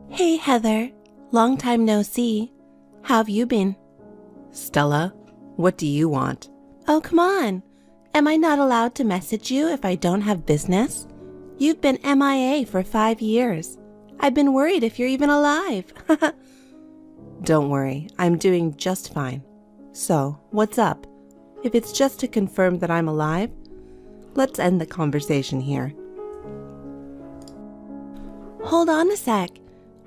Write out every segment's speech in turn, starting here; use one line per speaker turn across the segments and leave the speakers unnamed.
Hey Heather, long time no see. How have you been?
Stella, what do you want?
Oh, come on. Am I not allowed to message you if I don't have business? You've been MIA for 5 years. I've been worried if you're even alive.
Don't worry, I'm doing just fine. So, what's up? If it's just to confirm that I'm alive, let's end the conversation here.
Hold on a sec.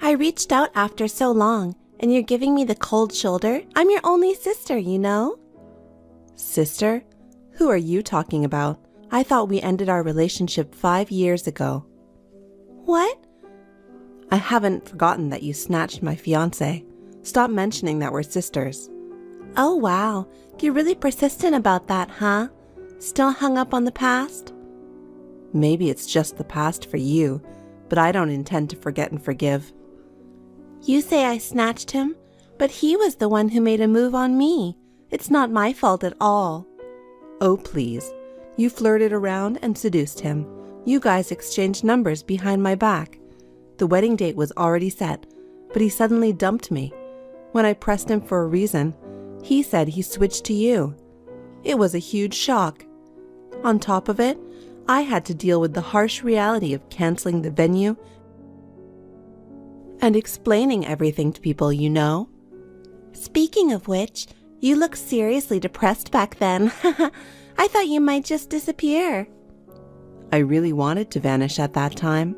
I reached out after so long, and you're giving me the cold shoulder? I'm your only sister, you know?
Sister? Who are you talking about? I thought we ended our relationship 5 years ago.
What?
I haven't forgotten that you snatched my fiancé. Stop mentioning that we're sisters.
Oh wow, you're really persistent about that, huh? Still hung up on the past?
Maybe it's just the past for you, but I don't intend to forget and forgive.
You say I snatched him, but he was the one who made a move on me. It's not my fault at all.
Oh, please. You flirted around and seduced him. You guys exchanged numbers behind my back. The wedding date was already set, but he suddenly dumped me. When I pressed him for a reason, he said he switched to you. It was a huge shock. On top of it, I had to deal with the harsh reality of canceling the venue and explaining everything to people you know.
Speaking of which, you looked seriously depressed back then. I thought you might just disappear.
I really wanted to vanish at that time,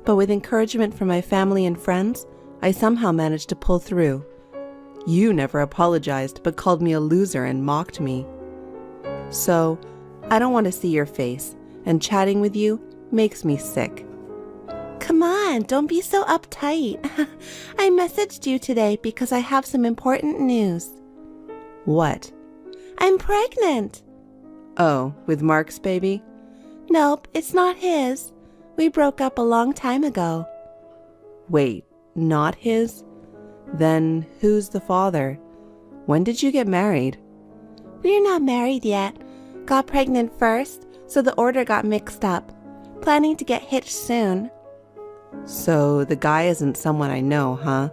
but with encouragement from my family and friends, I somehow managed to pull through. You never apologized, but called me a loser and mocked me. So, I don't want to see your face, and chatting with you makes me sick.
Come on, don't be so uptight. I messaged you today because I have some important news.
What?
I'm pregnant.
Oh, with Mark's baby?
Nope, it's not his. We broke up a long time ago.
Wait, not his? Then who's the father? When did you get married?
We're not married yet. Got pregnant first, so the order got mixed up. Planning to get hitched soon.
So the guy isn't someone I know, huh?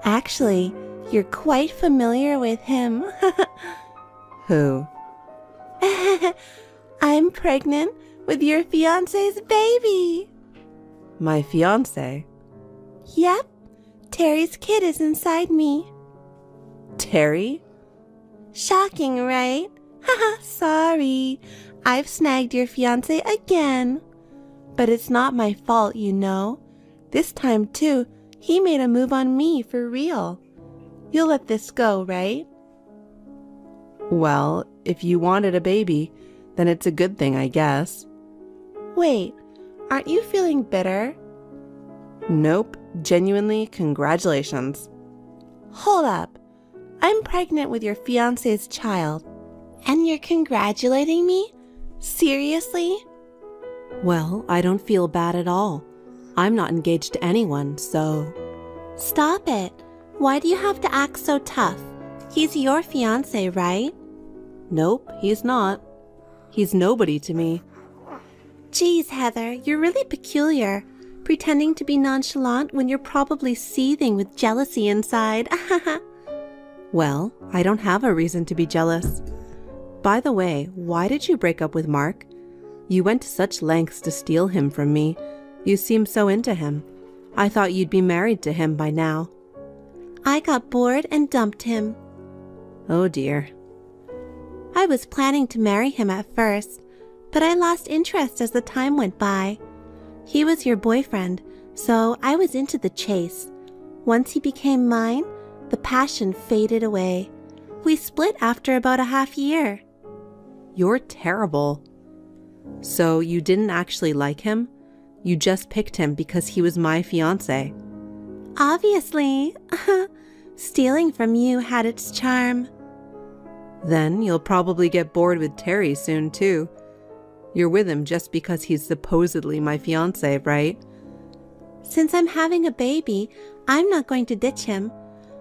Actually, you're quite familiar with him.
Who?
I'm pregnant with your fiancé's baby.
My fiancé?
Yep, Terry's kid is inside me.
Terry?
Shocking, right? Haha, sorry. I've snagged your fiancé again. But it's not my fault, you know. This time, too, he made a move on me for real. You'll let this go, right?
Well, if you wanted a baby, then it's a good thing, I guess.
Wait, aren't you feeling bitter?
Nope, genuinely, congratulations.
Hold up. I'm pregnant with your fiancé's child. And you're congratulating me? Seriously?
Well, I don't feel bad at all. I'm not engaged to anyone, so...
Stop it. Why do you have to act so tough? He's your fiancé, right?
Nope, he's not. He's nobody to me.
Geez, Heather, you're really peculiar. Pretending to be nonchalant when you're probably seething with jealousy inside.
Well, I don't have a reason to be jealous. By the way, why did you break up with Mark? You went to such lengths to steal him from me. You seem so into him. I thought you'd be married to him by now.
I got bored and dumped him.
Oh dear.
I was planning to marry him at first, but I lost interest as the time went by. He was your boyfriend, so I was into the chase. Once he became mine, the passion faded away. We split after about a half year.
You're terrible. So you didn't actually like him? You just picked him because he was my fiancé.
Obviously. Stealing from you had its charm.
Then you'll probably get bored with Terry soon, too. You're with him just because he's supposedly my fiancé, right?
Since I'm having a baby, I'm not going to ditch him.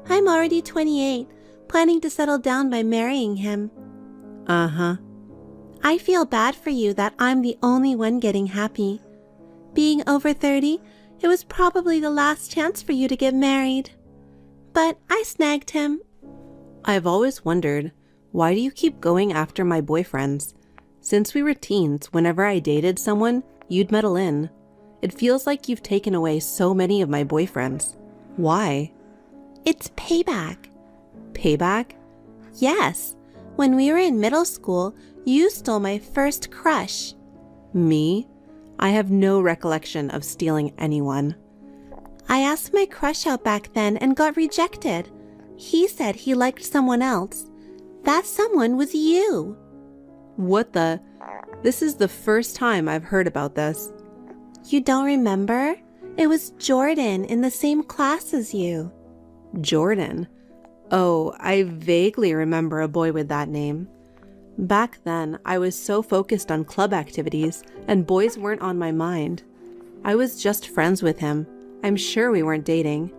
I'm already 28, planning to settle down by marrying him.
Uh-huh.
I feel bad for you that I'm the only one getting happy. Being over 30, It was probably the last chance for you to get married. But I snagged him.
I've always wondered, why do you keep going after my boyfriends? Since we were teens, whenever I dated someone, you'd meddle in. It feels like you've taken away so many of my boyfriends. Why?
It's payback.
Payback?
Yes. When we were in middle school, you stole my first crush.
Me? I have no recollection of stealing anyone.
I asked my crush out back then and got rejected. He said he liked someone else. That someone was you.
What the? This is the first time I've heard about this.
You don't remember? It was Jordan in the same class as you.
Jordan? Oh, I vaguely remember a boy with that name. Back then, I was so focused on club activities, and boys weren't on my mind. I was just friends with him. I'm sure we weren't dating.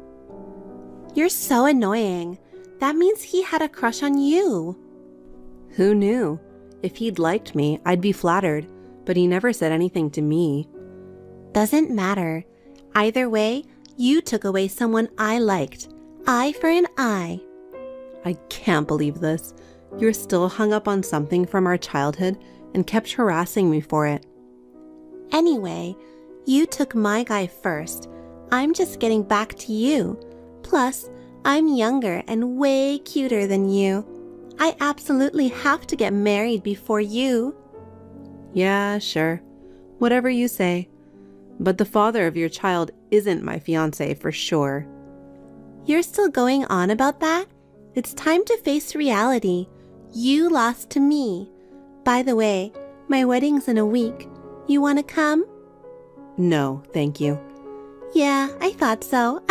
You're so annoying. That means he had a crush on you.
Who knew? If he'd liked me, I'd be flattered, but he never said anything to me.
Doesn't matter. Either way, you took away someone I liked. Eye for an eye.
I can't believe this. You're still hung up on something from our childhood and kept harassing me for it.
Anyway, you took my guy first. I'm just getting back to you. Plus, I'm younger and way cuter than you. I absolutely have to get married before you.
Yeah, sure. Whatever you say. But the father of your child isn't my fiancé for sure.
You're still going on about that? It's time to face reality. You lost to me. By the way, my wedding's in a week. You want to come?
No, thank you.
Yeah, I thought so.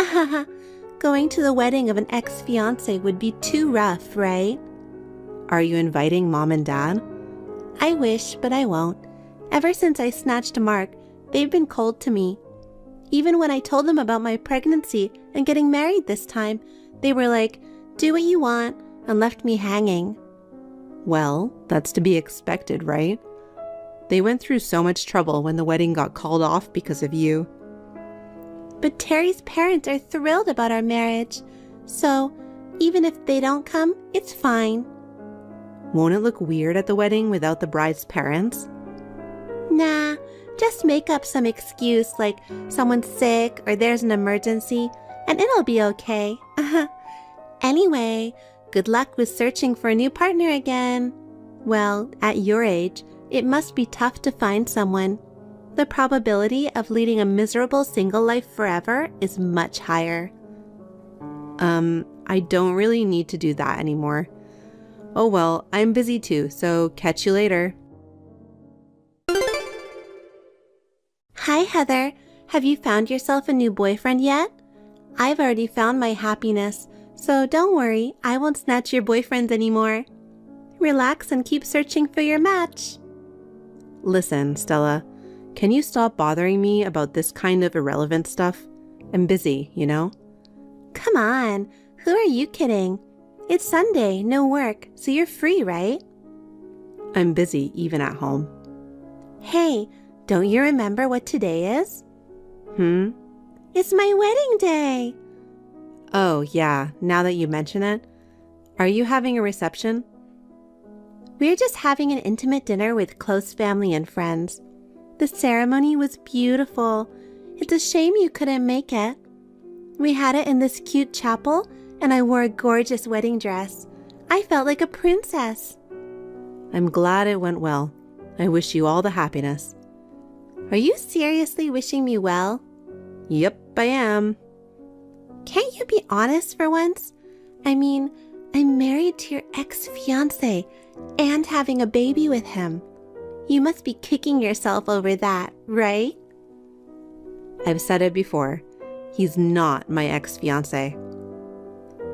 Going to the wedding of an ex-fiancé would be too rough, right?
Are you inviting mom and dad?
I wish, but I won't. Ever since I snatched Mark, they've been cold to me. Even when I told them about my pregnancy and getting married this time, they were like, do what you want, and left me hanging.
Well, that's to be expected, right? They went through so much trouble when the wedding got called off because of you.
But Terry's parents are thrilled about our marriage, so even if they don't come, it's fine.
Won't it look weird at the wedding without the bride's parents?
Nah, just make up some excuse like someone's sick or there's an emergency, and it'll be okay. Anyway, good luck with searching for a new partner again. Well, at your age, it must be tough to find someone. The probability of leading a miserable single life forever is much higher.
I don't really need to do that anymore. Oh well, I'm busy too, so catch you later.
Hi, Heather. Have you found yourself a new boyfriend yet? I've already found my happiness, so don't worry, I won't snatch your boyfriends anymore. Relax and keep searching for your match.
Listen, Stella, can you stop bothering me about this kind of irrelevant stuff? I'm busy, you know?
Come on, who are you kidding? It's Sunday, no work, so you're free, right?
I'm busy even at home.
Hey, don't you remember what today is? It's my wedding day.
Oh, yeah, now that you mention it. Are you having a reception?
We're just having an intimate dinner with close family and friends. The ceremony was beautiful. It's a shame you couldn't make it. We had it in this cute chapel, and I wore a gorgeous wedding dress. I felt like a princess.
I'm glad it went well. I wish you all the happiness.
Are you seriously wishing me well?
Yep, I am.
Can't you be honest for once? I mean, I'm married to your ex-fiancé and having a baby with him. You must be kicking yourself over that, right?
I've said it before. He's not my ex-fiancé.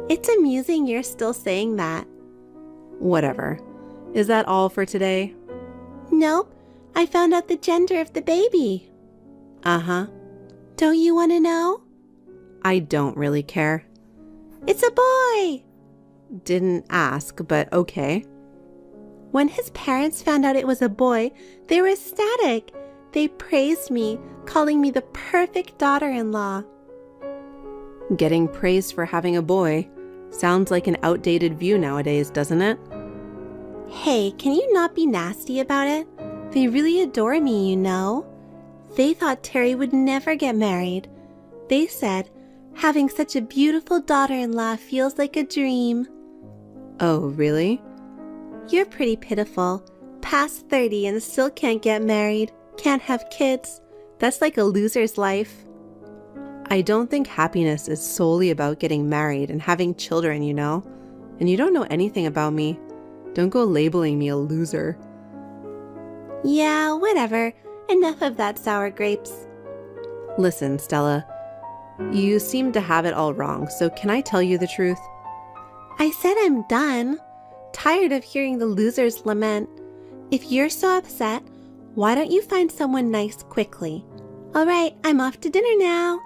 It's amusing you're still saying that.
Whatever. Is that all for today?
Nope. I found out the gender of the baby.
Uh-huh.
Don't you want to know?
I don't really care.
It's a boy!
Didn't ask, but okay.
When his parents found out it was a boy, they were ecstatic. They praised me, calling me the perfect daughter-in-law.
Getting praised for having a boy sounds like an outdated view nowadays, doesn't it?
Hey, can you not be nasty about it? They really adore me, you know. They thought Terry would never get married. They said, having such a beautiful daughter-in-law feels like a dream.
Oh, really?
You're pretty pitiful. Past 30 and still can't get married, can't have kids. That's like a loser's life.
I don't think happiness is solely about getting married and having children, you know? And you don't know anything about me. Don't go labeling me a loser.
Yeah, whatever. Enough of that sour grapes.
Listen, Stella, you seem to have it all wrong, so can I tell you the truth?
I said I'm done. Tired of hearing the losers lament. If you're so upset, why don't you find someone nice quickly? All right, I'm off to dinner now.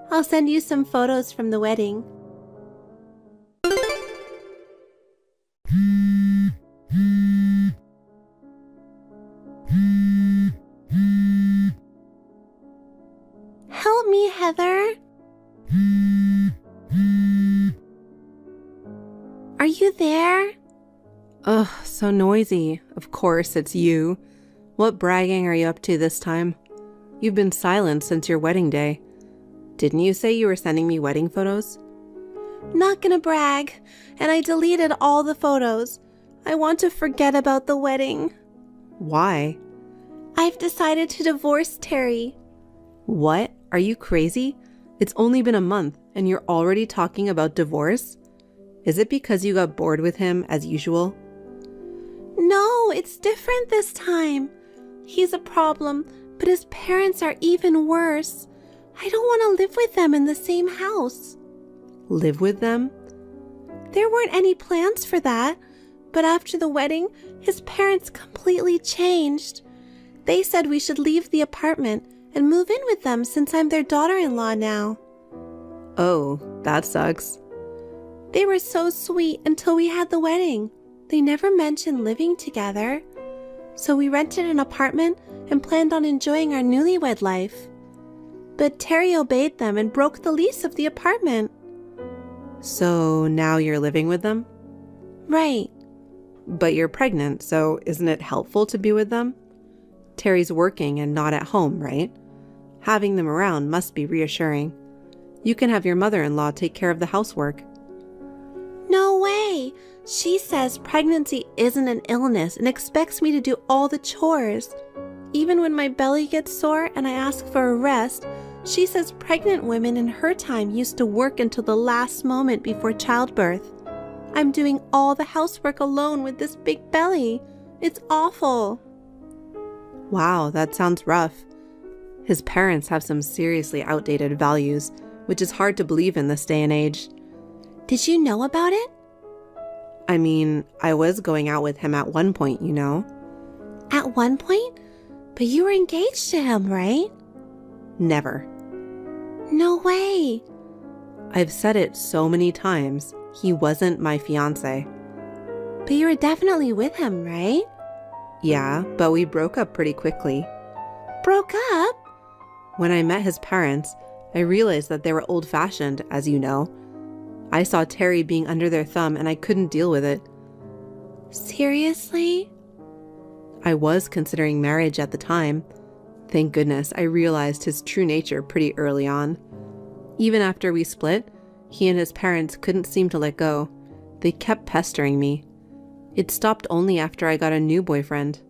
I'll send you some photos from the wedding. Help me, Heather. Are you there?
Ugh, so noisy. Of course, it's you. What bragging are you up to this time? You've been silent since your wedding day. Didn't you say you were sending me wedding photos?
Not gonna brag, and I deleted all the photos. I want to forget about the wedding.
Why?
I've decided to divorce Terry.
What? Are you crazy? It's only been a month and you're already talking about divorce? Is it because you got bored with him as usual?
No, it's different this time. He's a problem, but his parents are even worse. I don't want to live with them in the same house.
Live with them?
There weren't any plans for that, but after the wedding, his parents completely changed. They said we should leave the apartment and move in with them since I'm their daughter-in-law now.
Oh, that sucks.
They were so sweet until we had the wedding. They never mentioned living together. So we rented an apartment and planned on enjoying our newlywed life. But Terry obeyed them and broke the lease of the apartment.
So now you're living with them?
Right.
But you're pregnant, so isn't it helpful to be with them? Terry's working and not at home, right? Having them around must be reassuring. You can have your mother-in-law take care of the housework.
No way! She says pregnancy isn't an illness and expects me to do all the chores. Even when my belly gets sore and I ask for a rest, she says pregnant women in her time used to work until the last moment before childbirth. I'm doing all the housework alone with this big belly. It's awful.
Wow, that sounds rough. His parents have some seriously outdated values, which is hard to believe in this day and age.
Did you know about it?
I mean, I was going out with him at one point, you know?
At one point? But you were engaged to him, right?
Never.
No way.
I've said it so many times. He wasn't my fiancé.
But you were definitely with him, right?
Yeah, but we broke up pretty quickly.
Broke up?
When I met his parents, I realized that they were old-fashioned, as you know. I saw Terry being under their thumb and I couldn't deal with it.
Seriously?
I was considering marriage at the time. Thank goodness I realized his true nature pretty early on. Even after we split, he and his parents couldn't seem to let go. They kept pestering me. It stopped only after I got a new boyfriend.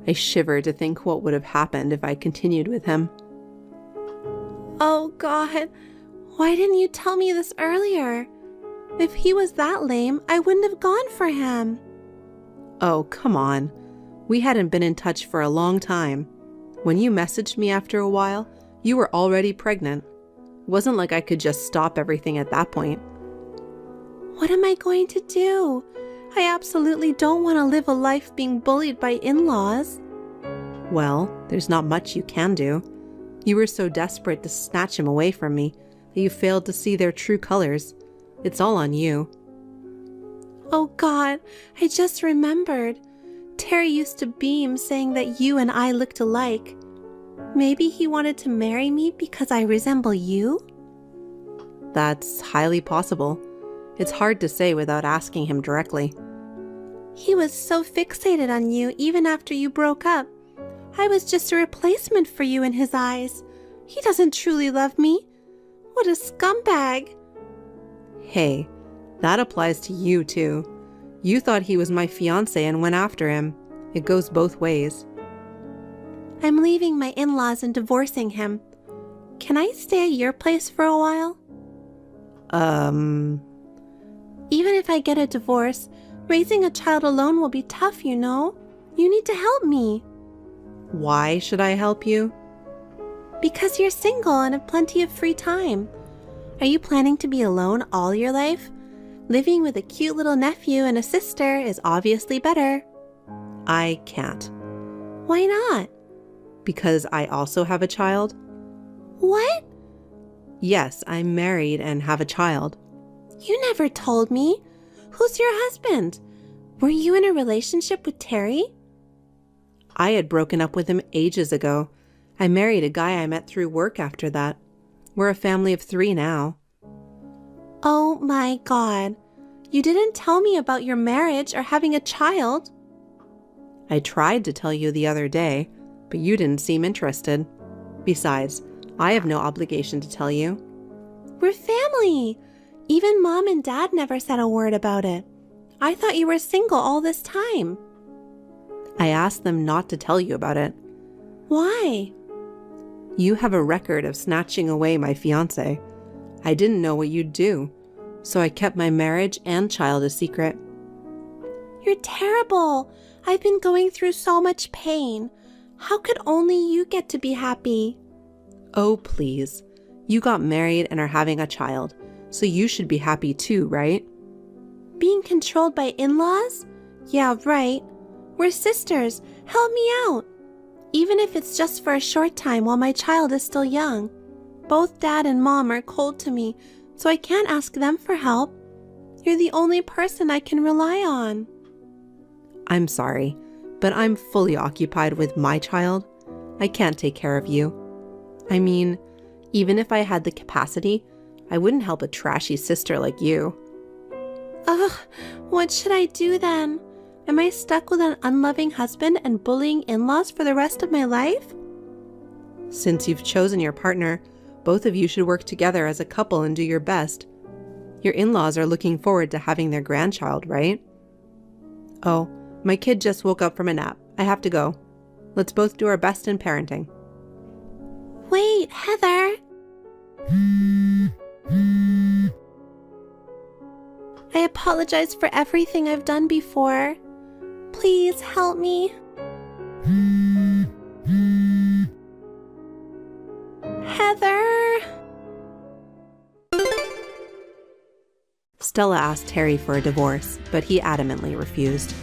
I shiver to think what would have happened if I continued with him.
Oh God, why didn't you tell me this earlier? If he was that lame, I wouldn't have gone for him.
Oh, come on. We hadn't been in touch for a long time. When you messaged me after a while, you were already pregnant. It wasn't like I could just stop everything at that point.
What am I going to do? I absolutely don't want to live a life being bullied by in-laws.
Well, there's not much you can do. You were so desperate to snatch him away from me that you failed to see their true colors. It's all on you.
Oh God, I just remembered. Terry used to beam saying that you and I looked alike. Maybe he wanted to marry me because I resemble you?
That's highly possible. It's hard to say without asking him directly.
He was so fixated on you even after you broke up. I was just a replacement for you in his eyes. He doesn't truly love me. What a scumbag.
Hey, that applies to you too. You thought he was my fiancé and went after him. It goes both ways.
I'm leaving my in-laws and divorcing him. Can I stay at your place for a while? Even if I get a divorce, raising a child alone will be tough, you know. You need to help me.
Why should I help you?
Because you're single and have plenty of free time. Are you planning to be alone all your life? Living with a cute little nephew and a sister is obviously better.
I can't.
Why not?
Because I also have a child?
What?
Yes, I'm married and have a child.
You never told me. Who's your husband? Were you in a relationship with Terry?
I had broken up with him ages ago. I married a guy I met through work after that. We're a family of 3 now.
Oh my God. You didn't tell me about your marriage or having a child.
I tried to tell you the other day, but you didn't seem interested. Besides, I have no obligation to tell you.
We're family. Even Mom and Dad never said a word about it. I thought you were single all this time.
I asked them not to tell you about it.
Why?
You have a record of snatching away my fiancé. I didn't know what you'd do, so I kept my marriage and child a secret.
You're terrible. I've been going through so much pain. How could only you get to be happy?
Oh, please. You got married and are having a child, so you should be happy too, right?
Being controlled by in-laws? Yeah, right. We're sisters. Help me out. Even if it's just for a short time while my child is still young. Both Dad and Mom are cold to me, so I can't ask them for help. You're the only person I can rely on.
I'm sorry, but I'm fully occupied with my child. I can't take care of you. I mean, even if I had the capacity, I wouldn't help a trashy sister like you.
Ugh, what should I do then? Am I stuck with an unloving husband and bullying in-laws for the rest of my life?
Since you've chosen your partner, both of you should work together as a couple and do your best. Your in-laws are looking forward to having their grandchild, right? Oh, my kid just woke up from a nap. I have to go. Let's both do our best in parenting.
Wait, Heather. I apologize for everything I've done before. Please help me. Heather.
Stella asked Terry for a divorce, but he adamantly refused.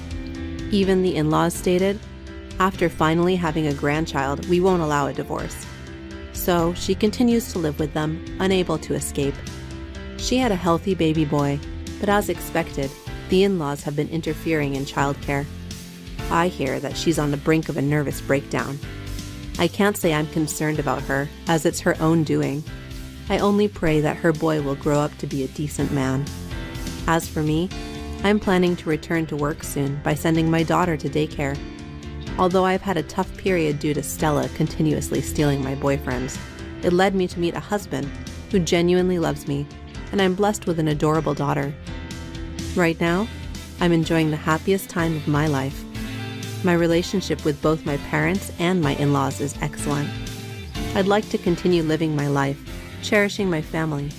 Even the in-laws stated, after finally having a grandchild, we won't allow a divorce. So she continues to live with them, unable to escape. She had a healthy baby boy, but as expected, the in-laws have been interfering in childcare. I hear that she's on the brink of a nervous breakdown. I can't say I'm concerned about her, as it's her own doing. I only pray that her boy will grow up to be a decent man. As for me, I'm planning to return to work soon by sending my daughter to daycare. Although I've had a tough period due to Stella continuously stealing my boyfriends, it led me to meet a husband who genuinely loves me, and I'm blessed with an adorable daughter. Right now, I'm enjoying the happiest time of my life. My relationship with both my parents and my in-laws is excellent. I'd like to continue living my life, cherishing my family,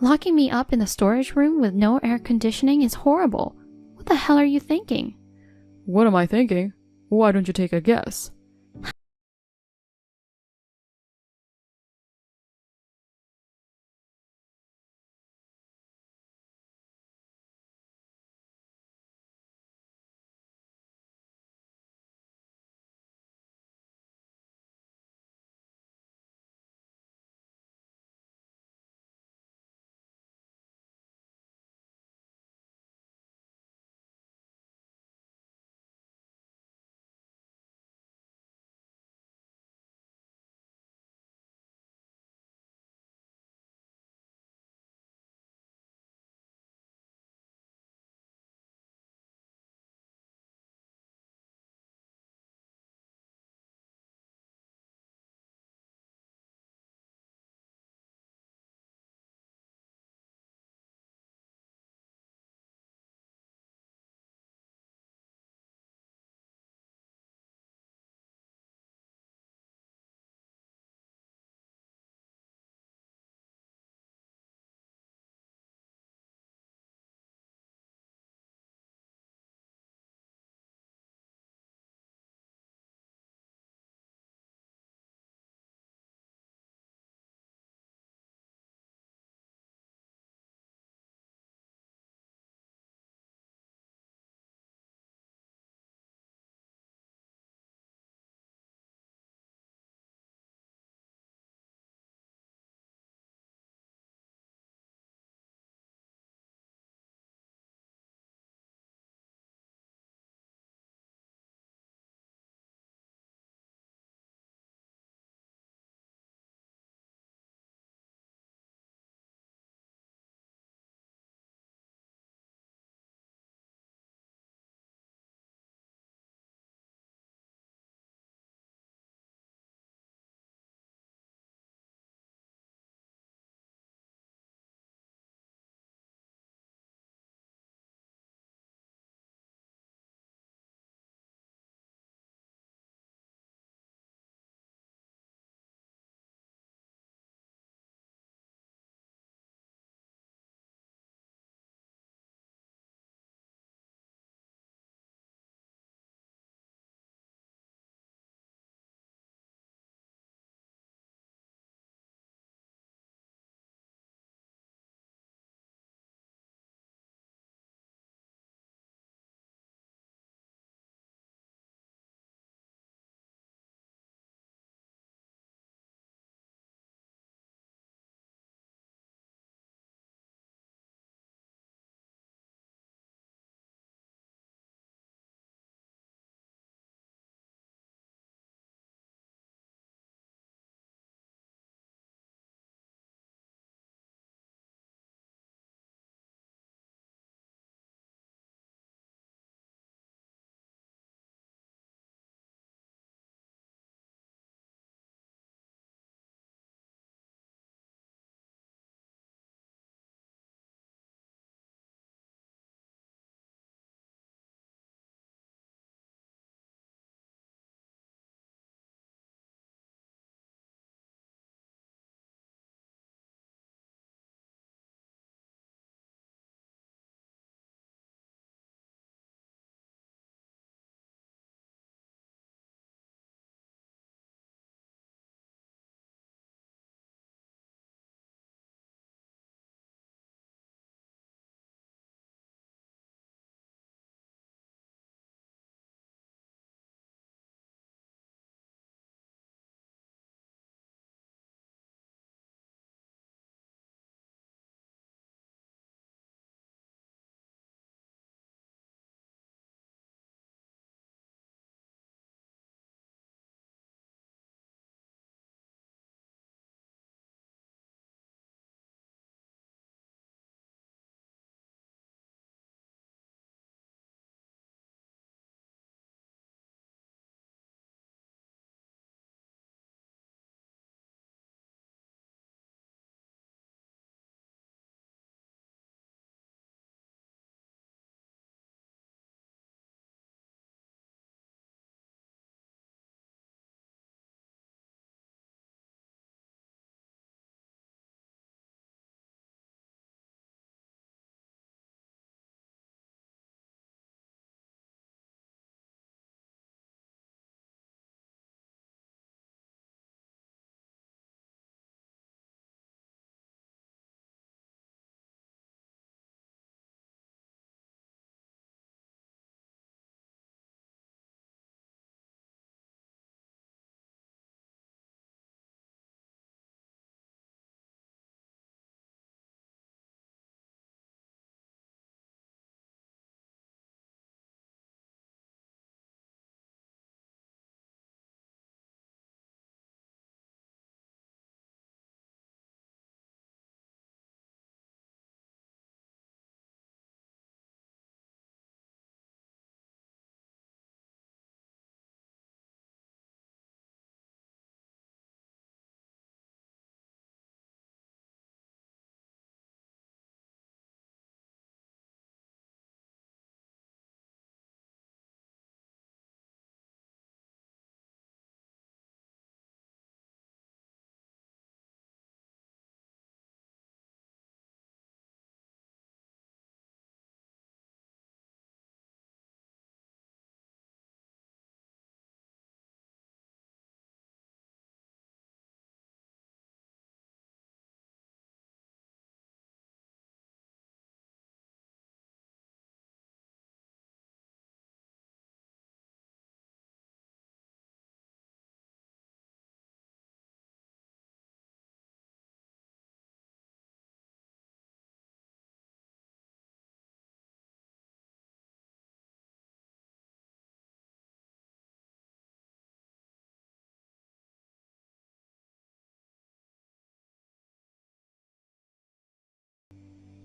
Locking me up in the storage room with no air conditioning is horrible. What the hell are you thinking?
What am I thinking? Why don't you take a guess?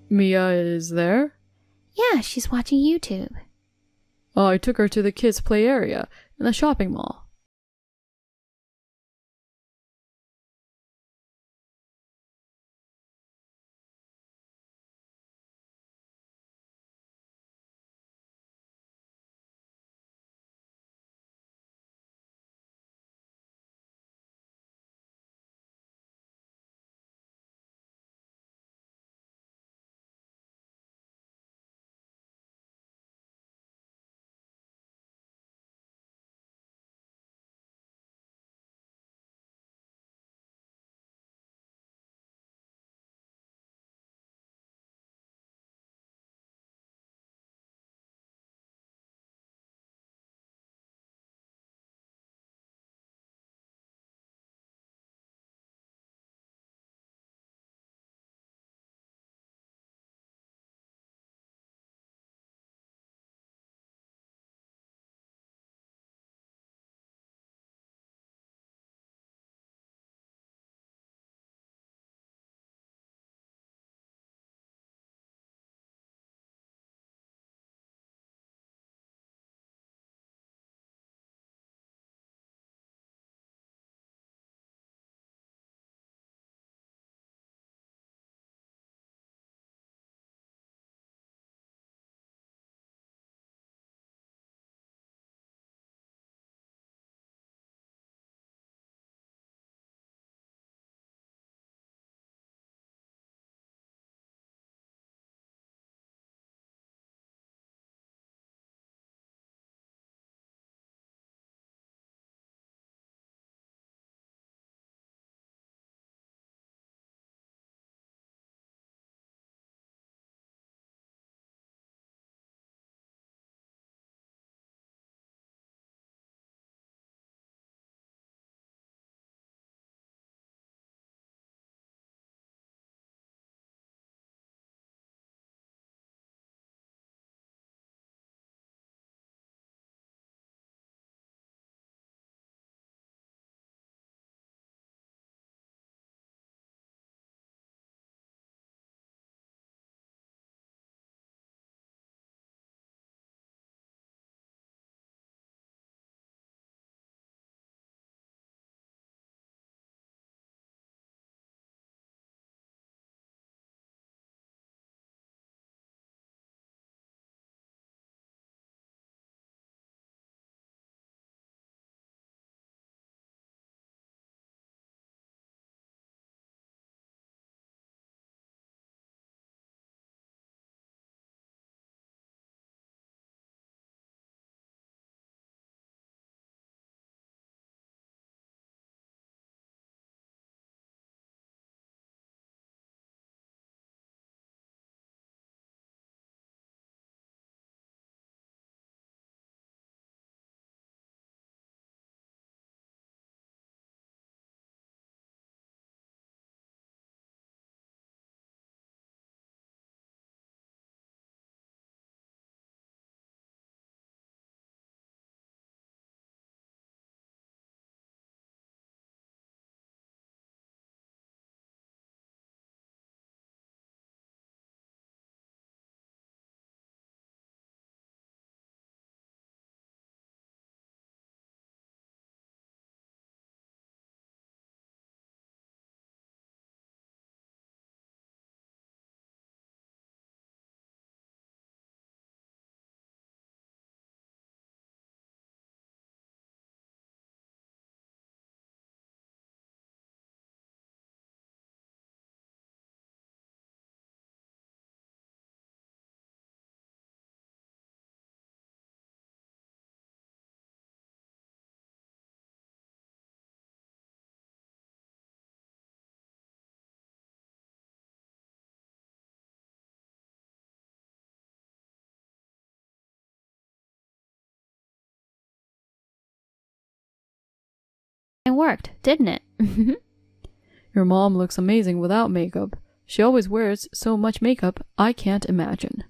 Mia is there?
Yeah, she's watching YouTube.
I took her to the kids' play area in the shopping mall.
It worked, didn't it?
Your mom looks amazing without makeup. She always wears so much makeup, I can't imagine.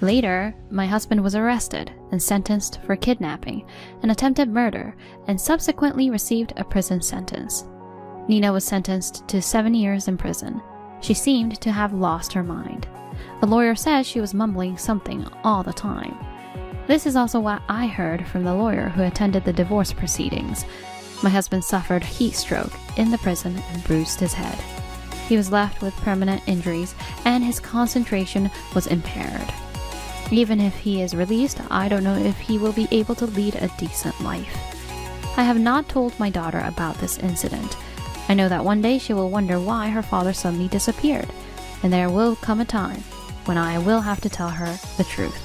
Later, my husband was arrested and sentenced for kidnapping and attempted murder and subsequently received a prison sentence. Nina was sentenced to 7 years in prison. She seemed to have lost her mind. The lawyer says she was mumbling something all the time. This is also what I heard from the lawyer who attended the divorce proceedings. My husband suffered heat stroke in the prison and bruised his head. He was left with permanent injuries and his concentration was impaired. Even if he is released, I don't know if he will be able to lead a decent life. I have not told my daughter about this incident. I know that one day she will wonder why her father suddenly disappeared, and there will come a time when I will have to tell her the truth.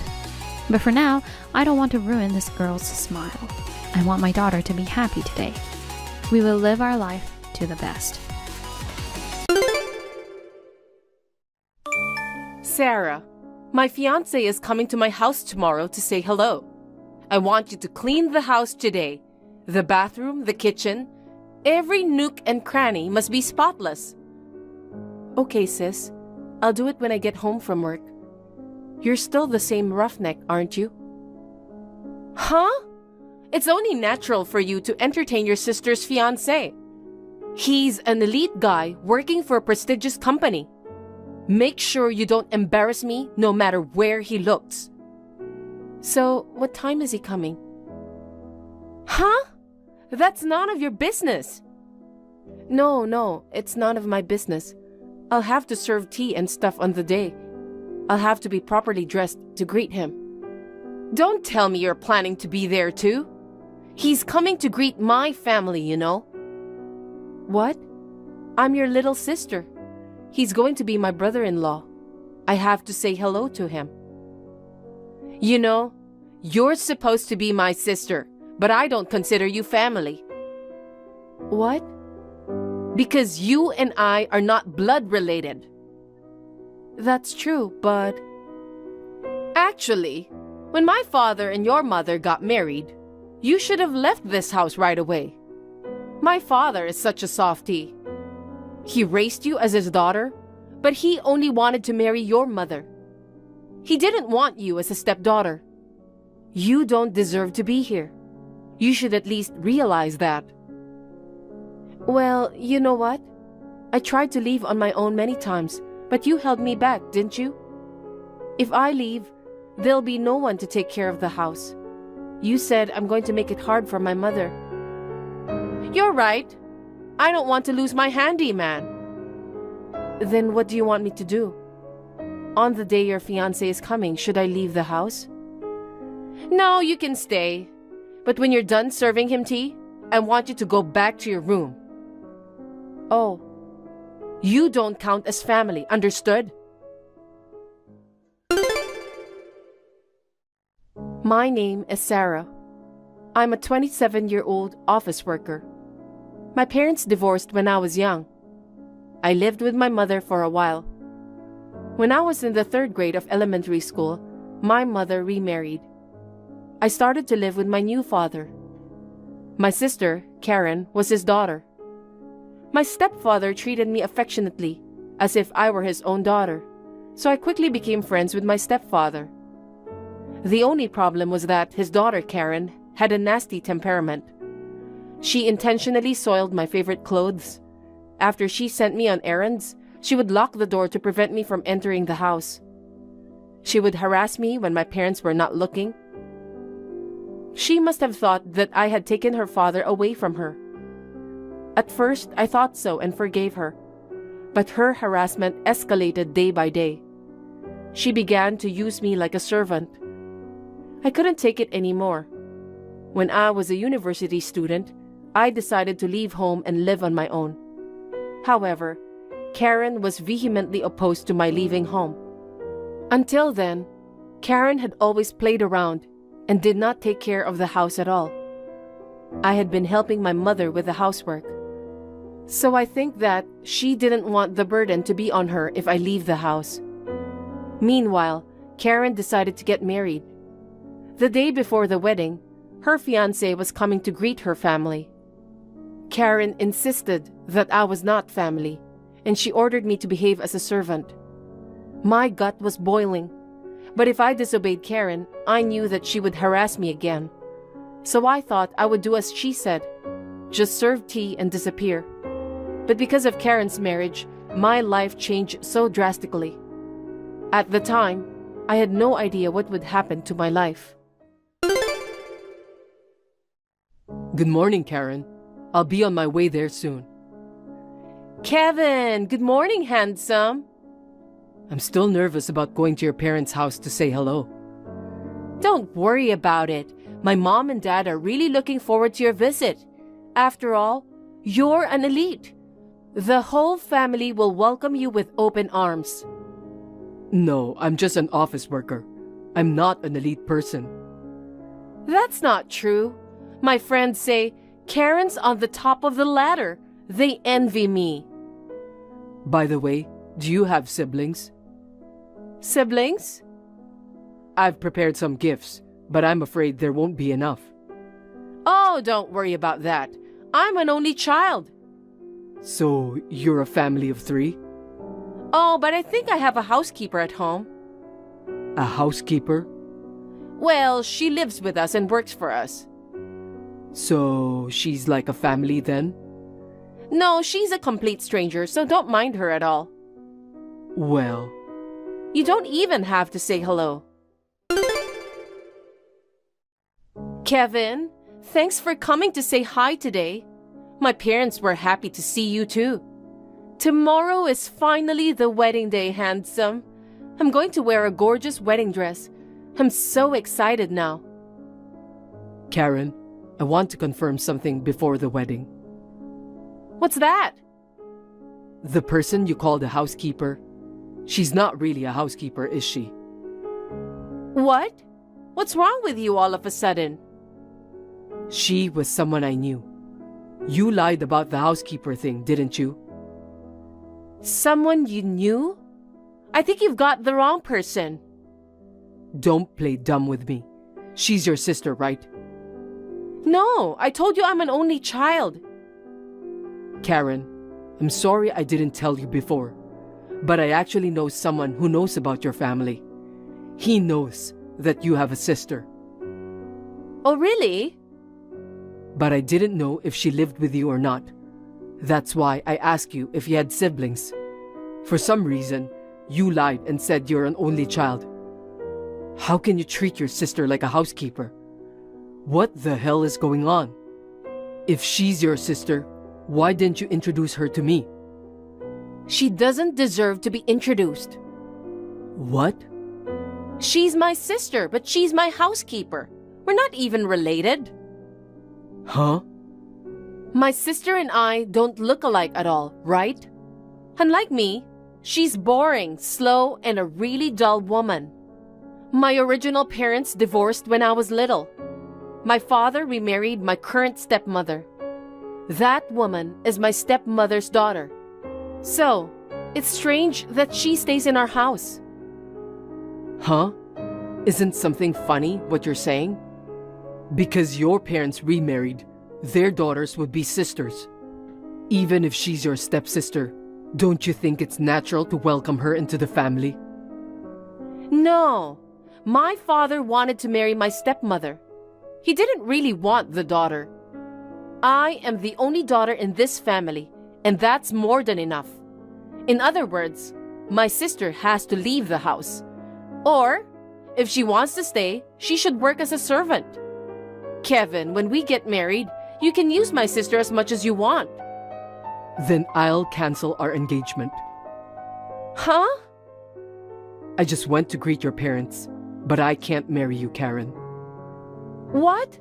But for now, I don't want to ruin this girl's smile. I want my daughter to be happy today. We will live our life to the best.
Sarah, my fiancé is coming to my house tomorrow to say hello. I want you to clean the house today. The bathroom, the kitchen, every nook and cranny must be spotless. Okay, sis. I'll do it when I get home from work. You're still the same roughneck, aren't you? Huh? It's only natural for you to entertain your sister's fiancé. He's an elite guy working for a prestigious company. Make sure you don't embarrass me no matter where he looks. So, what time is he coming? Huh? That's none of your business. No, it's none of my business. I'll have to serve tea and stuff on the day. I'll have to be properly dressed to greet him. Don't tell me you're planning to be there too. He's coming to greet my family, you know. What? I'm your little sister. He's going to be my brother-in-law. I have to say hello to him. You know, you're supposed to be my sister, but I don't consider you family. What? Because you and I are not blood related. That's true, but... Actually, when my father and your mother got married, you should have left this house right away. My father is such a softie. He raised you as his daughter, but he only wanted to marry your mother. He didn't want you as a stepdaughter. You don't deserve to be here. You should at least realize that. Well, you know what? I tried to leave on my own many times, but you held me back, didn't you? If I leave, there'll be no one to take care of the house. You said I'm going to make it hard for my mother. You're right. I don't want to lose my handyman. Then what do you want me to do? On the day your fiancé is coming, should I leave the house? No, you can stay. But when you're done serving him tea, I want you to go back to your room. Oh, you don't count as family, understood? My name is Sarah. I'm a 27-year-old office worker. My parents divorced when I was young. I lived with my mother for a while. When I was in the 3rd grade of elementary school, my mother remarried. I started to live with my new father. My sister, Karen, was his daughter. My stepfather treated me affectionately, as if I were his own daughter, so I quickly became friends with my stepfather. The only problem was that his daughter, Karen, had a nasty temperament. She intentionally soiled my favorite clothes. After she sent me on errands, she would lock the door to prevent me from entering the house. She would harass me when my parents were not looking. She must have thought that I had taken her father away from her. At first, I thought so and forgave her, but her harassment escalated day by day. She began to use me like a servant. I couldn't take it anymore. When I was a university student, I decided to leave home and live on my own. However, Karen was vehemently opposed to my leaving home. Until then, Karen had always played around and did not take care of the house at all. I had been helping my mother with the housework. So I think that she didn't want the burden to be on her if I leave the house. Meanwhile, Karen decided to get married. The day before the wedding, her fiancé was coming to greet her family. Karen insisted that I was not family, and she ordered me to behave as a servant. My gut was boiling, But if I disobeyed Karen, I knew that she would harass me again. So I thought I would do as she said, just serve tea and disappear. But because of Karen's marriage, my life changed so drastically. At the time, I had no idea what would happen to my life.
Good morning, Karen. I'll be on my way there soon.
Kevin, good morning, handsome.
I'm still nervous about going to your parents' house to say hello.
Don't worry about it. My mom and dad are really looking forward to your visit. After all, you're an elite. The whole family will welcome you with open arms.
No, I'm just an office worker. I'm not an elite person.
That's not true. My friends say, Karen's on the top of the ladder. They envy me.
By the way, do you have siblings?
Siblings?
I've prepared some gifts, but I'm afraid there won't be enough.
Oh, don't worry about that. I'm an only child.
So, you're a family of 3?
Oh, but I think I have a housekeeper at home.
A housekeeper?
Well, she lives with us and works for us.
So, she's like a family then?
No, she's a complete stranger, so don't mind her at all.
Well,
you don't even have to say hello. Kevin, thanks for coming to say hi today. My parents were happy to see you too. Tomorrow is finally the wedding day, handsome. I'm going to wear a gorgeous wedding dress. I'm so excited now.
Karen, I want to confirm something before the wedding.
What's that?
The person you call the housekeeper, she's not really a housekeeper, is she?
What? What's wrong with you all of a sudden?
She was someone I knew. You lied about the housekeeper thing, didn't you?
Someone you knew? I think you've got the wrong person.
Don't play dumb with me. She's your sister, right?
No, I told you I'm an only child.
Karen, I'm sorry I didn't tell you before, but I actually know someone who knows about your family. He knows that you have a sister.
Oh, really?
But I didn't know if she lived with you or not. That's why I asked you if you had siblings. For some reason, you lied and said you're an only child. How can you treat your sister like a housekeeper? What the hell is going on? If she's your sister, why didn't you introduce her to me?
She doesn't deserve to be introduced.
What?
She's my sister, but she's my housekeeper. We're not even related.
Huh?
My sister and I don't look alike at all, right? Unlike me, she's boring, slow, and a really dull woman. My original parents divorced when I was little. My father remarried my current stepmother. That woman is my stepmother's daughter. So, it's strange that she stays in our house.
Huh? Isn't something funny what you're saying? Because your parents remarried, their daughters would be sisters. Even if she's your stepsister, don't you think it's natural to welcome her into the family?
No. My father wanted to marry my stepmother. He didn't really want the daughter. I am the only daughter in this family, and that's more than enough. In other words, my sister has to leave the house. Or, if she wants to stay, she should work as a servant. Kevin, when we get married, you can use my sister as much as you want.
Then I'll cancel our engagement.
Huh?
I just went to greet your parents, but I can't marry you, Karen.
What?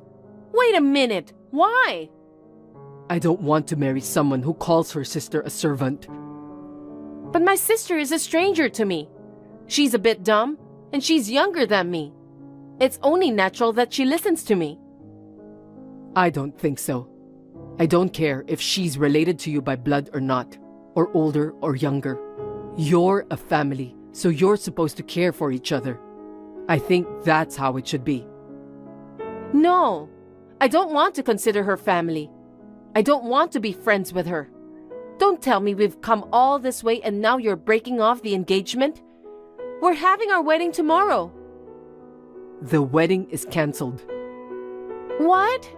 Wait a minute. Why?
I don't want to marry someone who calls her sister a servant.
But my sister is a stranger to me. She's a bit dumb, and she's younger than me. It's only natural that she listens to me.
I don't think so. I don't care if she's related to you by blood or not, or older or younger. You're a family, so you're supposed to care for each other. I think that's how it should be.
No, I don't want to consider her family. I don't want to be friends with her. Don't tell me we've come all this way and now you're breaking off the engagement. We're having our wedding tomorrow.
The wedding is cancelled.
What?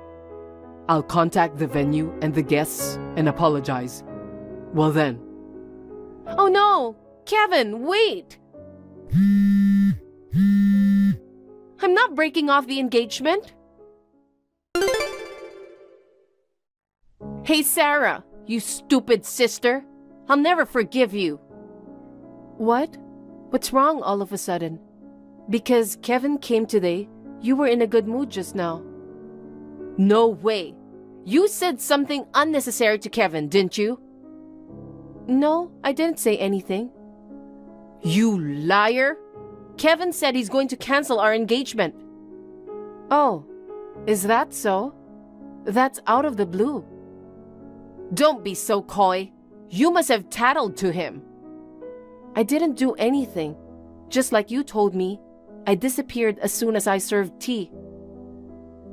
I'll contact the venue and the guests and apologize. Well then,
Oh no! Kevin, wait! I'm not breaking off the engagement. Hey, Sarah, you stupid sister. I'll never forgive you. What? What's wrong all of a sudden? Because Kevin came today, you were in a good mood just now. No way. You said something unnecessary to Kevin, didn't you? No, I didn't say anything. You liar! Kevin said he's going to cancel our engagement. Oh, is that so? That's out of the blue. Don't be so coy. You must have tattled to him. I didn't do anything. Just like you told me, I disappeared as soon as I served tea.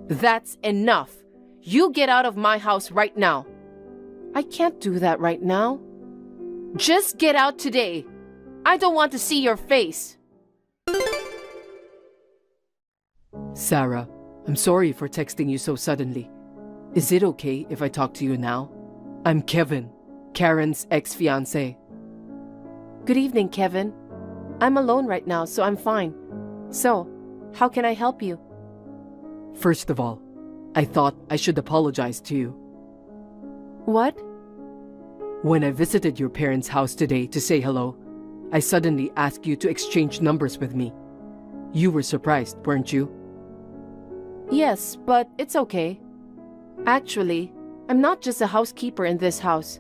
That's enough. You get out of my house right now. I can't do that right now. Just get out today. I don't want to see your face.
Sarah, I'm sorry for texting you so suddenly. Is it okay if I talk to you now? I'm Kevin, Karen's ex-fiancé.
Good evening, Kevin. I'm alone right now, so I'm fine. So, how can I help you?
First of all, I thought I should apologize to you.
What?
When I visited your parents' house today to say hello, I suddenly asked you to exchange numbers with me. You were surprised, weren't you?
Yes, but it's okay. Actually, I'm not just a housekeeper in this house.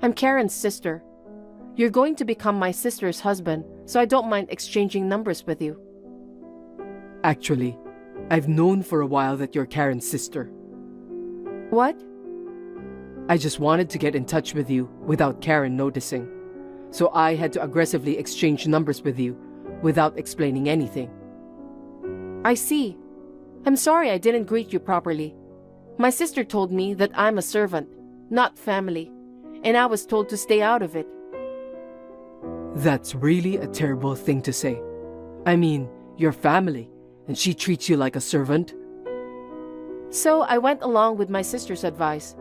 I'm Karen's sister. You're going to become my sister's husband, so I don't mind exchanging numbers with you.
Actually, I've known for a while that you're Karen's sister.
What?
I just wanted to get in touch with you without Karen noticing, so I had to aggressively exchange numbers with you without explaining anything.
I see. I'm sorry I didn't greet you properly. My sister told me that I'm a servant, not family, and I was told to stay out of it.
That's really a terrible thing to say. I mean, you're family, and she treats you like a servant.
So I went along with my sister's advice,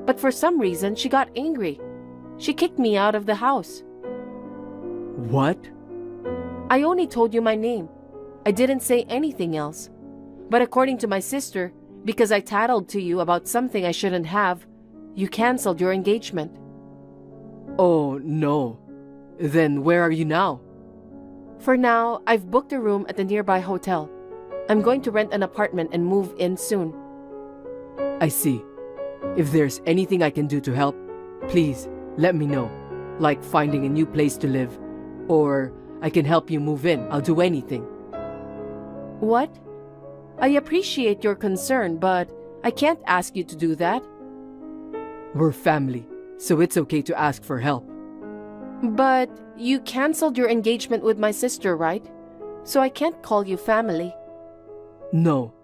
but for some reason she got angry. She kicked me out of the house.
What?
I only told you my name. I didn't say anything else. But according to my sister, because I tattled to you about something I shouldn't have, you canceled your engagement.
Oh, no. Then where are you now?
For now, I've booked a room at a nearby hotel. I'm going to rent an apartment and move in soon.
I see. If there's anything I can do to help, please let me know. Like finding a new place to live, or I can help you move in. I'll do anything.
What? I appreciate your concern, but I can't ask you to do that.
We're family, so it's okay to ask for help.
But you canceled your engagement with my sister, right? So I can't call you family.
No,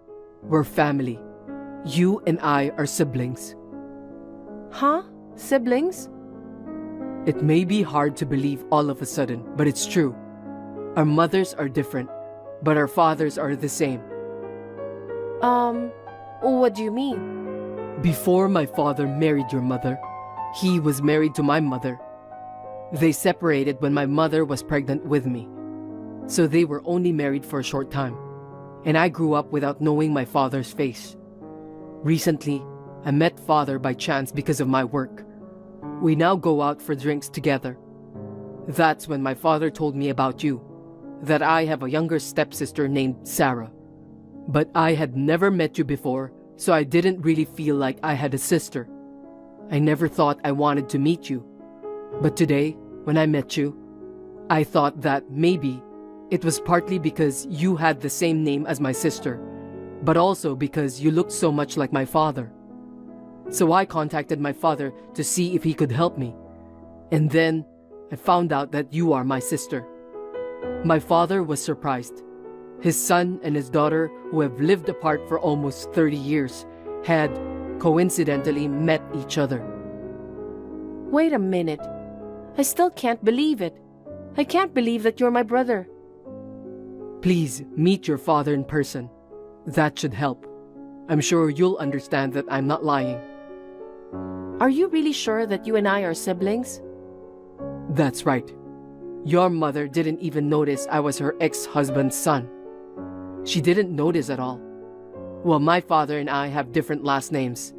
we're family. You and I are siblings.
Huh? Siblings?
It may be hard to believe all of a sudden, but it's true. Our mothers are different, but our fathers are the same.
What do you mean?
Before my father married your mother, he was married to my mother. They separated when my mother was pregnant with me, so they were only married for a short time, and I grew up without knowing my father's face. Recently, I met father by chance because of my work. We now go out for drinks together. That's when my father told me about you, that I have a younger stepsister named Sarah. But I had never met you before, so I didn't really feel like I had a sister. I never thought I wanted to meet you. But today, when I met you, I thought that maybe it was partly because you had the same name as my sister, but also because you looked so much like my father. So I contacted my father to see if he could help me. And then I found out that you are my sister. My father was surprised. His son and his daughter, who have lived apart for almost 30 years, had coincidentally met each other.
Wait a minute. I still can't believe it. I can't believe that you're my brother.
Please meet your father in person. That should help. I'm sure you'll understand that I'm not lying.
Are you really sure that you and I are siblings?
That's right. Your mother didn't even notice I was her ex-husband's son. She didn't notice at all. Well, my father and I have different last names.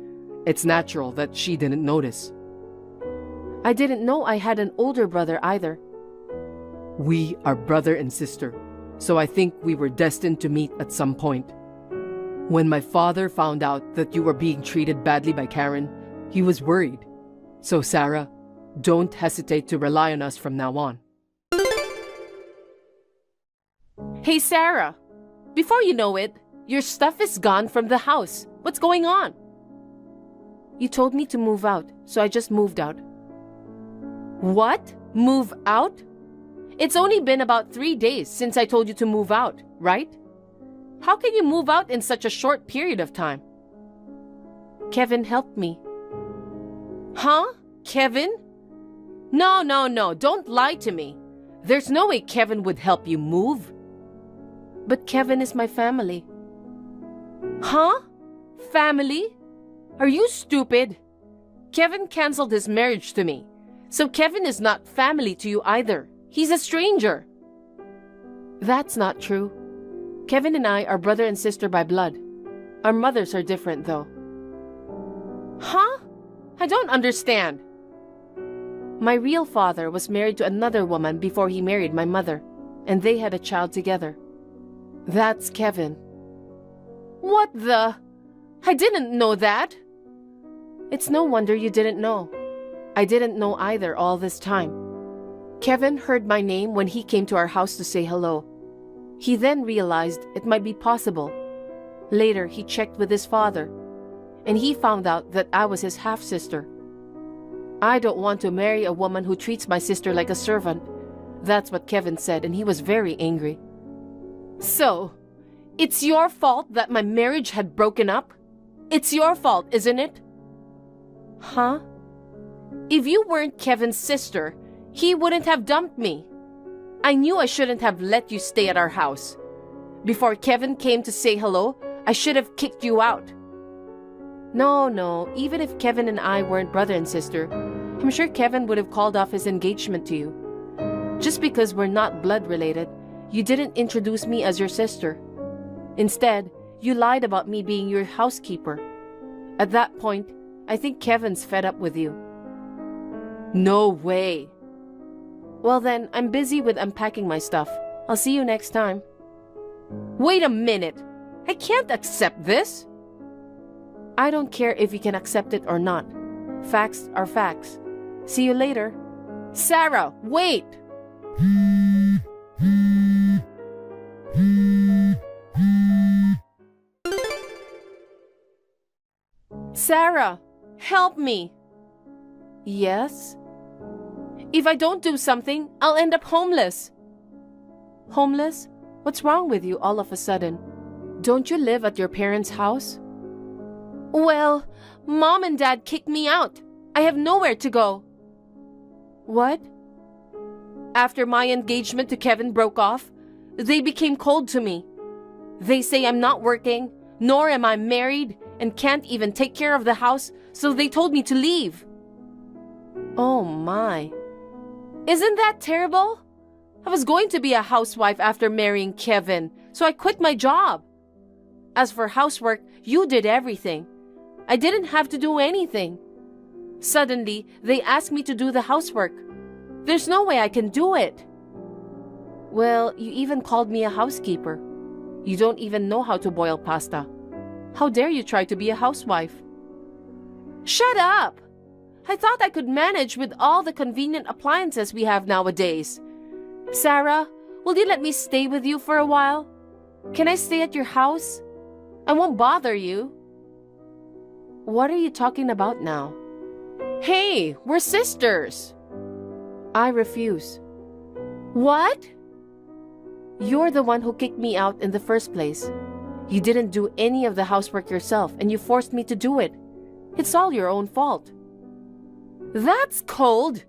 It's natural that she didn't notice.
I didn't know I had an older brother either.
We are brother and sister, so I think we were destined to meet at some point. When my father found out that you were being treated badly by Karen, he was worried. So Sarah, don't hesitate to rely on us from now on.
Hey Sarah, before you know it, your stuff is gone from the house. What's going on? You told me to move out, so I just moved out. What? Move out? It's only been about 3 days since I told you to move out, right? How can you move out in such a short period of time? Kevin helped me. Huh? Kevin? No, don't lie to me. There's no way Kevin would help you move. But Kevin is my family. Huh? Family? Are you stupid? Kevin canceled his marriage to me, so Kevin is not family to you either. He's a stranger. That's not true. Kevin and I are brother and sister by blood. Our mothers are different, though. Huh? I don't understand. My real father was married to another woman before he married my mother, and they had a child together. That's Kevin. What the? I didn't know that. It's no wonder you didn't know. I didn't know either all this time. Kevin heard my name when he came to our house to say hello. He then realized it might be possible. Later, he checked with his father, and he found out that I was his half-sister. I don't want to marry a woman who treats my sister like a servant. That's what Kevin said, and he was very angry. So, it's your fault that my marriage had broken up? It's your fault, isn't it? Huh? If you weren't Kevin's sister, he wouldn't have dumped me. I knew I shouldn't have let you stay at our house. Before Kevin came to say hello, I should have kicked you out. No, even if Kevin and I weren't brother and sister, I'm sure Kevin would have called off his engagement to you. Just because we're not blood related, you didn't introduce me as your sister. Instead, you lied about me being your housekeeper. At that point, I think Kevin's fed up with you. No way. Well then, I'm busy with unpacking my stuff. I'll see you next time. Wait a minute. I can't accept this. I don't care if you can accept it or not. Facts are facts. See you later. Sarah, wait! Sarah, help me. Yes? If I don't do something, I'll end up homeless. Homeless? What's wrong with you all of a sudden? Don't you live at your parents' house? Well, Mom and Dad kicked me out. I have nowhere to go. What? After my engagement to Kevin broke off, they became cold to me. They say I'm not working, nor am I married, and can't even take care of the house, so they told me to leave. Oh my. Isn't that terrible? I was going to be a housewife after marrying Kevin, so I quit my job. As for housework, you did everything. I didn't have to do anything. Suddenly, they asked me to do the housework. There's no way I can do it. Well, you even called me a housekeeper. You don't even know how to boil pasta. How dare you try to be a housewife? Shut up! I thought I could manage with all the convenient appliances we have nowadays. Sarah, will you let me stay with you for a while? Can I stay at your house? I won't bother you. What are you talking about now? Hey, we're sisters. I refuse. What? You're the one who kicked me out in the first place. You didn't do any of the housework yourself, and you forced me to do it. It's all your own fault. That's cold.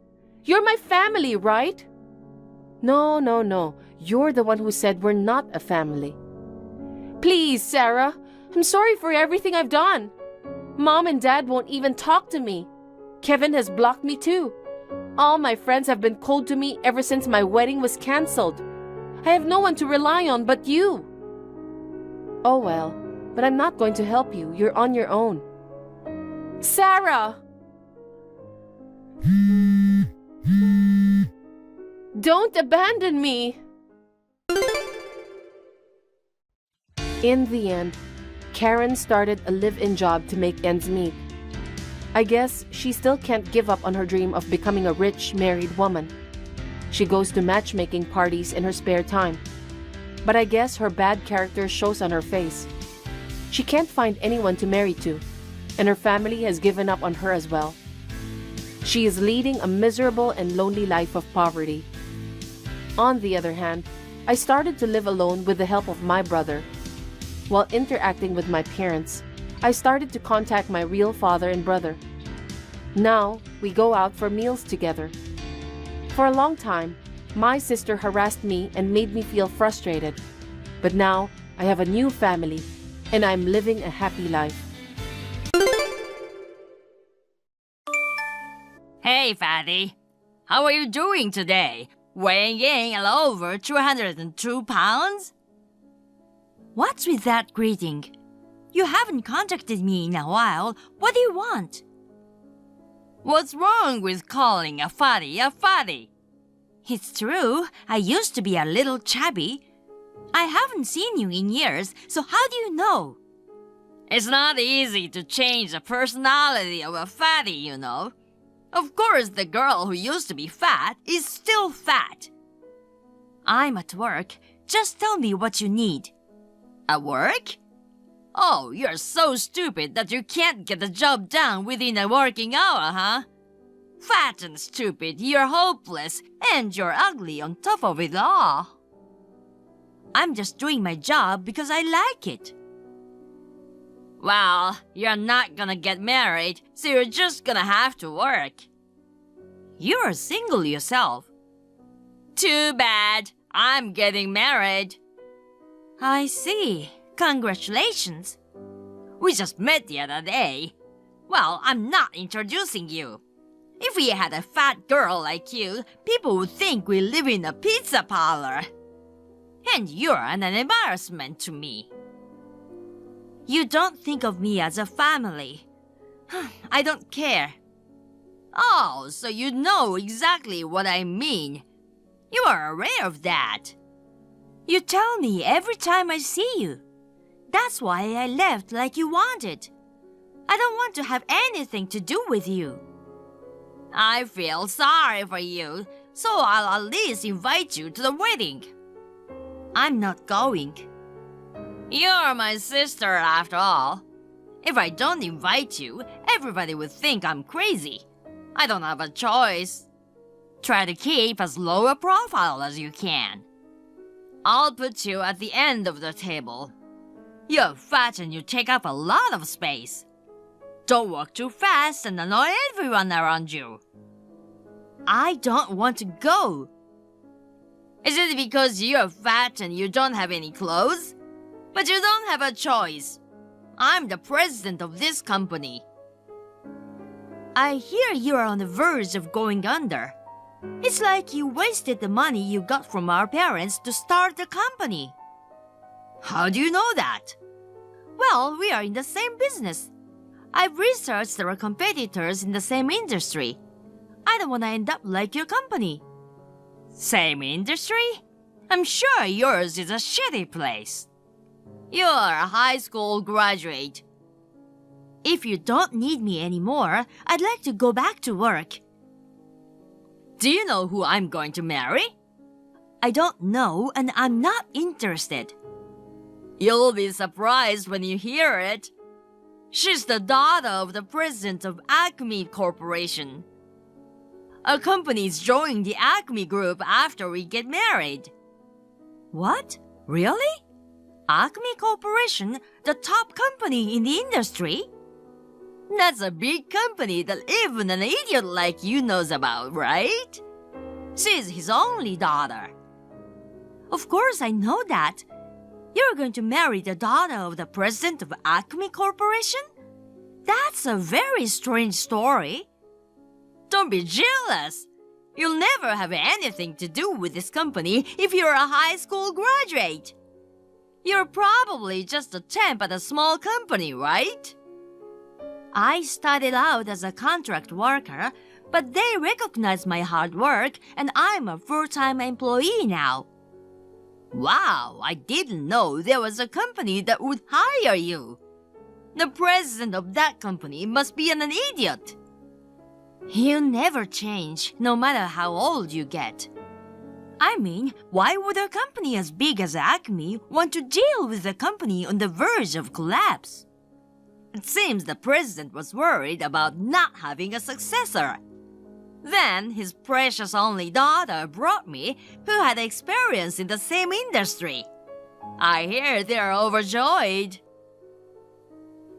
You're my family, right? No. You're the one who said we're not a family. Please, Sarah, I'm sorry for everything I've done. Mom and Dad won't even talk to me. Kevin has blocked me too. All my friends have been cold to me ever since my wedding was cancelled. I have no one to rely on but you. Oh well, but I'm not going to help you. You're on your own. Sarah! Don't abandon me! In the end, Karen started a live-in job to make ends meet. I guess she still can't give up on her dream of becoming a rich, married woman. She goes to matchmaking parties in her spare time. But I guess her bad character shows on her face. She can't find anyone to marry to, and her family has given up on her as well. She is leading a miserable and lonely life of poverty. On the other hand, I started to live alone with the help of my brother. While interacting with my parents, I started to contact my real father and brother. Now, we go out for meals together. For a long time, my sister harassed me and made me feel frustrated. But now, I have a new family, and I'm living a happy life.
Hey, fatty. How are you doing today? Weighing in at over 202 pounds? What's with that greeting? You haven't contacted me in a while. What do you want? What's wrong with calling a fatty a fatty? It's true, I used to be a little chubby. I haven't seen you in years, so how do you know? It's not easy to change the personality of a fatty, you know. Of course, the girl who used to be fat is still fat. I'm at work. Just tell me what you need. At work? Oh, you're so stupid that you can't get the job done within a working hour, huh? Fat and stupid, you're hopeless, and you're ugly on top of it all. I'm just doing my job because I like it. Well, you're not gonna get married, so you're just gonna have to work. You're single yourself. Too bad. I'm getting married. I see. Congratulations. We just met the other day. Well, I'm not introducing you. If we had a fat girl like you, people would think we live in a pizza parlor. And you're an embarrassment to me. You don't think of me as a family. I don't care. Oh, so you know exactly what I mean. You are aware of that. You tell me every time I see you. That's why I left like you wanted. I don't want to have anything to do with you. I feel sorry for you, so I'll at least invite you to the wedding. I'm not going. You're my sister after all. If I don't invite you, everybody would think I'm crazy. I don't have a choice. Try to keep as low a profile as you can. I'll put you at the end of the table. You're fat and you take up a lot of space. Don't walk too fast and annoy everyone around you. I don't want to go. Is it because you're fat and you don't have any clothes? But you don't have a choice. I'm the president of this company. I hear you're on the verge of going under. It's like you wasted the money you got from our parents to start the company. How do you know that? Well, we are in the same business. I've researched our competitors in the same industry. I don't want to end up like your company. Same industry? I'm sure yours is a shitty place. You're a high school graduate. If you don't need me anymore, I'd like to go back to work. Do you know who I'm going to marry? I don't know, and I'm not interested. You'll be surprised when you hear it. She's the daughter of the president of Acme Corporation. Our company's joining the Acme Group after we get married. What? Really? Acme Corporation, the top company in the industry? That's a big company that even an idiot like you knows about, right? She's his only daughter. Of course I know that. You're going to marry the daughter of the president of Acme Corporation? That's a very strange story. Don't be jealous. You'll never have anything to do with this company if you're a high school graduate. You're probably just a temp at a small company, right? I started out as a contract worker, but they recognize my hard work and I'm a full-time employee now. Wow, I didn't know there was a company that would hire you. The president of that company must be an idiot. You never change, no matter how old you get. I mean, why would a company as big as Acme want to deal with a company on the verge of collapse? It seems the president was worried about not having a successor. Then his precious only daughter brought me, who had experience in the same industry. I hear they're overjoyed.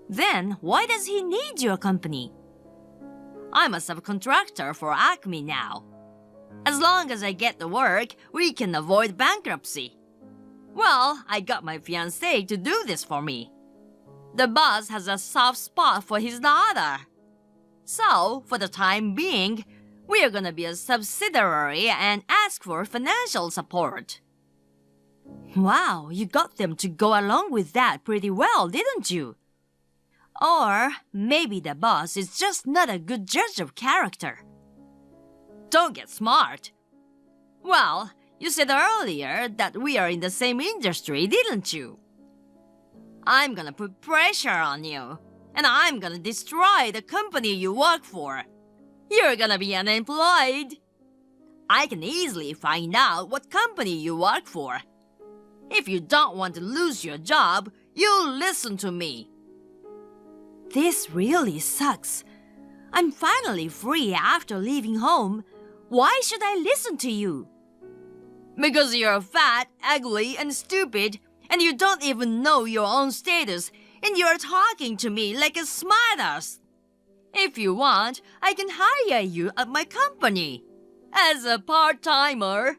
Then why does he need your company? I'm a subcontractor for Acme now. As long as I get the work, we can avoid bankruptcy. Well, I got my fiancé to do this for me. The boss has a soft spot for his daughter. So, for the time being, we are gonna be a subsidiary and ask for financial support. Wow, you got them to go along with that pretty well, didn't you? Or maybe the boss is just not a good judge of character. Don't get smart. Well, you said earlier that we are in the same industry, didn't you? I'm gonna put pressure on you, and I'm gonna destroy the company you work for. You're gonna be unemployed. I can easily find out what company you work for. If you don't want to lose your job, you'll listen to me. This really sucks. I'm finally free after leaving home. Why should I listen to you? Because you're fat, ugly, and stupid, and you don't even know your own status, and you're talking to me like a smartass. If you want, I can hire you at my company as a part-timer.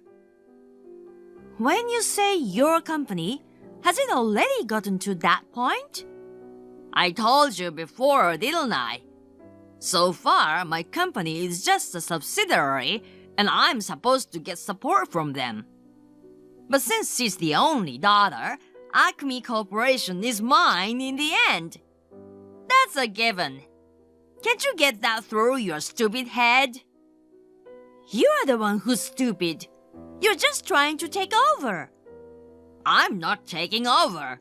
When you say your company, has it already gotten to that point? I told you before, didn't I? So far, my company is just a subsidiary, and I'm supposed to get support from them. But since she's the only daughter, Acme Corporation is mine in the end. That's a given. Can't you get that through your stupid head? You're the one who's stupid. You're just trying to take over. I'm not taking over.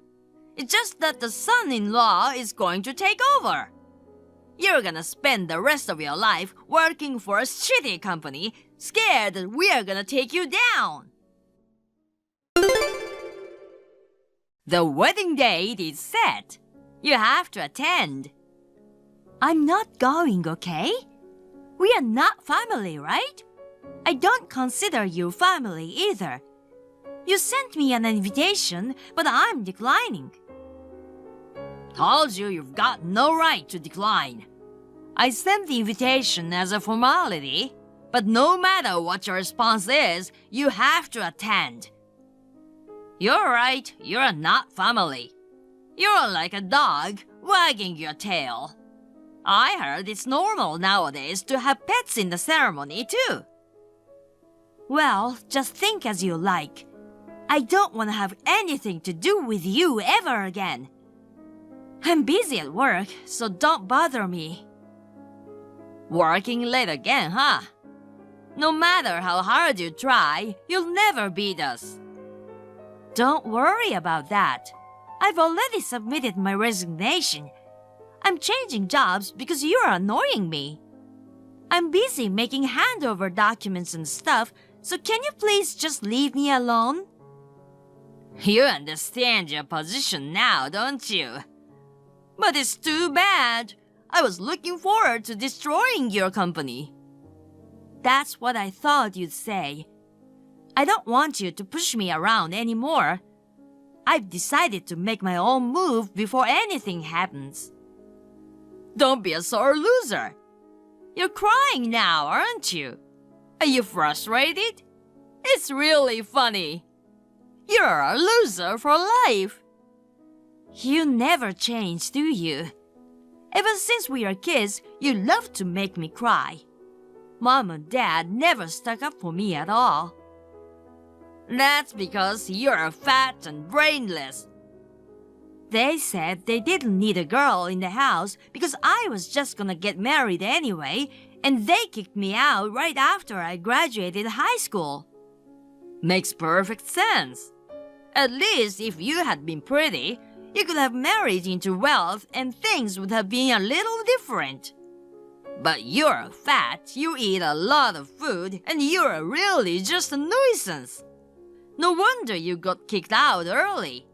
It's just that the son-in-law is going to take over. You're gonna spend the rest of your life working for a shitty company, scared that we're gonna take you down. The wedding date is set. You have to attend. I'm not going, okay? We are not family, right? I don't consider you family either. You sent me an invitation, but I'm declining. Told you you've got no right to decline. I sent the invitation as a formality, but no matter what your response is, you have to attend. You're right, you're not family. You're like a dog wagging your tail. I heard it's normal nowadays to have pets in the ceremony too. Well, just think as you like. I don't want to have anything to do with you ever again. I'm busy at work, so don't bother me. Working late again, huh? No matter how hard you try, you'll never beat us. Don't worry about that. I've already submitted my resignation. I'm changing jobs because you're annoying me. I'm busy making handover documents and stuff, so can you please just leave me alone? You understand your position now, don't you? But it's too bad. I was looking forward to destroying your company. That's what I thought you'd say. I don't want you to push me around anymore. I've decided to make my own move before anything happens. Don't be a sore loser. You're crying now, aren't you? Are you frustrated? It's really funny. You're a loser for life. You never change, do you? Ever since we were kids, you love to make me cry. Mom and Dad never stuck up for me at all. That's because you're fat and brainless. They said they didn't need a girl in the house because I was just gonna get married anyway, and they kicked me out right after I graduated high school. Makes perfect sense. At least if you had been pretty, you could have married into wealth and things would have been a little different. But you're fat, you eat a lot of food, and you're really just a nuisance. No wonder you got kicked out early.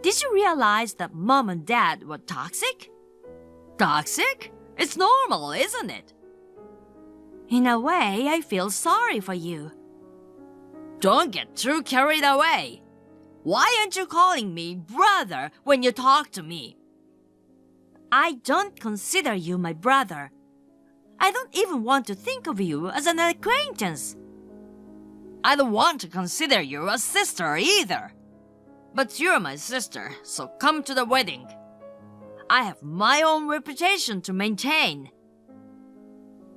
Did you realize that Mom and Dad were toxic? Toxic? It's normal, isn't it? In a way, I feel sorry for you. Don't get too carried away. Why aren't you calling me brother when you talk to me? I don't consider you my brother. I don't even want to think of you as an acquaintance. I don't want to consider you a sister either. But you're my sister, so come to the wedding. I have my own reputation to maintain.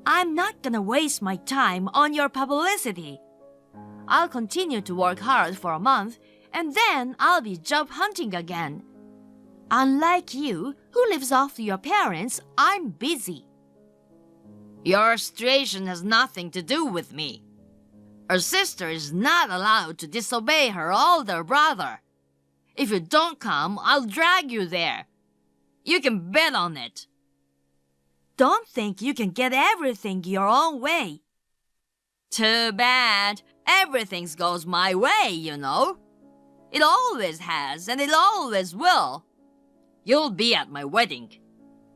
I'm not gonna waste my time on your publicity. I'll continue to work hard for a month, and then I'll be job hunting again. Unlike you, who lives off your parents, I'm busy. Your situation has nothing to do with me. Her sister is not allowed to disobey her older brother. If you don't come, I'll drag you there. You can bet on it. Don't think you can get everything your own way. Too bad. Everything goes my way, you know. It always has, and it always will. You'll be at my wedding,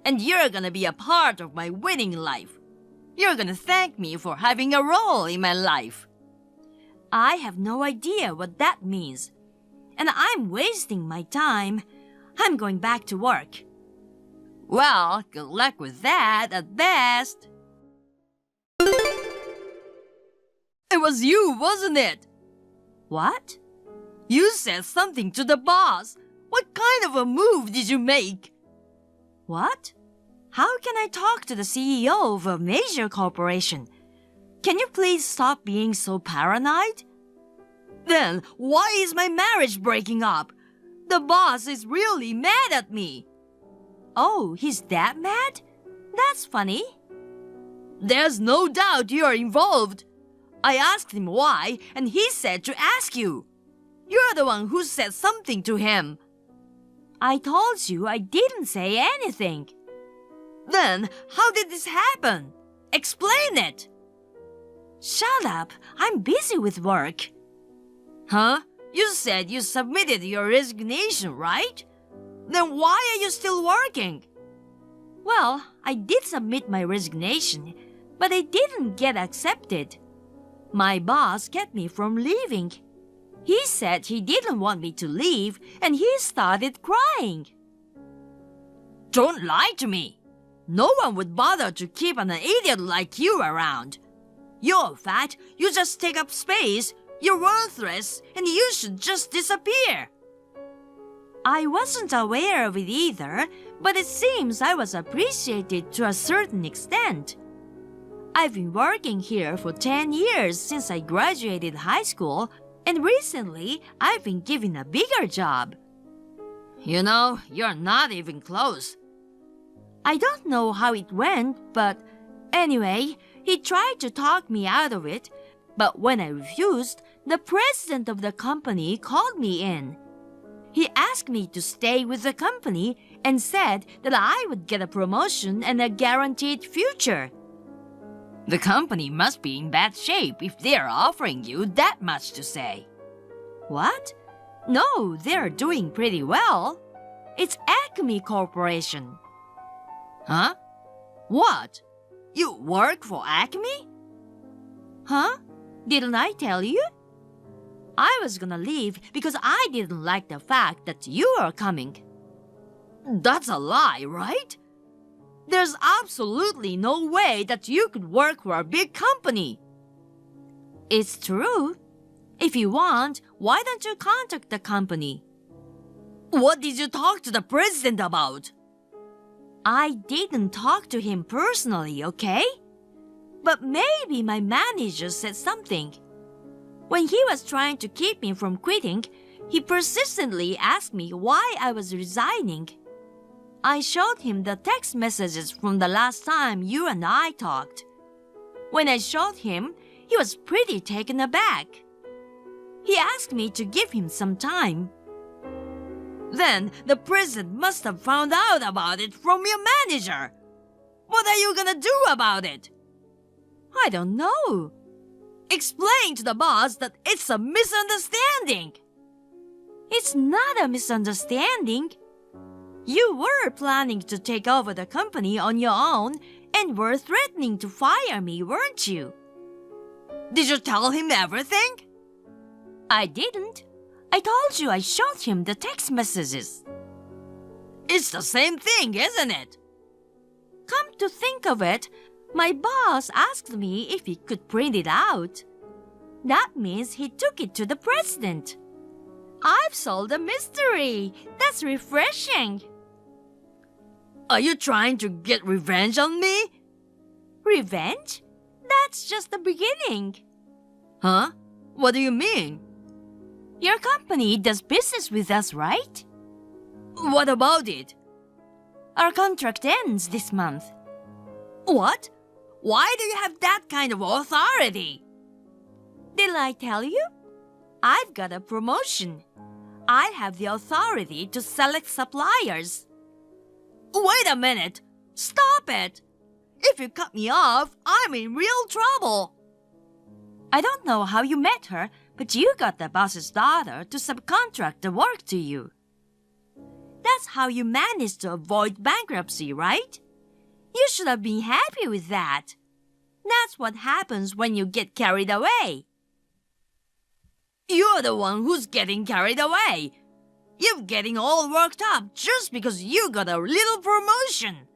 and you're gonna be a part of my winning life. You're gonna thank me for having a role in my life. I have no idea what that means, and I'm wasting my time. I'm going back to work. Well, good luck with that at best. It was you, wasn't it? What? You said something to the boss. What kind of a move did you make? What? How can I talk to the CEO of a major corporation? Can you please stop being so paranoid? Then why is my marriage breaking up? The boss is really mad at me. Oh, he's that mad? That's funny. There's no doubt you're involved. I asked him why, and he said to ask you. You're the one who said something to him. I told you I didn't say anything. Then, how did this happen? Explain it. Shut up. I'm busy with work. Huh? You said you submitted your resignation, right? Then why are you still working? Well, I did submit my resignation, but it didn't get accepted. My boss kept me from leaving. He said he didn't want me to leave, and he started crying. Don't lie to me. No one would bother to keep an idiot like you around. You're fat, you just take up space, you're worthless, and you should just disappear. I wasn't aware of it either, but it seems I was appreciated to a certain extent. I've been working here for 10 years since I graduated high school, and recently I've been given a bigger job. You know, you're not even close. I don't know how it went, but anyway, he tried to talk me out of it, but when I refused, the president of the company called me in. He asked me to stay with the company and said that I would get a promotion and a guaranteed future. The company must be in bad shape if they're offering you that much to say. What? No, they're doing pretty well. It's Acme Corporation. Huh? What? You work for Acme? Huh? Didn't I tell you? I was gonna leave because I didn't like the fact that you are coming. That's a lie, right? There's absolutely no way that you could work for a big company. It's true. If you want, why don't you contact the company? What did you talk to the president about? I didn't talk to him personally, okay? But maybe my manager said something. When he was trying to keep me from quitting, he persistently asked me why I was resigning. I showed him the text messages from the last time you and I talked. When I showed him, he was pretty taken aback. He asked me to give him some time. Then the president must have found out about it from your manager. What are you gonna do about it? I don't know. Explain to the boss that it's a misunderstanding. It's not a misunderstanding. You were planning to take over the company on your own and were threatening to fire me, weren't you? Did you tell him everything? I didn't. I told you I showed him the text messages. It's the same thing, isn't it? Come to think of it, my boss asked me if he could print it out. That means he took it to the president. I've solved a mystery. That's refreshing. Are you trying to get revenge on me? Revenge? That's just the beginning. Huh? What do you mean? Your company does business with us, right? What about it? Our contract ends this month. What? Why do you have that kind of authority? Did I tell you? I've got a promotion. I have the authority to select suppliers. Wait a minute! Stop it! If you cut me off, I'm in real trouble. I don't know how you met her, but you got the boss's daughter to subcontract the work to you. That's how you managed to avoid bankruptcy, right? You should have been happy with that. That's what happens when you get carried away. You're the one who's getting carried away. You're getting all worked up just because you got a little promotion.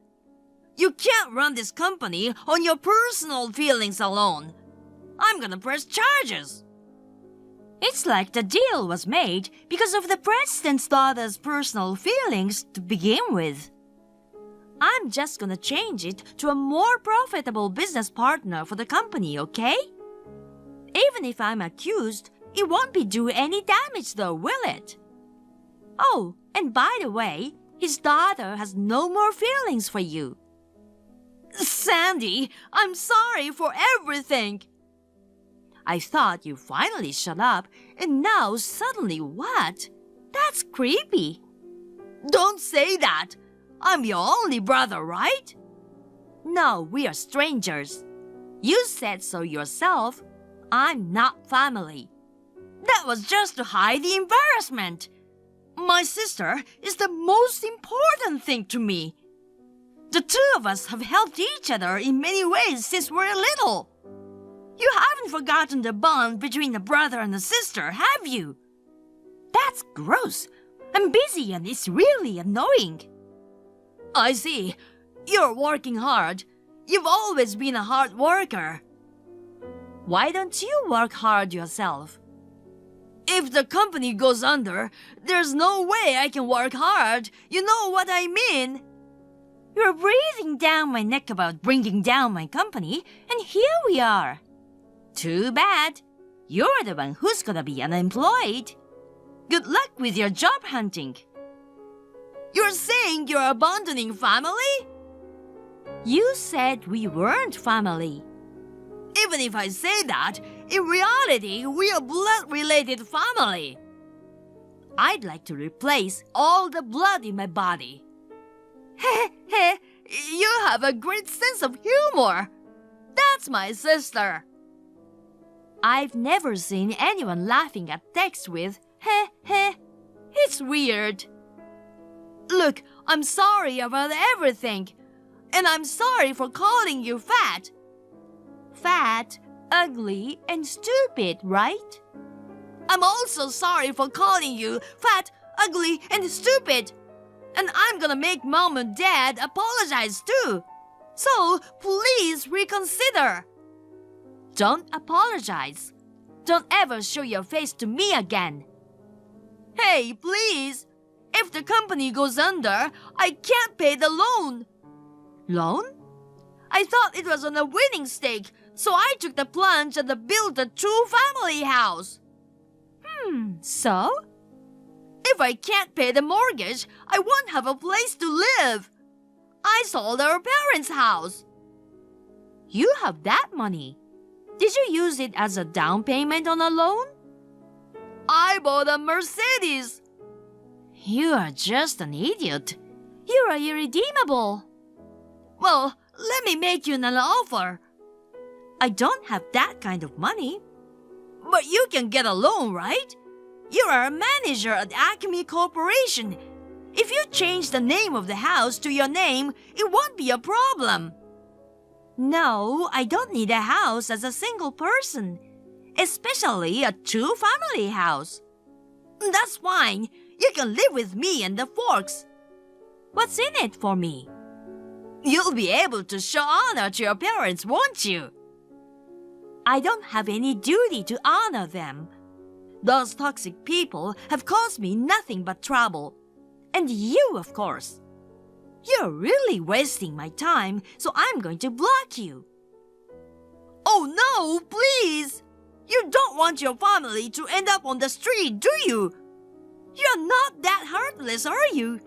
You can't run this company on your personal feelings alone. I'm gonna press charges. It's like the deal was made because of the president's daughter's personal feelings to begin with. I'm just gonna change it to a more profitable business partner for the company, okay? Even if I'm accused, it won't be do any damage though, will it? Oh, and by the way, his daughter has no more feelings for you. Sandy, I'm sorry for everything. I thought you finally shut up, and now suddenly what? That's creepy. Don't say that. I'm your only brother, right? No, we are strangers. You said so yourself. I'm not family. That was just to hide the embarrassment. My sister is the most important thing to me. The two of us have helped each other in many ways since we're little. You haven't forgotten the bond between a brother and a sister, have you? That's gross. I'm busy and it's really annoying. I see. You're working hard. You've always been a hard worker. Why don't you work hard yourself? If the company goes under, there's no way I can work hard. You know what I mean? You're breathing down my neck about bringing down my company, and here we are. Too bad. You're the one who's gonna be unemployed. Good luck with your job hunting. You're saying you're abandoning family? You said we weren't family. Even if I say that, in reality, we are blood-related family. I'd like to replace all the blood in my body. Heh, you have a great sense of humor. That's my sister. I've never seen anyone laughing at text with heh. It's weird. Look, I'm sorry about everything. And I'm sorry for calling you fat. Fat, ugly, and stupid, right? I'm also sorry for calling you fat, ugly, and stupid. And I'm gonna make Mom and Dad apologize too. So please reconsider. Don't apologize. Don't ever show your face to me again. Hey, please! If the company goes under, I can't pay the loan. Loan? I thought it was on a winning stake, so I took the plunge and built a two-family house. So? If I can't pay the mortgage, I won't have a place to live. I sold our parents' house. You have that money. Did you use it as a down payment on a loan? I bought a Mercedes. You are just an idiot. You are irredeemable. Well, let me make you an offer. I don't have that kind of money. But you can get a loan, right? You are a manager at Acme Corporation. If you change the name of the house to your name, it won't be a problem. No, I don't need a house as a single person, especially a two-family house. That's fine. You can live with me and the Forks. What's in it for me? You'll be able to show honor to your parents, won't you? I don't have any duty to honor them. Those toxic people have caused me nothing but trouble. And you, of course. You're really wasting my time, so I'm going to block you. Oh no, please! You don't want your family to end up on the street, do you? You're not that heartless, are you?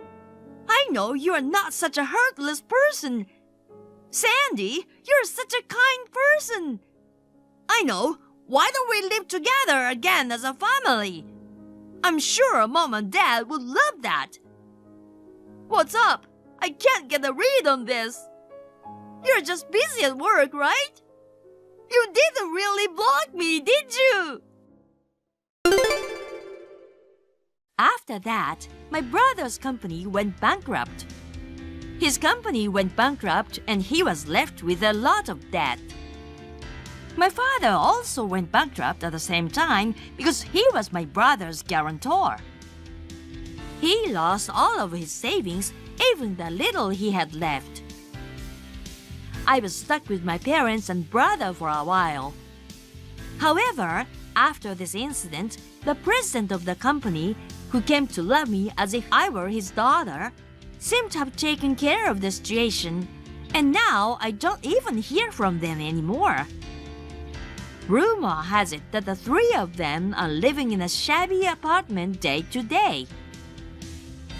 I know you're not such a heartless person. Sandy, you're such a kind person. I know. Why don't we live together again as a family? I'm sure Mom and Dad would love that. What's up? I can't get a read on this. You're just busy at work, right? You didn't really block me, did you? After that, my brother's company went bankrupt. His company went bankrupt and he was left with a lot of debt. My father also went bankrupt at the same time because he was my brother's guarantor. He lost all of his savings, even the little he had left. I was stuck with my parents and brother for a while. However, after this incident, the president of the company, who came to love me as if I were his daughter, seemed to have taken care of the situation, and now I don't even hear from them anymore. Rumor has it that the three of them are living in a shabby apartment day to day.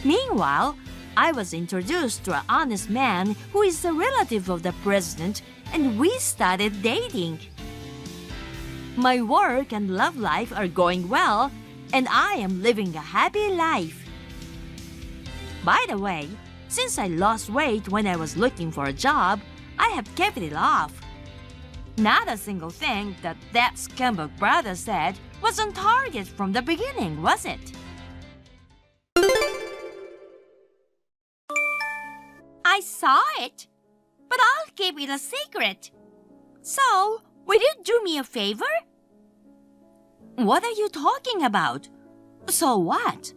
Meanwhile, I was introduced to an honest man who is a relative of the president, and we started dating. My work and love life are going well, and I am living a happy life. By the way, since I lost weight when I was looking for a job, I have kept it off. Not a single thing that scumbag brother said was on target from the beginning, was it? I saw it, but I'll keep it a secret. So, will you do me a favor? What are you talking about? So what?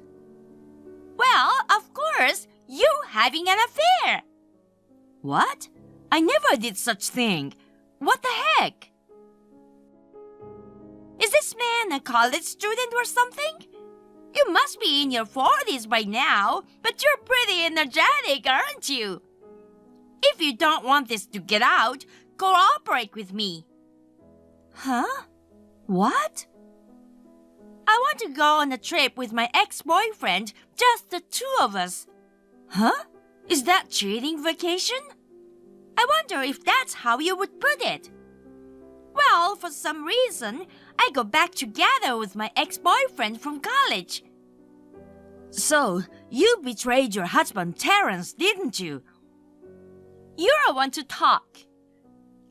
Well, of course, you having an affair. What? I never did such thing. What the heck? Is this man a college student or something? You must be in your 40s by now, but you're pretty energetic, aren't you? If you don't want this to get out, cooperate with me. Huh? What? I want to go on a trip with my ex-boyfriend, just the two of us. Huh? Is that cheating vacation? I wonder if that's how you would put it. Well, for some reason, I got back together with my ex-boyfriend from college. So, you betrayed your husband Terrence, didn't you? You're one to talk.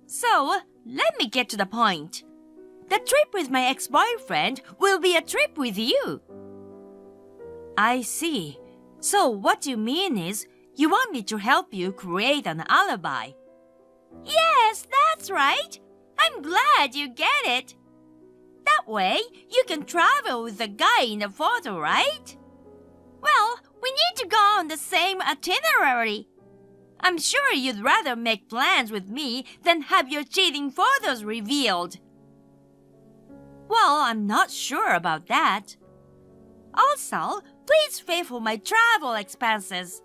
So, let me get to the point. The trip with my ex-boyfriend will be a trip with you. I see. So what you mean is, you want me to help you create an alibi. Yes, that's right. I'm glad you get it. That way, you can travel with the guy in the photo, right? Well, we need to go on the same itinerary. I'm sure you'd rather make plans with me than have your cheating photos revealed. Well, I'm not sure about that. Also, please pay for my travel expenses.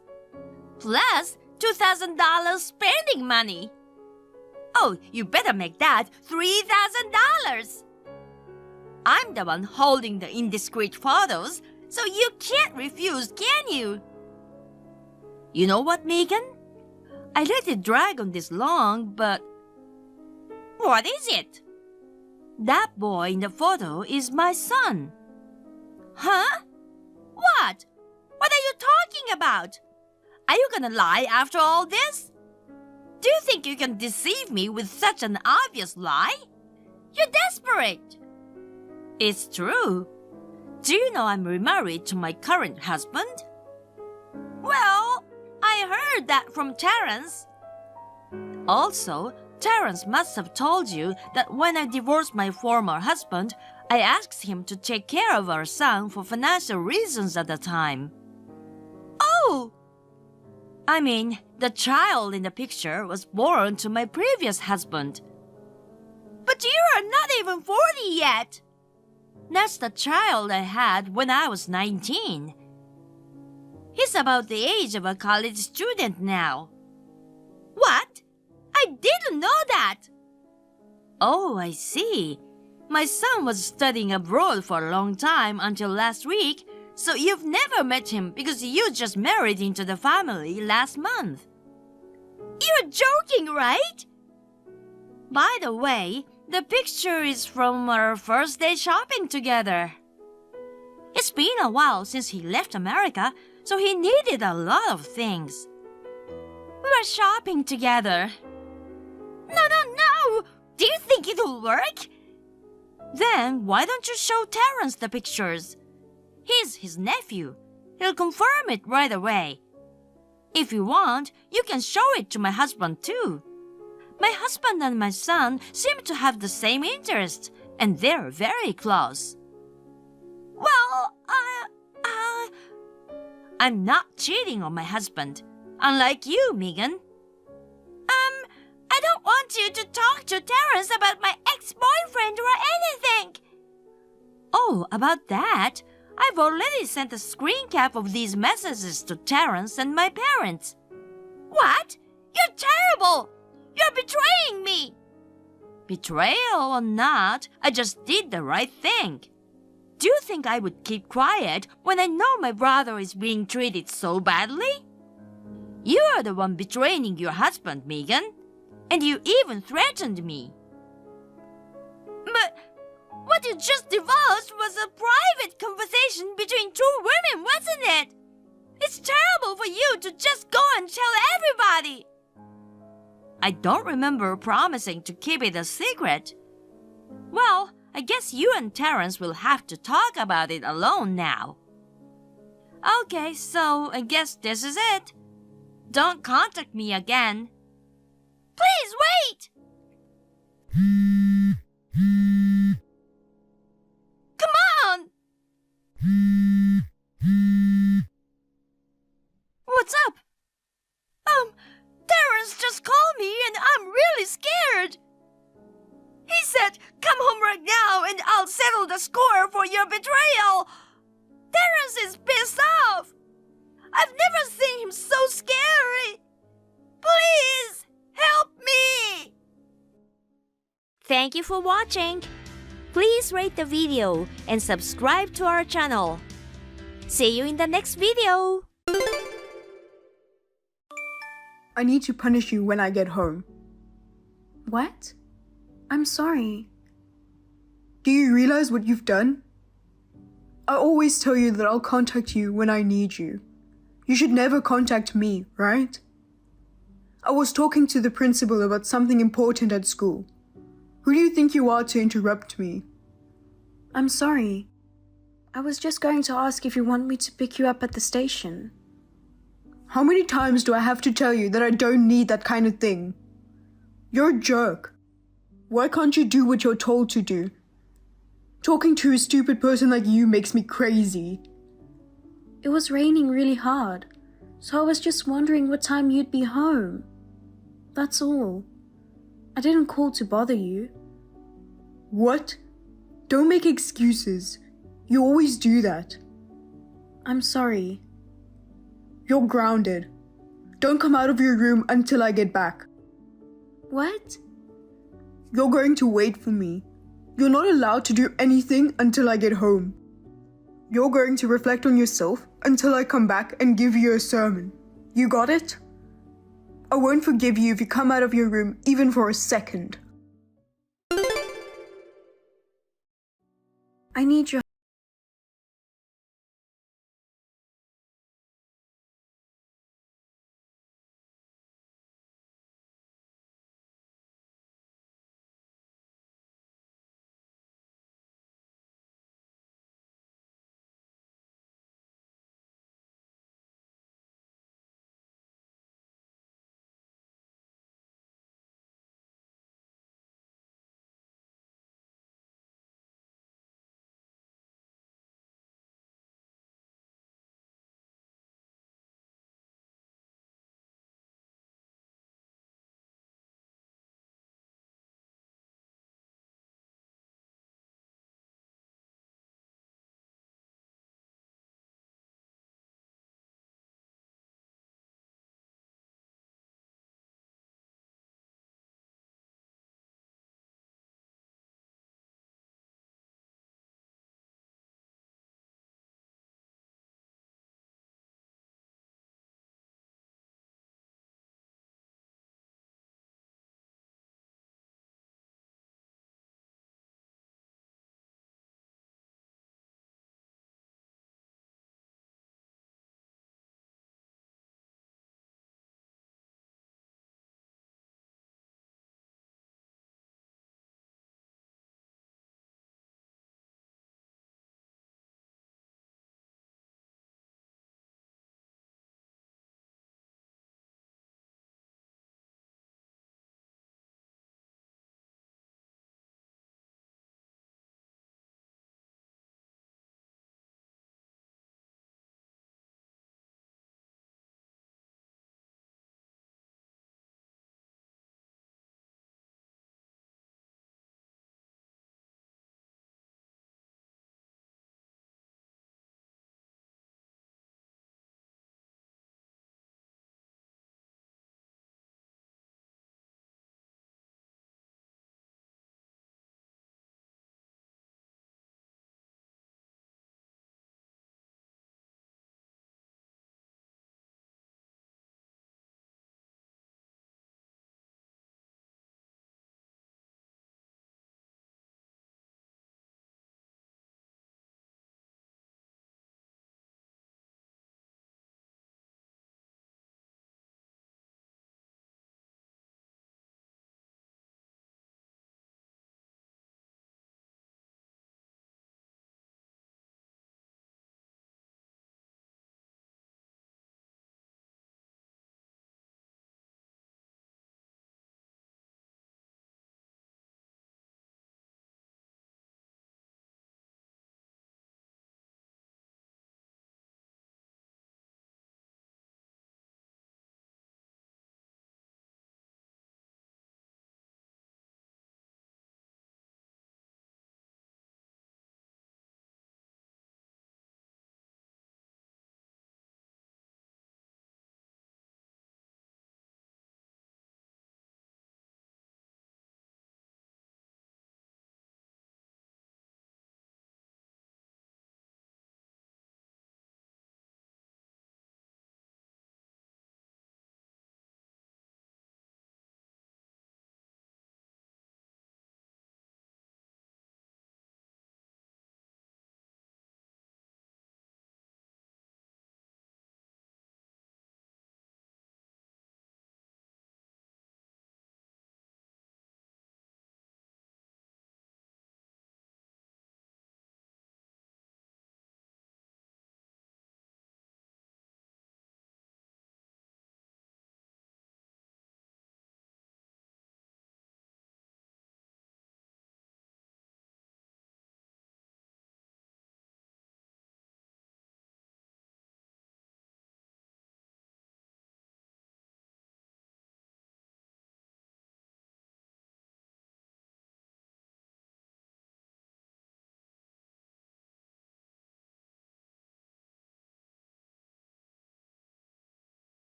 Plus $2,000 spending money. Oh, you better make that $3,000. I'm the one holding the indiscreet photos, so you can't refuse, can you? You know what, Megan? I let it drag on this long, but... What is it? That boy in the photo is my son. Huh? What? What are you talking about? Are you gonna lie after all this? Do you think you can deceive me with such an obvious lie? You're desperate. It's true. Do you know I'm remarried to my current husband? Well, I heard that from Terence. Also, Terence must have told you that when I divorced my former husband, I asked him to take care of our son for financial reasons at the time. Oh! I mean, the child in the picture was born to my previous husband. But you are not even 40 yet. That's the child I had when I was 19. He's about the age of a college student now. What? I didn't know that. Oh, I see. My son was studying abroad for a long time until last week, so you've never met him because you just married into the family last month. You're joking, right? By the way, the picture is from our first day shopping together. It's been a while since he left America, so he needed a lot of things. We were shopping together. No! Do you think it'll work? Then why don't you show Terence the pictures? He's his nephew. He'll confirm it right away. If you want, you can show it to my husband too. My husband and my son seem to have the same interests, and they're very close. Well, I'm not cheating on my husband, unlike you, Megan. I don't want you to talk to Terence about my ex-boyfriend or anything. Oh, about that, I've already sent a screen cap of these messages to Terence and my parents. What? You're terrible! You're betraying me! Betrayal or not, I just did the right thing. Do you think I would keep quiet when I know my brother is being treated so badly? You are the one betraying your husband, Megan. And you even threatened me. But what you just divulged was a private conversation between two women, wasn't it? It's terrible for you to just go and tell everybody. I don't remember promising to keep it a secret. Well, I guess you and Terence will have to talk about it alone now. Okay, so I guess this is it. Don't contact me again. Please wait! Come on! What's up? Terence just called me and I'm really scared. He said, come home right now and I'll settle the score for your betrayal. Terence is pissed off. I've never seen him so scary. Please, help me.
Thank you for watching. Please rate the video and subscribe to our channel. See you in the next video.
I need to punish you when I get home.
What? I'm sorry.
Do you realize what you've done? I always tell you that I'll contact you when I need you. You should never contact me, right? I was talking to the principal about something important at school. Who do you think you are to interrupt me?
I'm sorry. I was just going to ask if you want me to pick you up at the station.
How many times do I have to tell you that I don't need that kind of thing? You're a jerk. Why can't you do what you're told to do? Talking to a stupid person like you makes me crazy.
It was raining really hard, so I was just wondering what time you'd be home. That's all. I didn't call to bother you.
What? Don't make excuses. You always do that.
I'm sorry.
You're grounded. Don't come out of your room until I get back.
What?
You're going to wait for me. You're not allowed to do anything until I get home. You're going to reflect on yourself until I come back and give you a sermon. You got it? I won't forgive you if you come out of your room even for a second.
I need your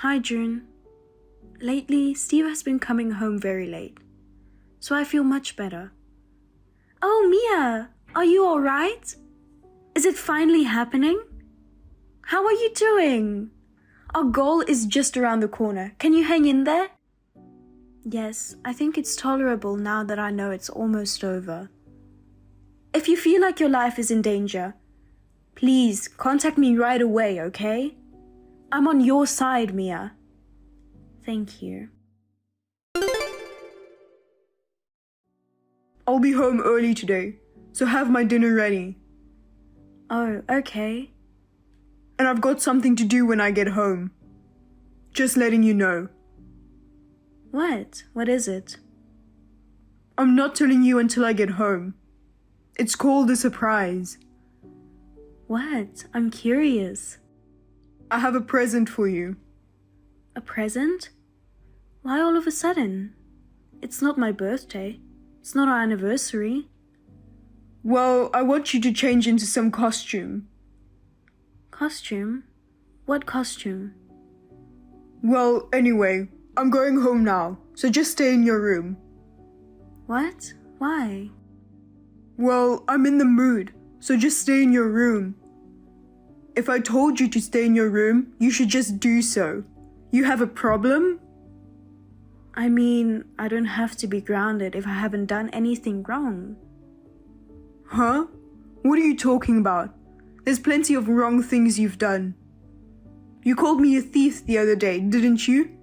Hi, June. Lately, Steve has been coming home very late, so I feel much better. Oh, Mia, are you alright? Is it finally happening? How are you doing? Our goal is just around the corner. Can you hang in there? Yes, I think it's tolerable now that I know it's almost over. If you feel like your life is in danger, please contact me right away, okay? I'm on your side, Mia. Thank you.
I'll be home early today, so have my dinner ready.
Oh, okay.
And I've got something to do when I get home. Just letting you know.
What? What is it?
I'm not telling you until I get home. It's called a surprise.
What? I'm curious.
I have a present for you.
A present? Why all of a sudden? It's not my birthday. It's not our anniversary.
Well, I want you to change into some costume.
Costume? What costume?
Well, anyway, I'm going home now, so just stay in your room.
What? Why?
Well, I'm in the mood, so just stay in your room. If I told you to stay in your room, you should just do so. You have a problem?
I mean, I don't have to be grounded if I haven't done anything wrong.
Huh? What are you talking about? There's plenty of wrong things you've done. You called me a thief the other day, didn't you?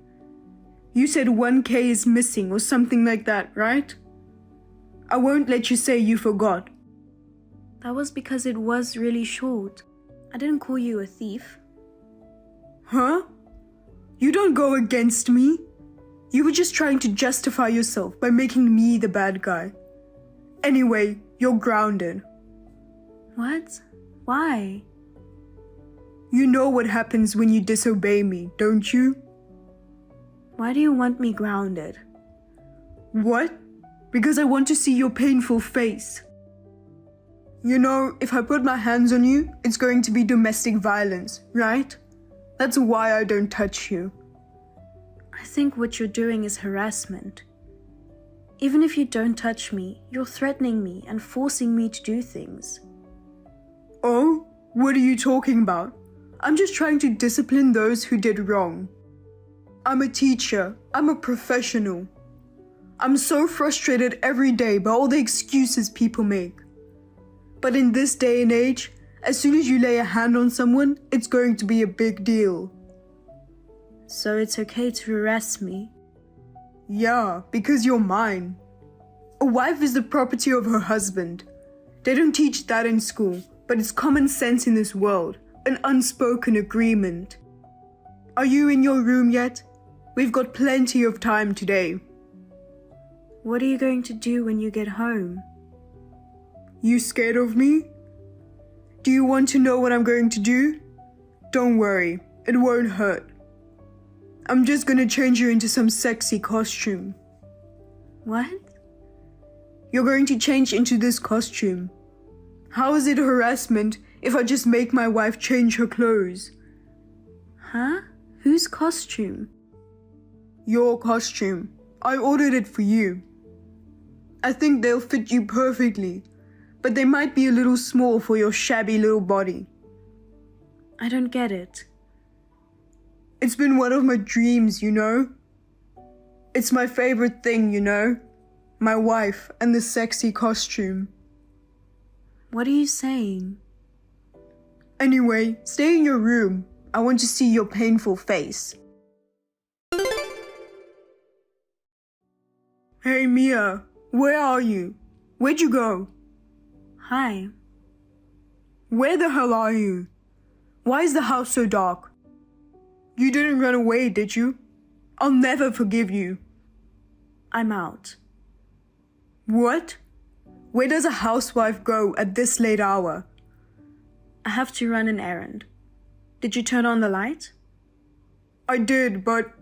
You said 1K is missing or something like that, right? I won't let you say you forgot.
That was because it was really short. I didn't call you a thief.
Huh? You don't go against me. You were just trying to justify yourself by making me the bad guy. Anyway, you're grounded.
What? Why?
You know what happens when you disobey me, don't you?
Why do you want me grounded?
What? Because I want to see your painful face. You know, if I put my hands on you, it's going to be domestic violence, right? That's why I don't touch you.
I think what you're doing is harassment. Even if you don't touch me, you're threatening me and forcing me to do things.
Oh? What are you talking about? I'm just trying to discipline those who did wrong. I'm a teacher. I'm a professional. I'm so frustrated every day by all the excuses people make. But in this day and age, as soon as you lay a hand on someone, it's going to be a big deal.
So it's okay to harass me?
Yeah, because you're mine. A wife is the property of her husband. They don't teach that in school, but it's common sense in this world, an unspoken agreement. Are you in your room yet? We've got plenty of time today.
What are you going to do when you get home?
You scared of me? Do you want to know what I'm going to do? Don't worry, it won't hurt. I'm just gonna change you into some sexy costume.
What?
You're going to change into this costume. How is it harassment if I just make my wife change her clothes?
Huh? Whose costume?
Your costume. I ordered it for you. I think they'll fit you perfectly, but they might be a little small for your shabby little body.
I don't get it.
It's been one of my dreams, you know? It's my favorite thing, you know? My wife and the sexy costume.
What are you saying?
Anyway, stay in your room. I want to see your painful face. Hey Mia, where are you? Where'd you go?
Hi.
Where the hell are you? Why is the house so dark? You didn't run away, did you? I'll never forgive you.
I'm out.
What? Where does a housewife go at this late hour?
I have to run an errand. Did you turn on the light?
I did, but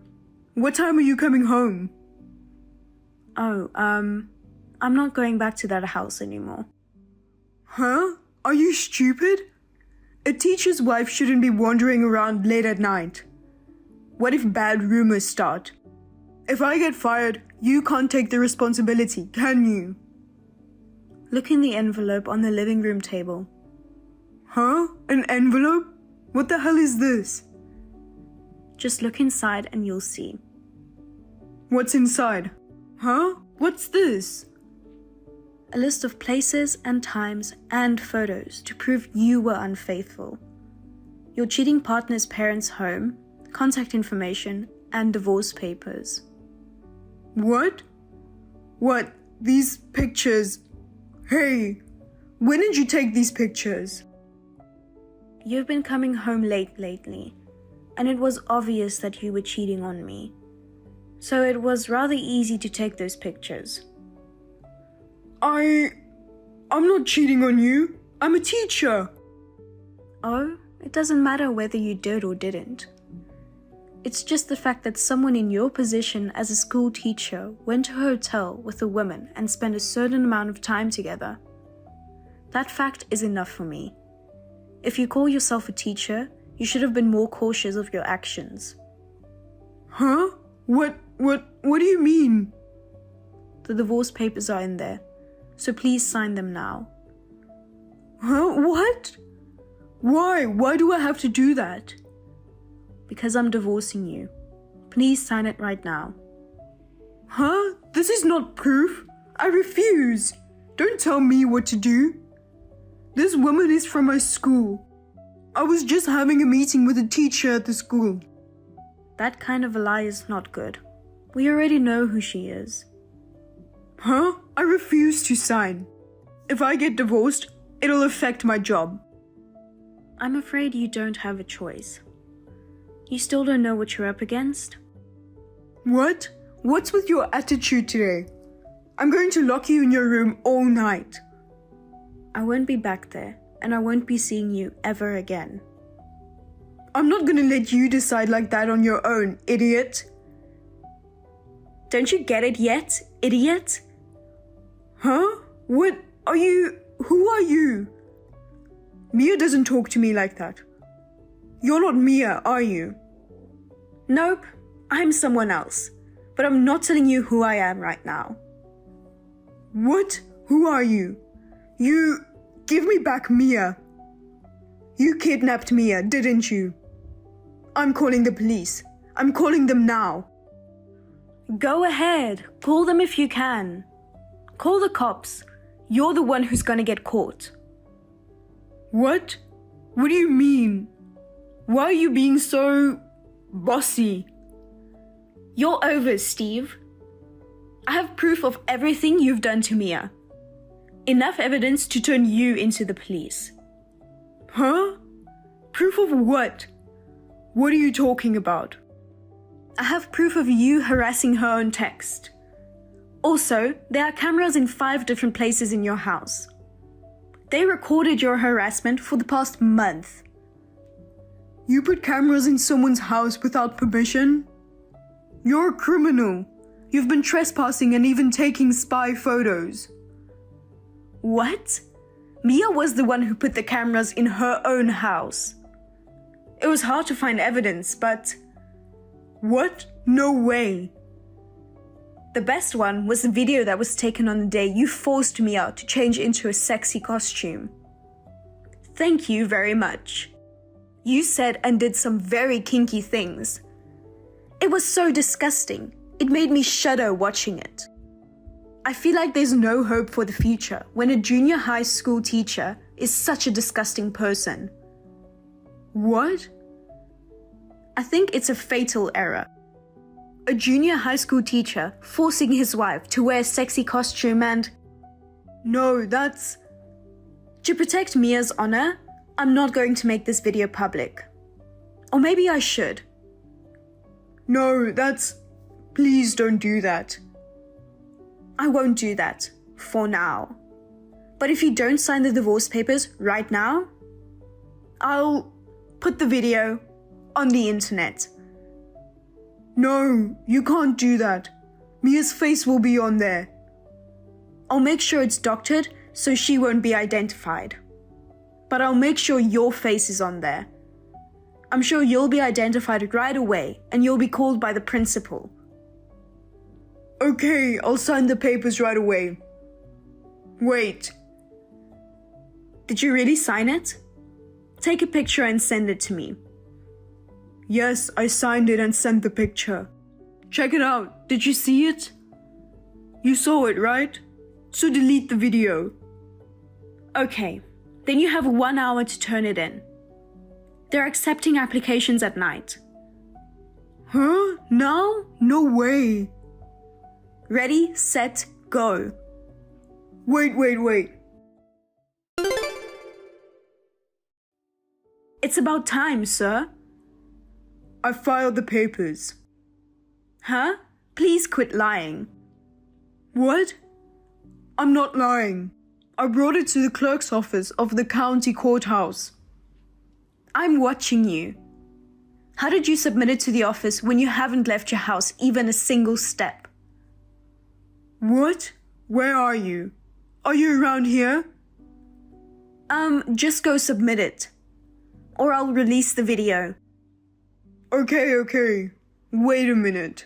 what time are you coming home?
Oh, I'm not going back to that house anymore.
Huh? Are you stupid? A teacher's wife shouldn't be wandering around late at night. what if bad rumors start? If I get fired, you can't take the responsibility, can you?
Look in the envelope on the living room table.
Huh? An envelope? What the hell is this?
Just look inside and you'll see.
What's inside? Huh? What's this?
A list of places and times and photos to prove you were unfaithful. Your cheating partner's parents' home, contact information, and divorce papers.
What? What? These pictures? Hey, when did you take these pictures?
You've been coming home late lately, and it was obvious that you were cheating on me. So it was rather easy to take those pictures.
I'm not cheating on you. I'm a teacher.
Oh, it doesn't matter whether you did or didn't. It's just the fact that someone in your position as a school teacher went to a hotel with a woman and spent a certain amount of time together. That fact is enough for me. If you call yourself a teacher, you should have been more cautious of your actions.
Huh? What do you mean?
The divorce papers are in there, so please sign them now.
Huh? What? Why? Why do I have to do that?
Because I'm divorcing you. Please sign it right now.
Huh? This is not proof. I refuse. Don't tell me what to do. This woman is from my school. I was just having a meeting with a teacher at the school.
That kind of a lie is not good. We already know who she is.
Huh? I refuse to sign. If I get divorced, it'll affect my job.
I'm afraid you don't have a choice. You still don't know what you're up against?
What? What's with your attitude today? I'm going to lock you in your room all night.
I won't be back there, and I won't be seeing you ever again.
I'm not gonna let you decide like that on your own, idiot.
Don't you get it yet, idiot?
Huh? What are you? Who are you? Mia doesn't talk to me like that. You're not Mia, are you?
Nope, I'm someone else. But I'm not telling you who I am right now.
What? Who are you? You... Give me back Mia. You kidnapped Mia, didn't you? I'm calling the police. I'm calling them now.
Go ahead. Call them if you can. Call the cops. You're the one who's gonna get caught.
What? What do you mean? Why are you being so... bossy?
You're over, Steve. I have proof of everything you've done to Mia. Enough evidence to turn you into the police.
Huh? Proof of what? What are you talking about?
I have proof of you harassing her on text. Also, there are cameras in 5 different places in your house. They recorded your harassment for the past month.
You put cameras in someone's house without permission? You're a criminal. You've been trespassing and even taking spy photos.
What? Mia was the one who put the cameras in her own house. It was hard to find evidence, but...
What? No way.
The best one was the video that was taken on the day you forced Mia to change into a sexy costume. Thank you very much. You said and did some very kinky things. It was so disgusting. It made me shudder watching it. I feel like there's no hope for the future when a junior high school teacher is such a disgusting person.
What?
I think it's a fatal error. A junior high school teacher forcing his wife to wear a sexy costume and...
No, that's...
To protect Mia's honor, I'm not going to make this video public. Or maybe I should.
No, that's... Please don't do that.
I won't do that, for now. But if you don't sign the divorce papers right now, I'll put the video on the internet.
No, you can't do that. Mia's face will be on there.
I'll make sure it's doctored so she won't be identified. But I'll make sure your face is on there. I'm sure you'll be identified right away and you'll be called by the principal.
Okay, I'll sign the papers right away. Wait.
Did you really sign it? Take a picture and send it to me.
Yes, I signed it and sent the picture. Check it out. Did you see it? You saw it, right? So delete the video.
Okay, then you have 1 hour to turn it in. They're accepting applications at night.
Huh? Now? No way.
Ready, set, go.
Wait.
It's about time, sir.
I filed the papers.
Huh? Please quit lying.
What? I'm not lying. I brought it to the clerk's office of the county courthouse.
I'm watching you. How did you submit it to the office when you haven't left your house even a single step?
What? Where are you? Are you around here?
Just go submit it. Or I'll release the video.
Okay. Wait a minute.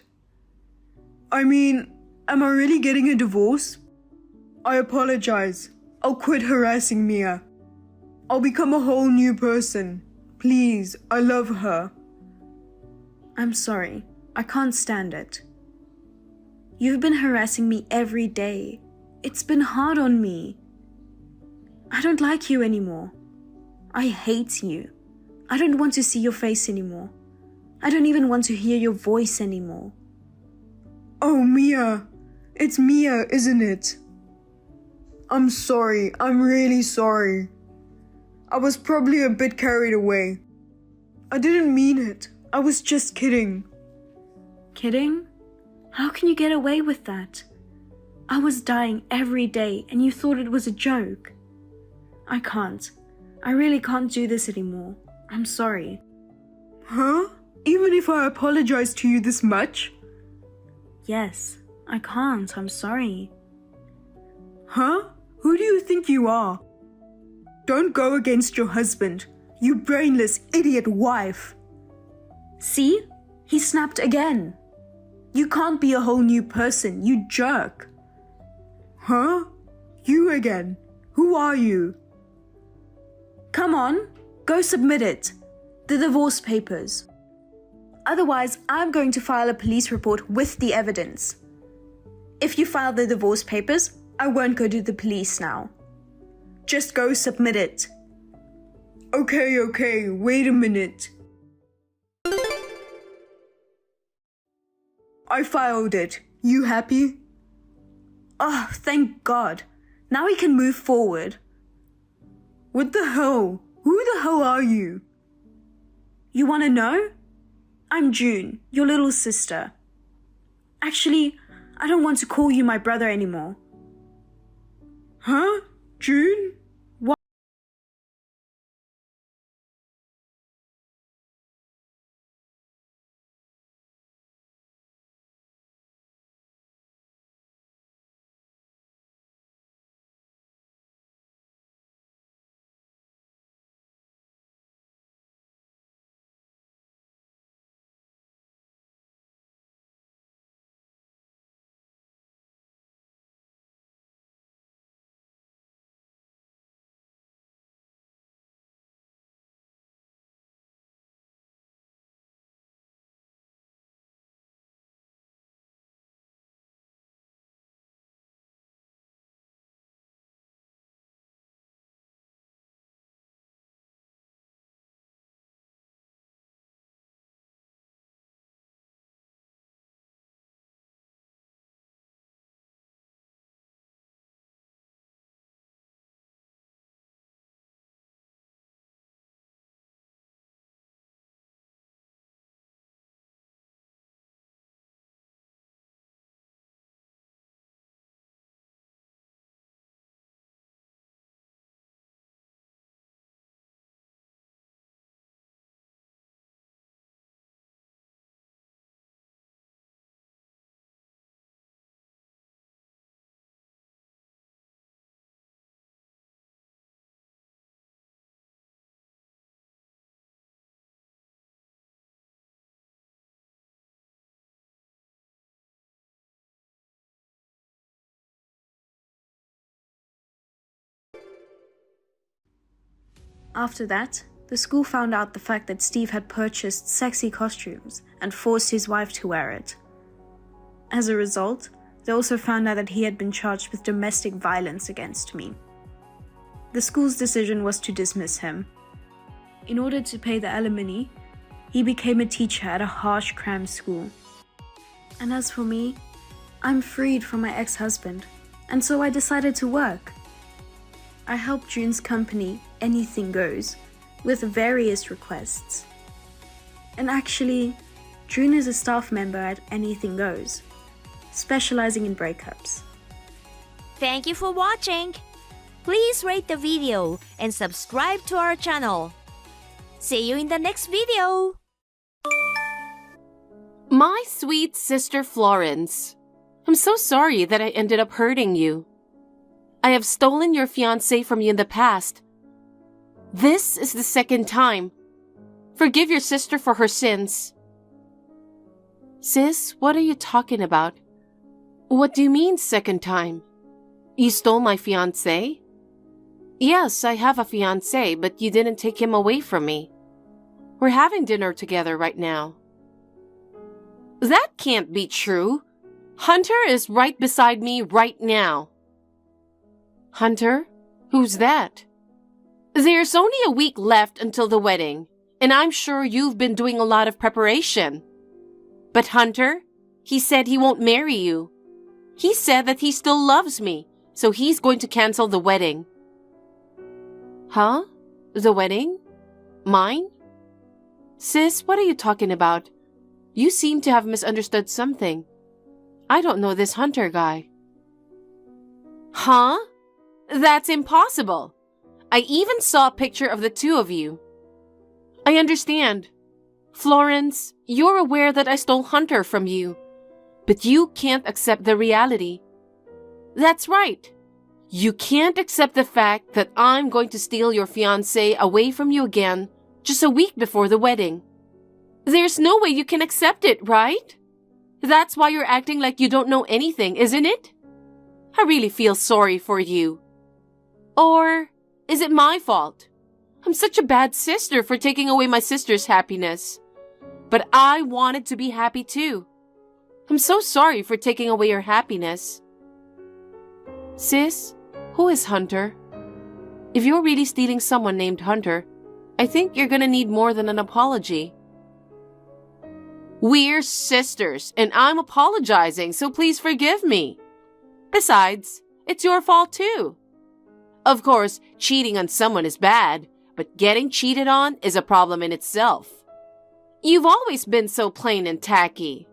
I mean, am I really getting a divorce? I apologize. I'll quit harassing Mia. I'll become a whole new person. Please, I love her.
I'm sorry. I can't stand it. You've been harassing me every day. It's been hard on me. I don't like you anymore. I hate you. I don't want to see your face anymore. I don't even want to hear your voice anymore.
Oh, Mia. It's Mia, isn't it? I'm sorry. I'm really sorry. I was probably a bit carried away. I didn't mean it. I was just kidding.
Kidding? How can you get away with that? I was dying every day and you thought it was a joke. I can't. I really can't do this anymore. I'm sorry.
Huh? Even if I apologize to you this much?
Yes, I can't. I'm sorry.
Huh? Who do you think you are? Don't go against your husband, you brainless idiot wife.
See? He snapped again. You can't be a whole new person, you jerk.
Huh? You again? Who are you?
Come on, go submit it. The divorce papers. Otherwise, I'm going to file a police report with the evidence. If you file the divorce papers, I won't go to the police now. Just go submit it.
Okay, wait a minute. I filed it. You happy?
Oh, thank God. Now we can move forward.
What the hell? Who the hell are you?
You want to know? I'm June, your little sister. Actually, I don't want to call you my brother anymore.
Huh? June?
After that, the school found out the fact that Steve had purchased sexy costumes and forced his wife to wear it. As a result, they also found out that he had been charged with domestic violence against me. The school's decision was to dismiss him. In order to pay the alimony, he became a teacher at a harsh cram school. And as for me, I'm freed from my ex-husband, and so I decided to work. I helped June's company, Anything Goes, with various requests. And actually, June is a staff member at Anything Goes, specializing in breakups.
Thank you for watching. Please rate the video and subscribe to our channel. See you in the next video.
My sweet sister Florence, I'm so sorry that I ended up hurting you. I have stolen your fiancé from you in the past. This is the second time. Forgive your sister for her sins. Sis, what are you talking about? What do you mean second time? You stole my fiancé? Yes, I have a fiancé, but you didn't take him away from me. We're having dinner together right now. That can't be true. Hunter is right beside me right now. Hunter? Who's that? There's only a week left until the wedding, and I'm sure you've been doing a lot of preparation. But Hunter, he said he won't marry you. He said that he still loves me, so he's going to cancel the wedding. Huh? The wedding? Mine? Sis, what are you talking about? You seem to have misunderstood something. I don't know this Hunter guy. Huh? That's impossible. I even saw a picture of the two of you. I understand. Florence, you're aware that I stole Hunter from you, but you can't accept the reality. That's right. You can't accept the fact that I'm going to steal your fiancé away from you again just a week before the wedding. There's no way you can accept it, right? That's why you're acting like you don't know anything, isn't it? I really feel sorry for you. Or is it my fault? I'm such a bad sister for taking away my sister's happiness. But I wanted to be happy too. I'm so sorry for taking away your happiness. Sis, who is Hunter? If you're really stealing someone named Hunter, I think you're gonna need more than an apology. We're sisters, and I'm apologizing, so please forgive me. Besides, it's your fault too. Of course, cheating on someone is bad, but getting cheated on is a problem in itself. You've always been so plain and tacky.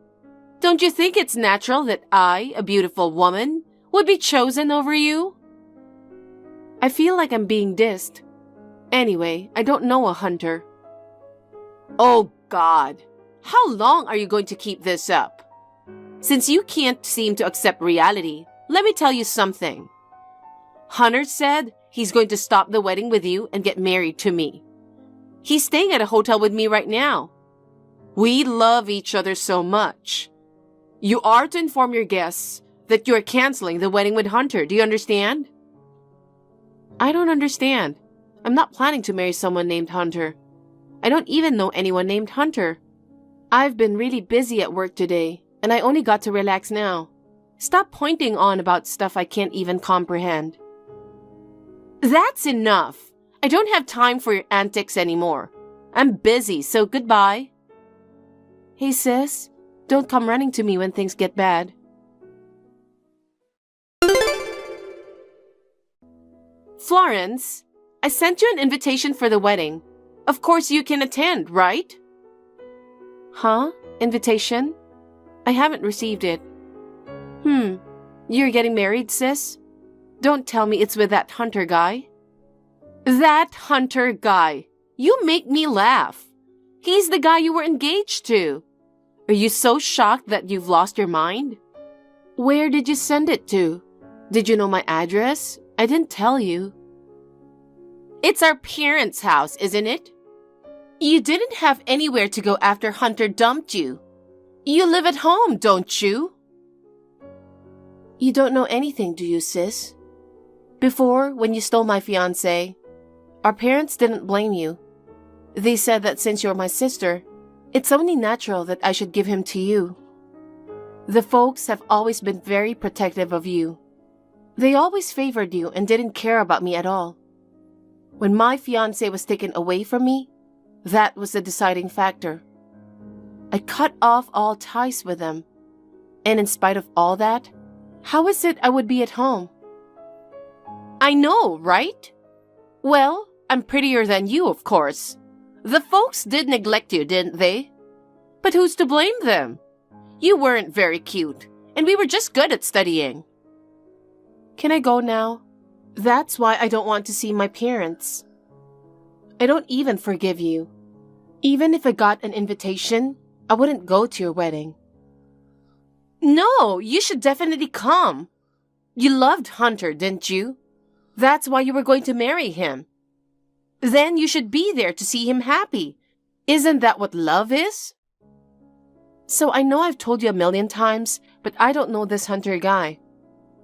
Don't you think it's natural that I, a beautiful woman, would be chosen over you? I feel like I'm being dissed. Anyway, I don't know a Hunter. Oh God, how long are you going to keep this up? Since you can't seem to accept reality, let me tell you something. Hunter said he's going to stop the wedding with you and get married to me. He's staying at a hotel with me right now. We love each other so much. You are to inform your guests that you're canceling the wedding with Hunter. Do you understand? I don't understand. I'm not planning to marry someone named Hunter. I don't even know anyone named Hunter. I've been really busy at work today, and I only got to relax now. Stop pointing on about stuff I can't even comprehend. That's enough. I don't have time for your antics anymore. I'm busy, so goodbye. Hey sis, don't come running to me when things get bad. Florence, I sent you an invitation for the wedding. Of course you can attend, right? Huh? Invitation? I haven't received it. You're getting married, sis? Don't tell me it's with that Hunter guy. That Hunter guy. You make me laugh. He's the guy you were engaged to. Are you so shocked that you've lost your mind? Where did you send it to? Did you know my address? I didn't tell you. It's our parents' house, isn't it? You didn't have anywhere to go after Hunter dumped you. You live at home, don't you? You don't know anything, do you, sis? Before, when you stole my fiancé, Our parents didn't blame you. They said that since you're my sister, it's only natural that I should give him to you. The folks have always been very protective of you. They always favored you and didn't care about me at all. When my fiancé was taken away from me, that was the deciding factor. I cut off all ties with them. And in spite of all that, how is it I would be at home? I know, right? Well, I'm prettier than you, of course. The folks did neglect you, didn't they? But who's to blame them? You weren't very cute, and we were just good at studying. Can I go now? That's why I don't want to see my parents. I don't even forgive you. Even if I got an invitation, I wouldn't go to your wedding. No, you should definitely come. You loved Hunter, didn't you? That's why you were going to marry him. Then you should be there to see him happy. Isn't that what love is? So I know I've told you a million times, but I don't know this Hunter guy.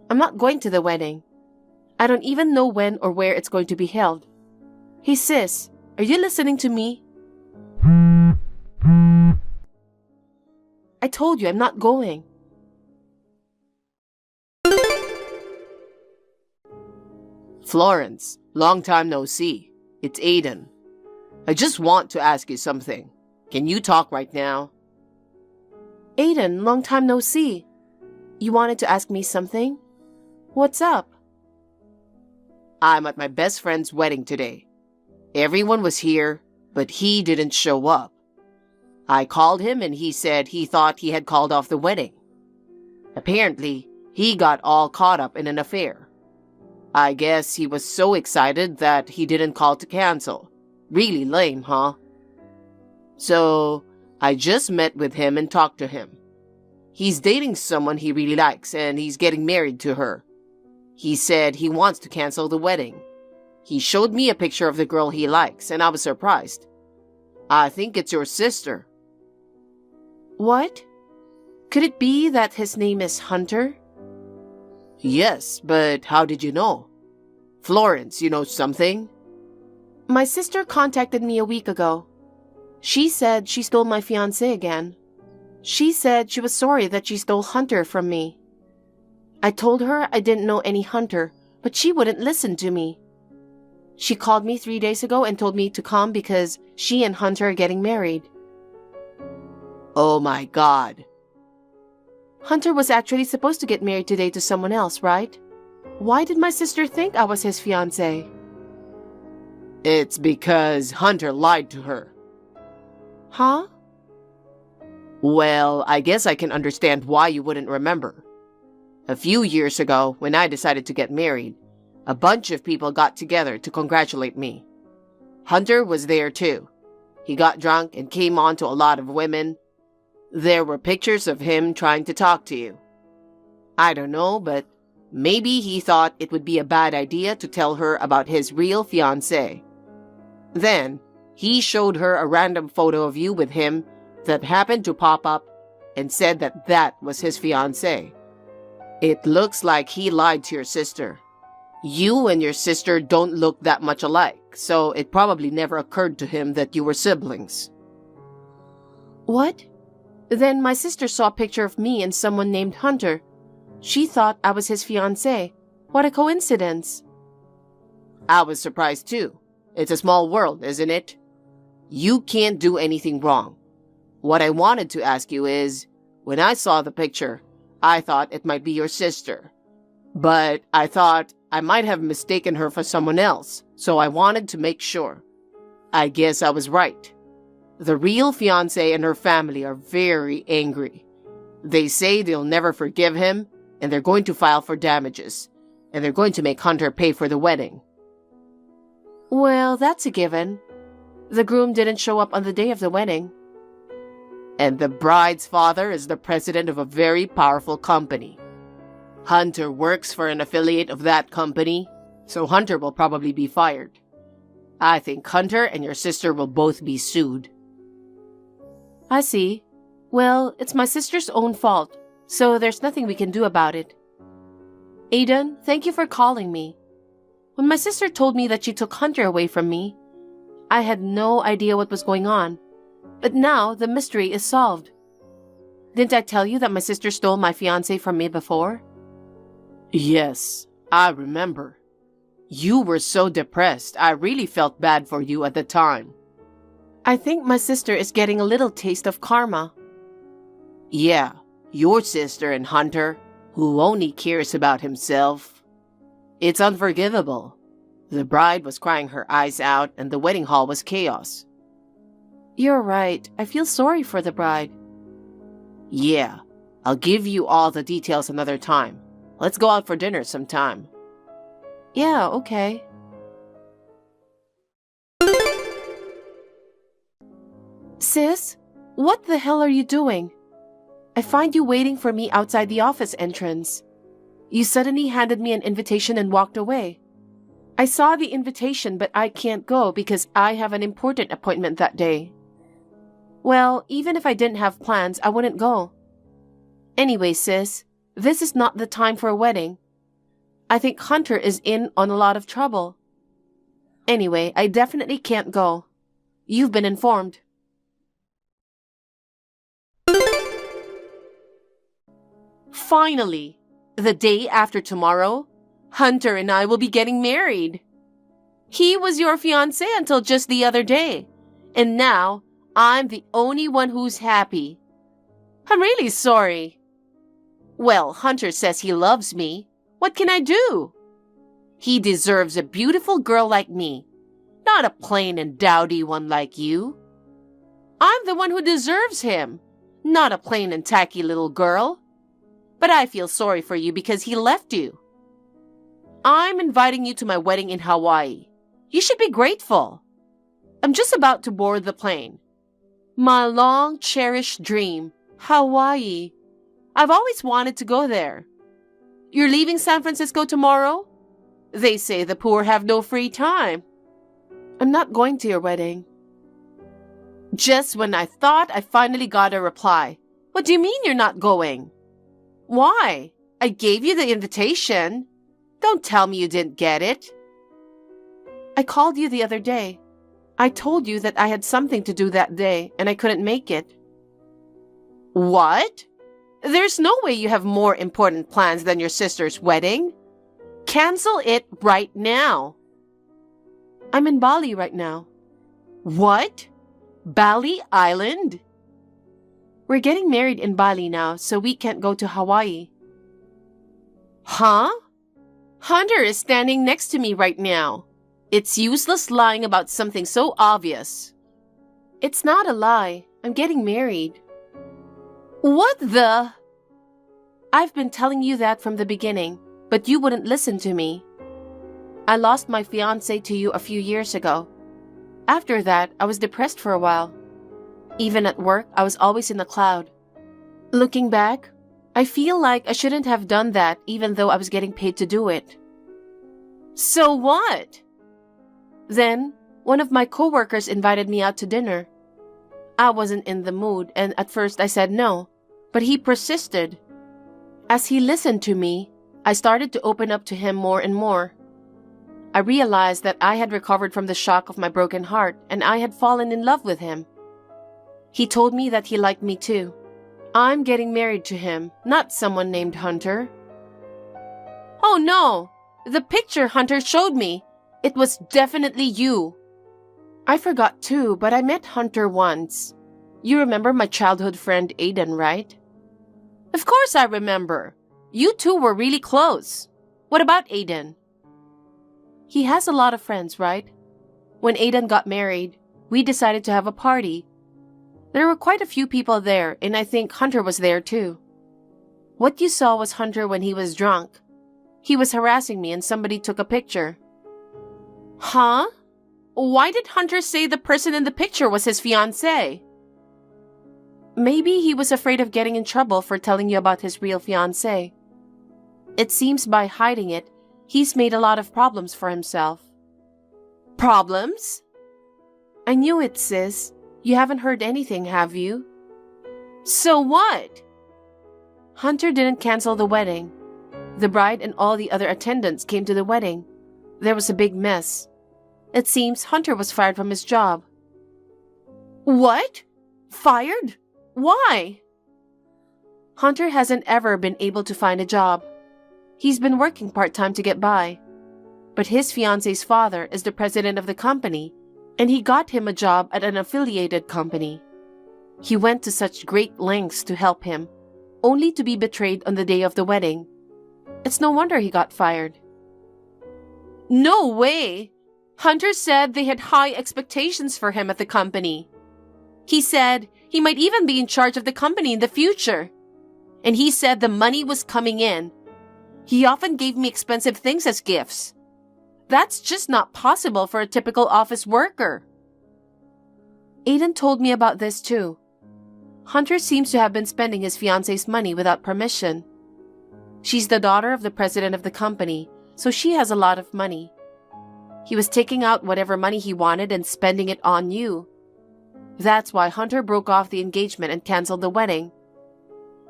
I'm not going to the wedding. I don't even know when or where it's going to be held. Hey sis, are you listening to me? I told you I'm not going.
Florence, long time no see. It's Aiden. I just want to ask you something. Can you talk right now?
Aiden, long time no see. You wanted to ask me something? What's up?
I'm at my best friend's wedding today. Everyone was here, but he didn't show up. I called him and he said he thought he had called off the wedding. Apparently, he got all caught up in an affair. I guess he was so excited that he didn't call to cancel. Really lame, huh? So, I just met with him and talked to him. He's dating someone he really likes and he's getting married to her. He said he wants to cancel the wedding. He showed me a picture of the girl he likes and I was surprised. I think it's your sister.
What? Could it be that his name is Hunter?
Yes, but how did you know? Florence, you know something?
My sister contacted me a week ago. She said she stole my fiancé again. She said she was sorry that she stole Hunter from me. I told her I didn't know any Hunter, but she wouldn't listen to me. She called me 3 days ago and told me to come because she and Hunter are getting married.
Oh my God.
Hunter was actually supposed to get married today to someone else, right? Why did my sister think I was his fiancé?
It's because Hunter lied to her.
Huh?
Well, I guess I can understand why you wouldn't remember. A few years ago, when I decided to get married, a bunch of people got together to congratulate me. Hunter was there too. He got drunk and came on to a lot of women. There were pictures of him trying to talk to you. I don't know, but maybe he thought it would be a bad idea to tell her about his real fiancé. Then, he showed her a random photo of you with him that happened to pop up and said that that was his fiancé. It looks like he lied to your sister. You and your sister don't look that much alike, so it probably never occurred to him that you were siblings.
What? Then my sister saw a picture of me and someone named Hunter. She thought I was his fiancé. What a coincidence.
I was surprised too. It's a small world, isn't it? You can't do anything wrong. What I wanted to ask you is, when I saw the picture, I thought it might be your sister. But I thought I might have mistaken her for someone else, so I wanted to make sure. I guess I was right. The real fiancé and her family are very angry. They say they'll never forgive him, and they're going to file for damages, and they're going to make Hunter pay for the wedding.
Well, that's a given. The groom didn't show up on the day of the wedding.
And the bride's father is the president of a very powerful company. Hunter works for an affiliate of that company, so Hunter will probably be fired. I think Hunter and your sister will both be sued.
I see. Well, it's my sister's own fault, so there's nothing we can do about it. Aiden, thank you for calling me. When my sister told me that she took Hunter away from me, I had no idea what was going on. But now the mystery is solved. Didn't I tell you that my sister stole my fiancé from me before?
Yes, I remember. You were so depressed, I really felt bad for you at the time.
I think my sister is getting a little taste of karma.
Yeah, your sister and Hunter, who only cares about himself. It's unforgivable. The bride was crying her eyes out and the wedding hall was chaos.
You're right. I feel sorry for the bride.
Yeah, I'll give you all the details another time. Let's go out for dinner sometime.
Yeah, okay. Sis, what the hell are you doing? I find you waiting for me outside the office entrance. You suddenly handed me an invitation and walked away. I saw the invitation, but I can't go because I have an important appointment that day. Well, even if I didn't have plans, I wouldn't go. Anyway, sis, this is not the time for a wedding. I think Hunter is in on a lot of trouble. Anyway, I definitely can't go. You've been informed. Finally, the day after tomorrow, Hunter and I will be getting married. He was your fiancé until just the other day, and now I'm the only one who's happy. I'm really sorry. Well, Hunter says he loves me. What can I do? He deserves a beautiful girl like me, not a plain and dowdy one like you. I'm the one who deserves him, not a plain and tacky little girl. But I feel sorry for you because he left you. I'm inviting you to my wedding in Hawaii. You should be grateful. I'm just about to board the plane. My long cherished dream, Hawaii. I've always wanted to go there. You're leaving San Francisco tomorrow? They say the poor have no free time. I'm not going to your wedding. Just when I thought I finally got a reply. What do you mean you're not going? Why? I gave you the invitation. Don't tell me you didn't get it. I called you the other day. I told you that I had something to do that day and I couldn't make it. What? There's no way you have more important plans than your sister's wedding. Cancel it right now. I'm in Bali right now. What? Bali Island? We're getting married in Bali now, so we can't go to Hawaii. Huh? Hunter is standing next to me right now. It's useless lying about something so obvious. It's not a lie. I'm getting married. What the? I've been telling you that from the beginning, but you wouldn't listen to me. I lost my fiancé to you a few years ago. After that, I was depressed for a while. Even at work, I was always in the cloud. Looking back, I feel like I shouldn't have done that even though I was getting paid to do it. So what? Then, one of my coworkers invited me out to dinner. I wasn't in the mood and at first I said no, but he persisted. As he listened to me, I started to open up to him more and more. I realized that I had recovered from the shock of my broken heart and I had fallen in love with him. He told me that he liked me too. I'm getting married to him, not someone named Hunter. Oh no! The picture Hunter showed me. It was definitely you. I forgot too, but I met Hunter once. You remember my childhood friend Aiden, right? Of course I remember. You two were really close. What about Aiden? He has a lot of friends, right? When Aiden got married, we decided to have a party. There were quite a few people there, and I think Hunter was there too. What you saw was Hunter when he was drunk. He was harassing me and somebody took a picture. Huh? Why did Hunter say the person in the picture was his fiancée? Maybe he was afraid of getting in trouble for telling you about his real fiancée. It seems by hiding it, he's made a lot of problems for himself. Problems? I knew it, sis. You haven't heard anything, have you? So what? Hunter didn't cancel the wedding. The bride and all the other attendants came to the wedding. there was a big mess. It seems Hunter was fired from his job. What? Fired? Why? Hunter hasn't ever been able to find a job. He's been working part-time to get by. But his fiance's father is the president of the company, and he got him a job at an affiliated company. He went to such great lengths to help him, only to be betrayed on the day of the wedding. It's no wonder he got fired. No way! Hunter said they had high expectations for him at the company. He said he might even be in charge of the company in the future. And he said the money was coming in. He often gave me expensive things as gifts. That's just not possible for a typical office worker. Aiden told me about this too. Hunter seems to have been spending his fiance's money without permission. She's the daughter of the president of the company, so she has a lot of money. He was taking out whatever money he wanted and spending it on you. That's why Hunter broke off the engagement and canceled the wedding.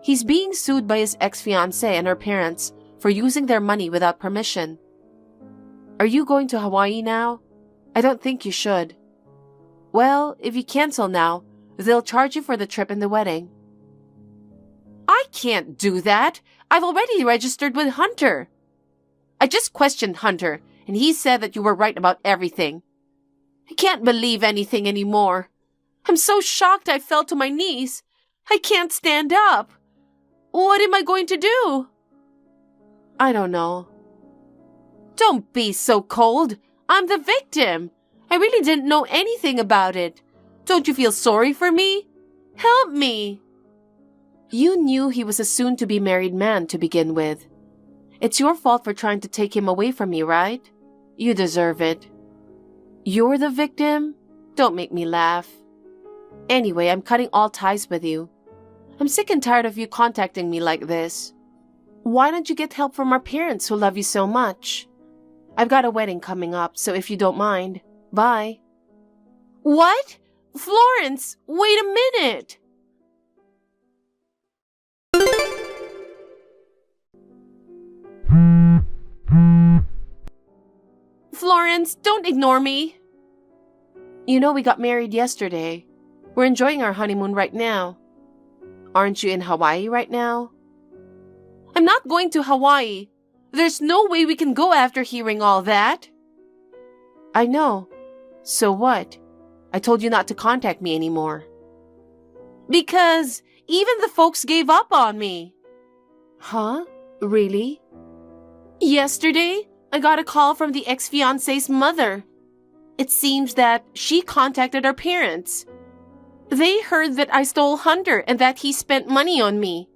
He's being sued by his ex-fiancée and her parents for using their money without permission. Are you going to Hawaii now? I don't think you should. Well, if you cancel now, they'll charge you for the trip and the wedding. I can't do that. I've already registered with Hunter. I just questioned Hunter, and he said that you were right about everything. I can't believe anything anymore. I'm so shocked I fell to my knees. I can't stand up. What am I going to do? I don't know. Don't be so cold. I'm the victim. I really didn't know anything about it. Don't you feel sorry for me? Help me. You knew he was a soon-to-be married man to begin with. It's your fault for trying to take him away from me, right? You deserve it. You're the victim? Don't make me laugh. Anyway, I'm cutting all ties with you. I'm sick and tired of you contacting me like this. Why don't you get help from our parents who love you so much? I've got a wedding coming up, so if you don't mind, bye. What? Florence, wait a minute! Florence, don't ignore me. You know we got married yesterday. We're enjoying our honeymoon right now. Aren't you in Hawaii right now? I'm not going to Hawaii. There's no way we can go after hearing all that. I know. So what? I told you not to contact me anymore. Because even the folks gave up on me. Huh? Really? Yesterday, I got a call from the ex-fiancé's mother. It seems that she contacted our parents. They heard that I stole Hunter and that he spent money on me.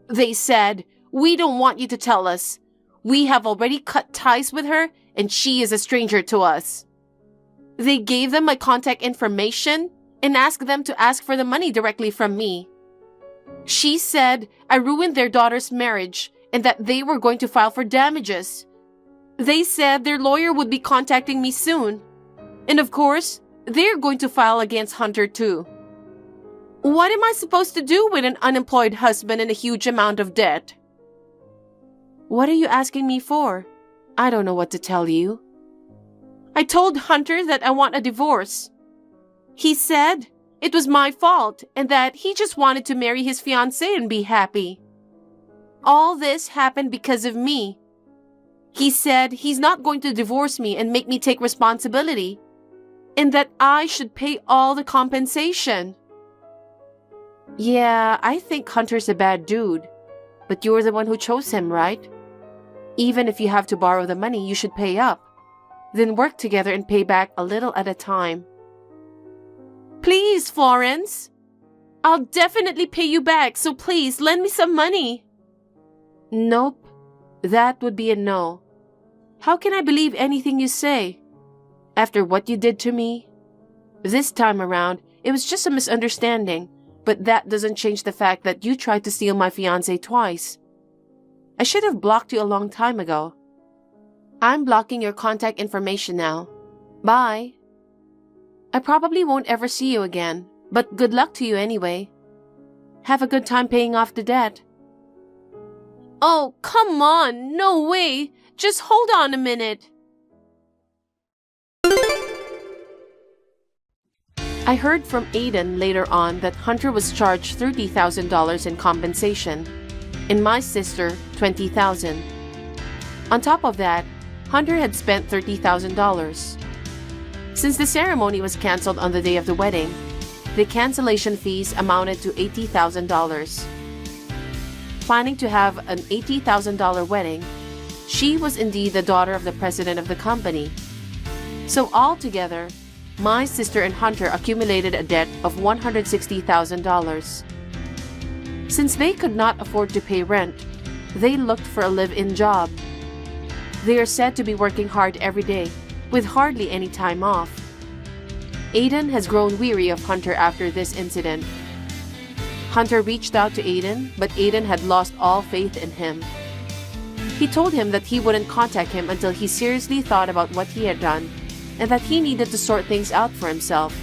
They said, "We don't want you to tell us. We have already cut ties with her and she is a stranger to us." They gave them my contact information and asked them to ask for the money directly from me. She said I ruined their daughter's marriage and that they were going to file for damages. They said their lawyer would be contacting me soon. And of course, they're going to file against Hunter too. What am I supposed to do with an unemployed husband and a huge amount of debt? What are you asking me for? I don't know what to tell you. I told Hunter that I want a divorce. He said it was my fault and that he just wanted to marry his fiancée and be happy. All this happened because of me. He said he's not going to divorce me and make me take responsibility, and that I should pay all the compensation. Yeah, I think Hunter's a bad dude, but you're the one who chose him, right? Even if you have to borrow the money, you should pay up. Then work together and pay back a little at a time. Please, Florence. I'll definitely pay you back, so please lend me some money. Nope, that would be a no. How can I believe anything you say? After what you did to me? This time around, it was just a misunderstanding, but that doesn't change the fact that you tried to steal my fiancé twice. I should have blocked you a long time ago. I'm blocking your contact information now. Bye. I probably won't ever see you again, but good luck to you anyway. Have a good time paying off the debt. Oh, come on, no way. Just hold on a minute. I heard from Aiden later on that Hunter was charged $30,000 in compensation, and my sister $20,000. On top of that, Hunter had spent $30,000. Since the ceremony was canceled on the day of the wedding, the cancellation fees amounted to $80,000. Planning to have an $80,000 wedding, she was indeed the daughter of the president of the company. So altogether, my sister and Hunter accumulated a debt of $160,000. Since they could not afford to pay rent, they looked for a live-in job. They are said to be working hard every day, with hardly any time off. Aiden has grown weary of Hunter after this incident. Hunter reached out to Aiden, but Aiden had lost all faith in him. He told him that he wouldn't contact him until he seriously thought about what he had done and that he needed to sort things out for himself.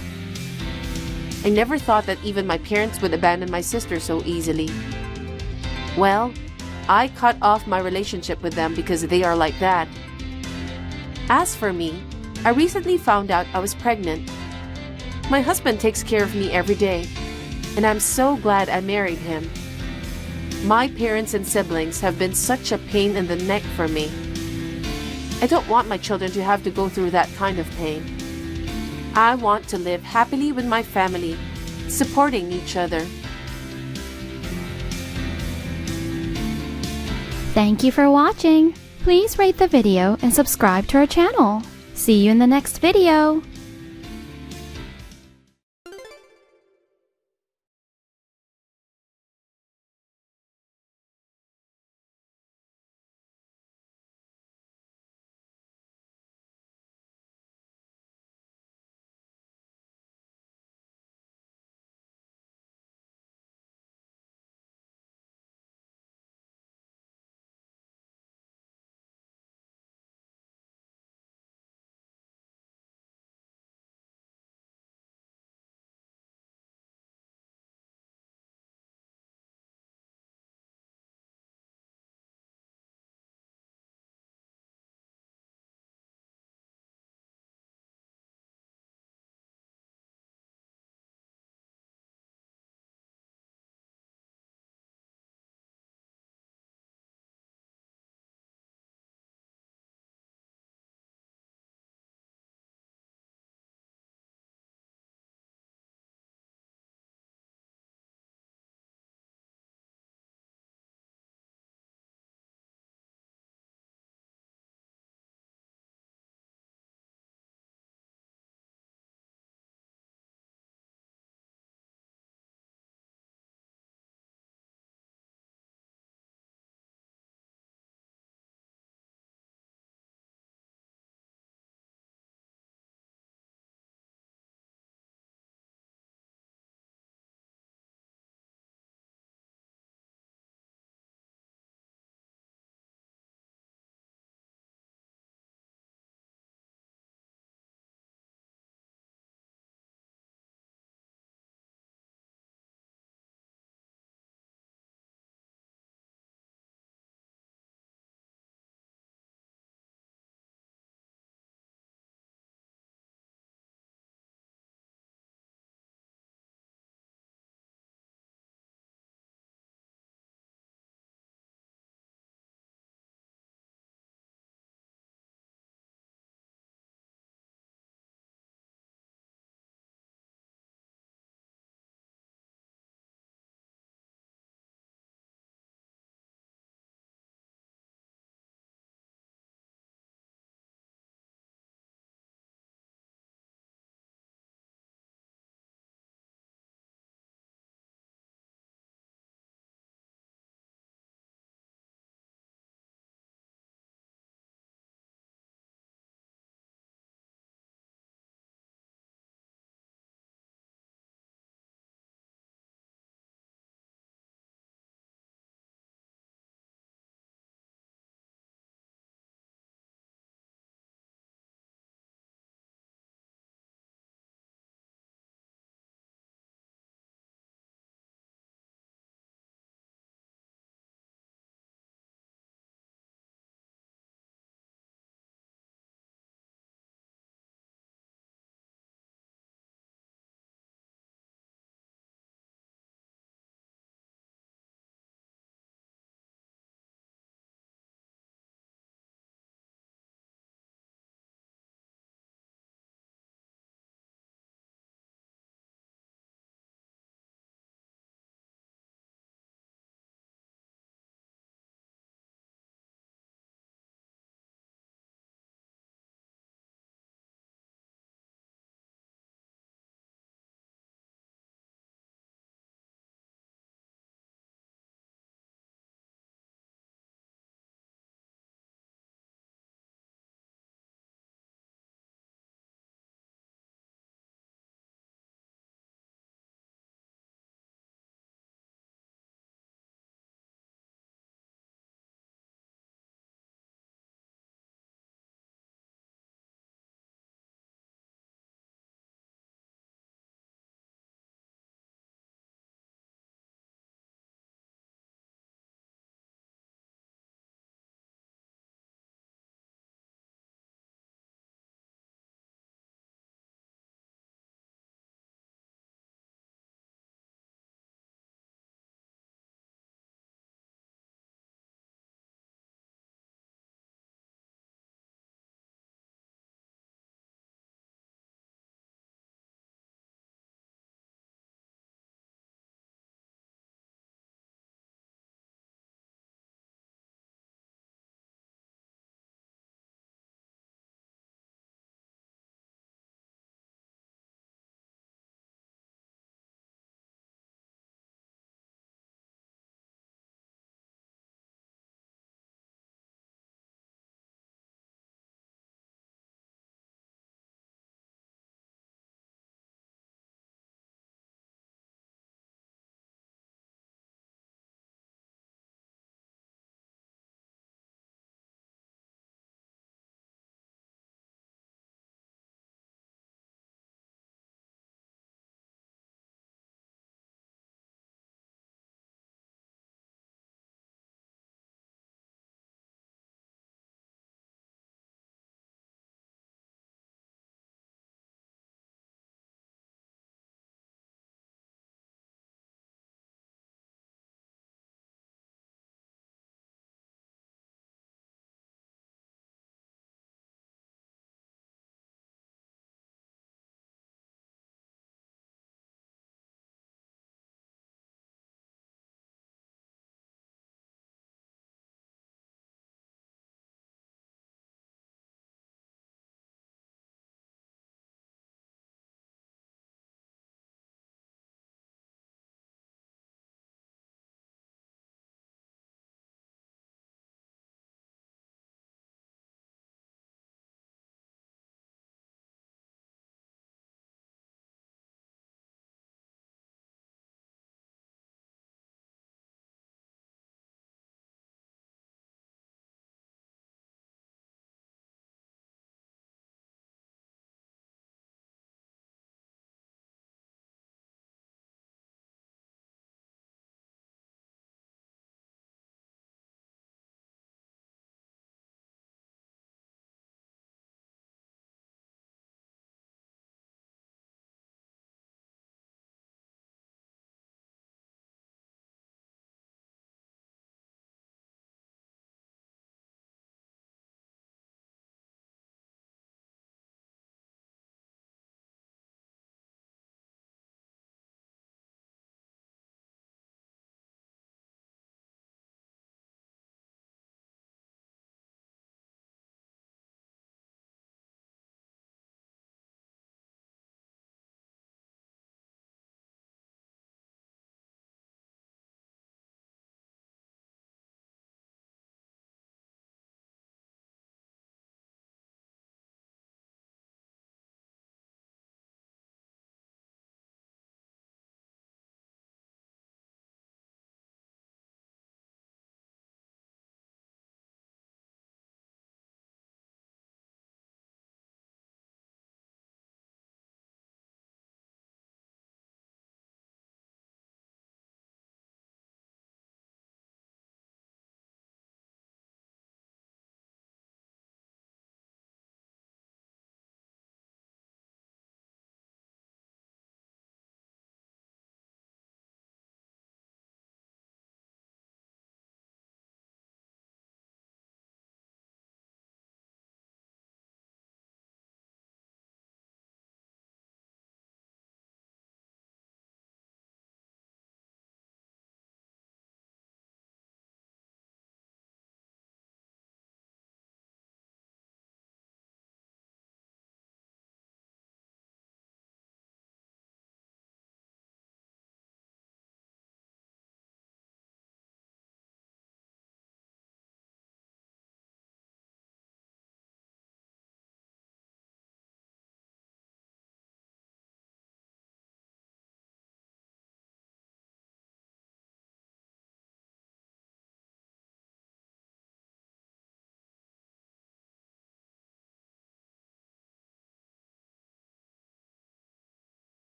I never thought that even my parents would abandon my sister so easily. Well, I cut off my relationship with them because they are like that. As for me, I recently found out I was pregnant. My husband takes care of me every day, and I'm so glad I married him. My parents and siblings have been such a pain in the neck for me. I don't want my children to have to go through that kind of pain. I want to live happily with my family, supporting each other.
Thank you for watching. Please rate the video and subscribe to our channel. See you in the next video.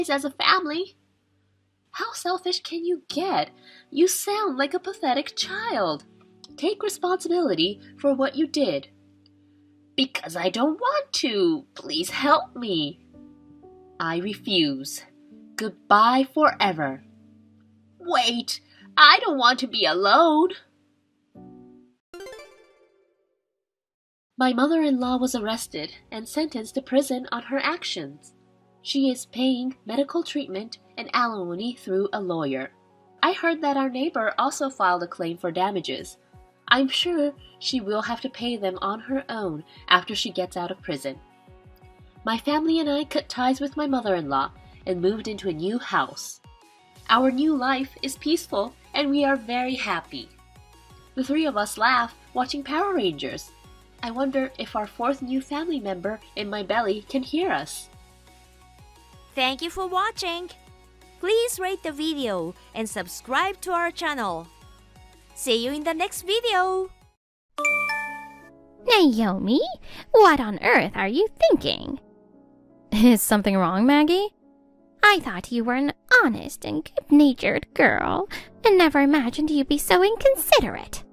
as a family. How selfish can you get? You sound like a pathetic child. Take responsibility for what you did. Because I don't want to. Please help me. I refuse. Goodbye forever. Wait, I don't want to be alone. My mother-in-law was arrested and sentenced to prison on her actions. She is paying medical treatment and alimony through a lawyer. I heard that our neighbor also filed a claim for damages. I'm sure she will have to pay them on her own after she gets out of prison. My family and I cut ties with my mother-in-law and moved into a new house. Our new life is peaceful and we are very happy. The three of us laugh watching Power Rangers. I wonder if our fourth new family member in my belly can hear us.
Thank you for watching. Please rate the video and subscribe to our channel. See you in the next video.
Naomi, what on earth are you thinking? Is something wrong, Maggie? I thought you were an honest and good-natured girl, and never imagined you'd be so inconsiderate.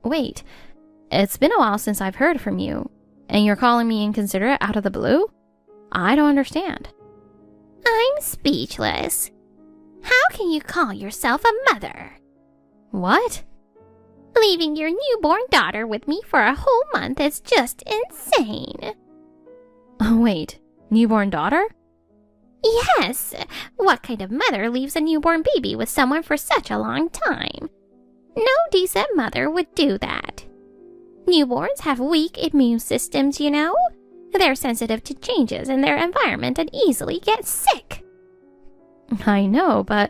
Wait. It's been a while since I've heard from you, and you're calling me inconsiderate out of the blue? I don't understand.
I'm speechless. How can you call yourself a mother?
What?
Leaving your newborn daughter with me for a whole month is just insane.
Oh, wait. Newborn daughter?
Yes. What kind of mother leaves a newborn baby with someone for such a long time? No decent mother would do that. Newborns have weak immune systems, you know? They're sensitive to changes in their environment and easily get sick.
I know, but...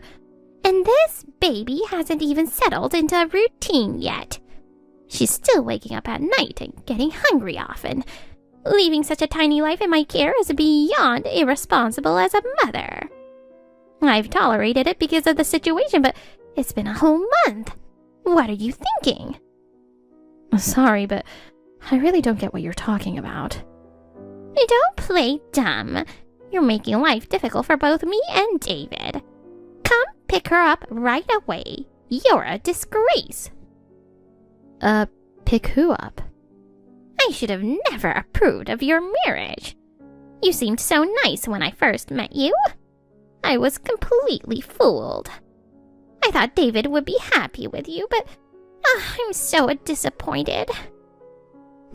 And this baby hasn't even settled into a routine yet. She's still waking up at night and getting hungry often. Leaving such a tiny life in my care is beyond irresponsible as a mother. I've tolerated it because of the situation, but it's been a whole month. What are you thinking?
Sorry, but I really don't get what you're talking about.
Don't play dumb. You're making life difficult for both me and David. Come pick her up right away. You're a disgrace.
Pick who up?
I should have never approved of your marriage. You seemed so nice when I first met you. I was completely fooled. I thought David would be happy with you, but I'm so disappointed.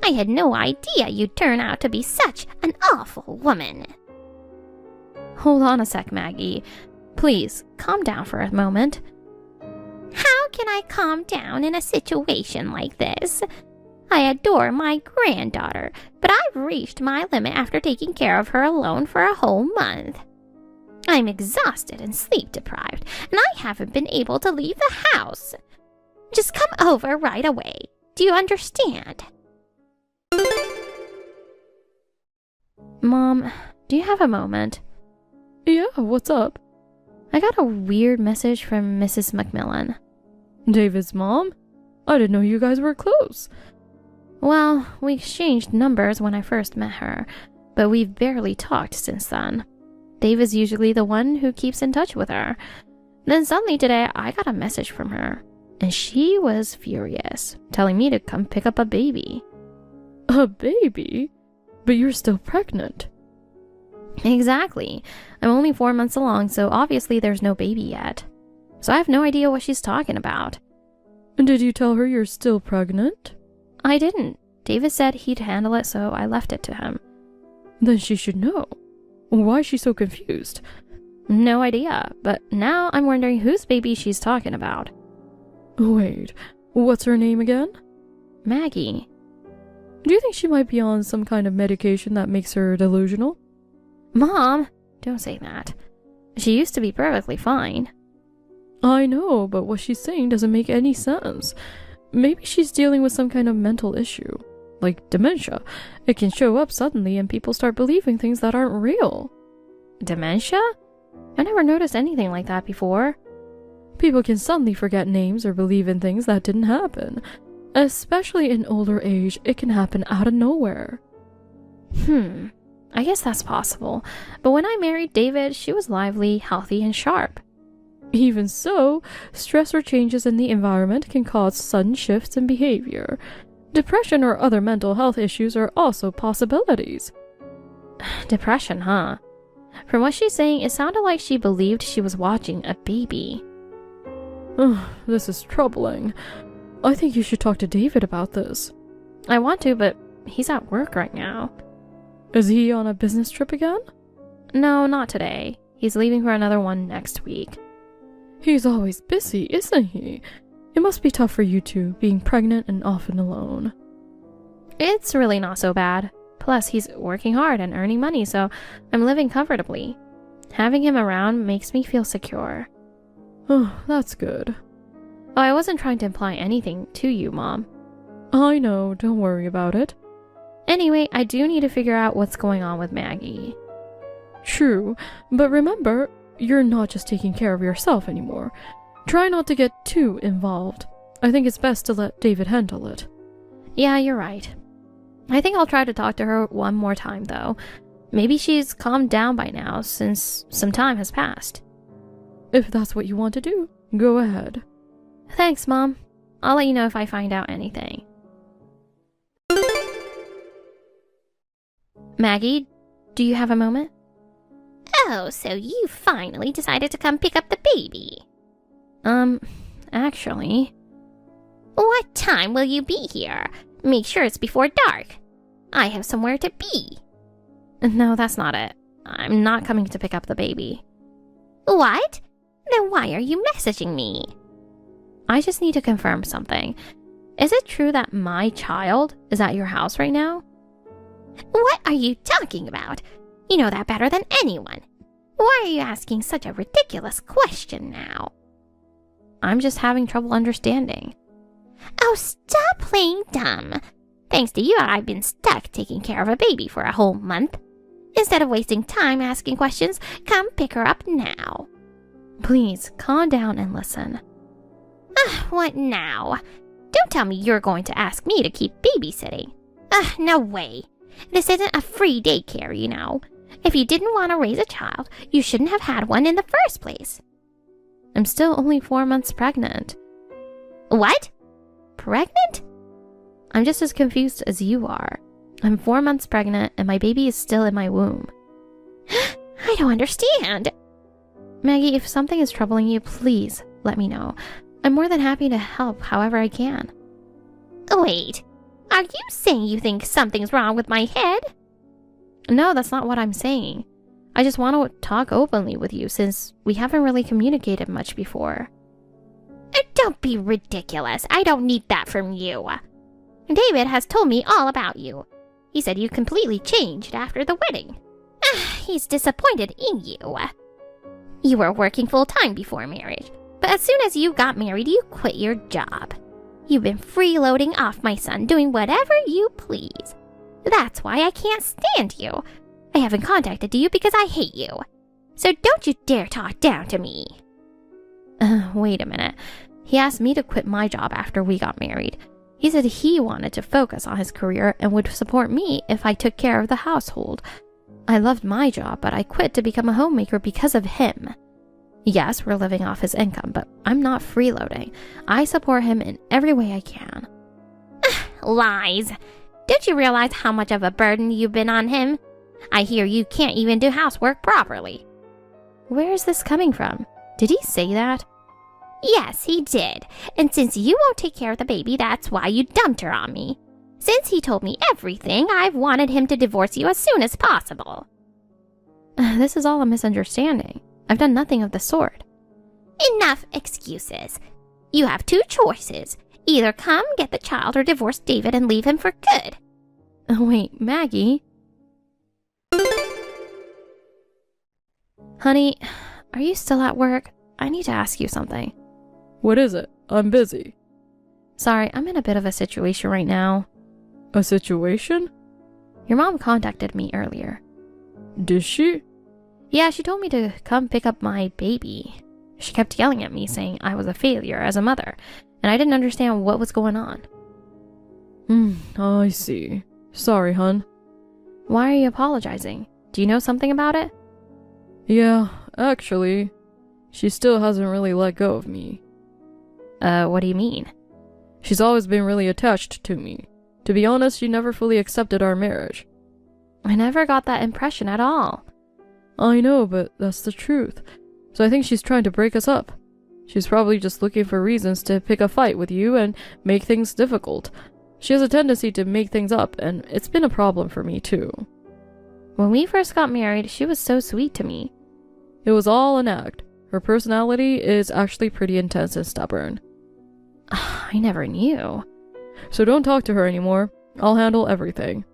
I had no idea you'd turn out to be such an awful woman.
Hold on a sec, Maggie. Please, calm down for a moment.
How can I calm down in a situation like this? I adore my granddaughter, but I've reached my limit after taking care of her alone for a whole month. I'm exhausted and sleep-deprived, and I haven't been able to leave the house. Just come over right away. Do you understand?
Mom, do you have a moment?
Yeah, what's up?
I got a weird message from Mrs. Macmillan.
David's mom? I didn't know you guys were close.
Well, we exchanged numbers when I first met her, but we've barely talked since then. Dave is usually the one who keeps in touch with her. Then suddenly today, I got a message from her, and she was furious, telling me to come pick up a baby.
A baby? But you're still pregnant.
Exactly. I'm only 4 months along, so obviously there's no baby yet. So I have no idea what she's talking about.
Did you tell her you're still pregnant?
I didn't. David said he'd handle it, so I left it to him.
Then she should know. Why is she so confused?
No idea, but now I'm wondering whose baby she's talking about.
Wait, what's her name again?
Maggie.
Do you think she might be on some kind of medication that makes her delusional?
Mom, don't say that. She used to be perfectly fine.
I know, but what she's saying doesn't make any sense. Maybe she's dealing with some kind of mental issue, like dementia. It can show up suddenly and people start believing things that aren't real.
Dementia? I never noticed anything like that before.
People can suddenly forget names or believe in things that didn't happen. Especially in older age, it can happen out of nowhere.
I guess that's possible. But when I married David, she was lively, healthy, and sharp.
Even so, stress or changes in the environment can cause sudden shifts in behavior. Depression or other mental health issues are also possibilities.
Depression, huh? From what she's saying, it sounded like she believed she was watching a baby.
This is troubling. I think you should talk to David about this.
I want to, but he's at work right now.
Is he on a business trip again?
No, not today. He's leaving for another one next week.
He's always busy, isn't he? It must be tough for you two, being pregnant and often alone.
It's really not so bad. Plus, he's working hard and earning money, so I'm living comfortably. Having him around makes me feel secure.
Oh, that's good.
Oh, I wasn't trying to imply anything to you, Mom.
I know, don't worry about it.
Anyway, I do need to figure out what's going on with Maggie.
True, but remember, you're not just taking care of yourself anymore. Try not to get too involved. I think it's best to let David handle it.
Yeah, you're right. I think I'll try to talk to her one more time, though. Maybe she's calmed down by now, since some time has passed.
If that's what you want to do, go ahead.
Thanks, Mom. I'll let you know if I find out anything. Maggie, do you have a moment?
Oh, so you finally decided to come pick up the baby.
Actually...
What time will you be here? Make sure it's before dark. I have somewhere to be.
No, that's not it. I'm not coming to pick up the baby.
What? Then why are you messaging me?
I just need to confirm something. Is it true that my child is at your house right now?
What are you talking about? You know that better than anyone. Why are you asking such a ridiculous question now?
I'm just having trouble understanding.
Oh, stop playing dumb. Thanks to you, I've been stuck taking care of a baby for a whole month. Instead of wasting time asking questions, come pick her up now.
Please, calm down and listen.
What now? Don't tell me you're going to ask me to keep babysitting. No way. This isn't a free daycare, you know. If you didn't want to raise a child, you shouldn't have had one in the first place.
I'm still only 4 months pregnant.
What? Pregnant?
I'm just as confused as you are. I'm 4 months pregnant and my baby is still in my womb.
I don't understand.
Maggie, if something is troubling you, please let me know. I'm more than happy to help however I can.
Wait, are you saying you think something's wrong with my head?
No, that's not what I'm saying. I just want to talk openly with you since we haven't really communicated much before.
Don't be ridiculous. I don't need that from you. David has told me all about you. He said you completely changed after the wedding. He's disappointed in you. You were working full-time before marriage, but as soon as you got married, you quit your job. You've been freeloading off my son, doing whatever you please. That's why I can't stand you. I haven't contacted you because I hate you. So don't you dare talk down to me.
Wait a minute. He asked me to quit my job after we got married. He said he wanted to focus on his career and would support me if I took care of the household. I loved my job, but I quit to become a homemaker because of him. Yes, we're living off his income, but I'm not freeloading. I support him in every way I can.
Lies. Don't you realize how much of a burden you've been on him? I hear you can't even do housework properly.
Where is this coming from? Did he say that?
Yes, he did. And since you won't take care of the baby, that's why you dumped her on me. Since he told me everything, I've wanted him to divorce you as soon as possible.
This is all a misunderstanding. I've done nothing of the sort.
Enough excuses. You have two choices. Either come get the child or divorce David and leave him for good.
Wait, Maggie? Honey, are you still at work? I need to ask you something.
What is it? I'm busy.
Sorry, I'm in a bit of a situation right now.
A situation?
Your mom contacted me earlier.
Did she?
Yeah, she told me to come pick up my baby. She kept yelling at me saying I was a failure as a mother, and I didn't understand what was going on.
I see. Sorry, hun.
Why are you apologizing? Do you know something about it?
Yeah, actually, she still hasn't really let go of me.
What do you mean?
She's always been really attached to me. To be honest, she never fully accepted our marriage.
I never got that impression at all.
I know, but that's the truth. So I think she's trying to break us up. She's probably just looking for reasons to pick a fight with you and make things difficult. She has a tendency to make things up, and it's been a problem for me too.
When we first got married, she was so sweet to me.
It was all an act. Her personality is actually pretty intense and stubborn.
I never knew.
So don't talk to her anymore. I'll handle everything.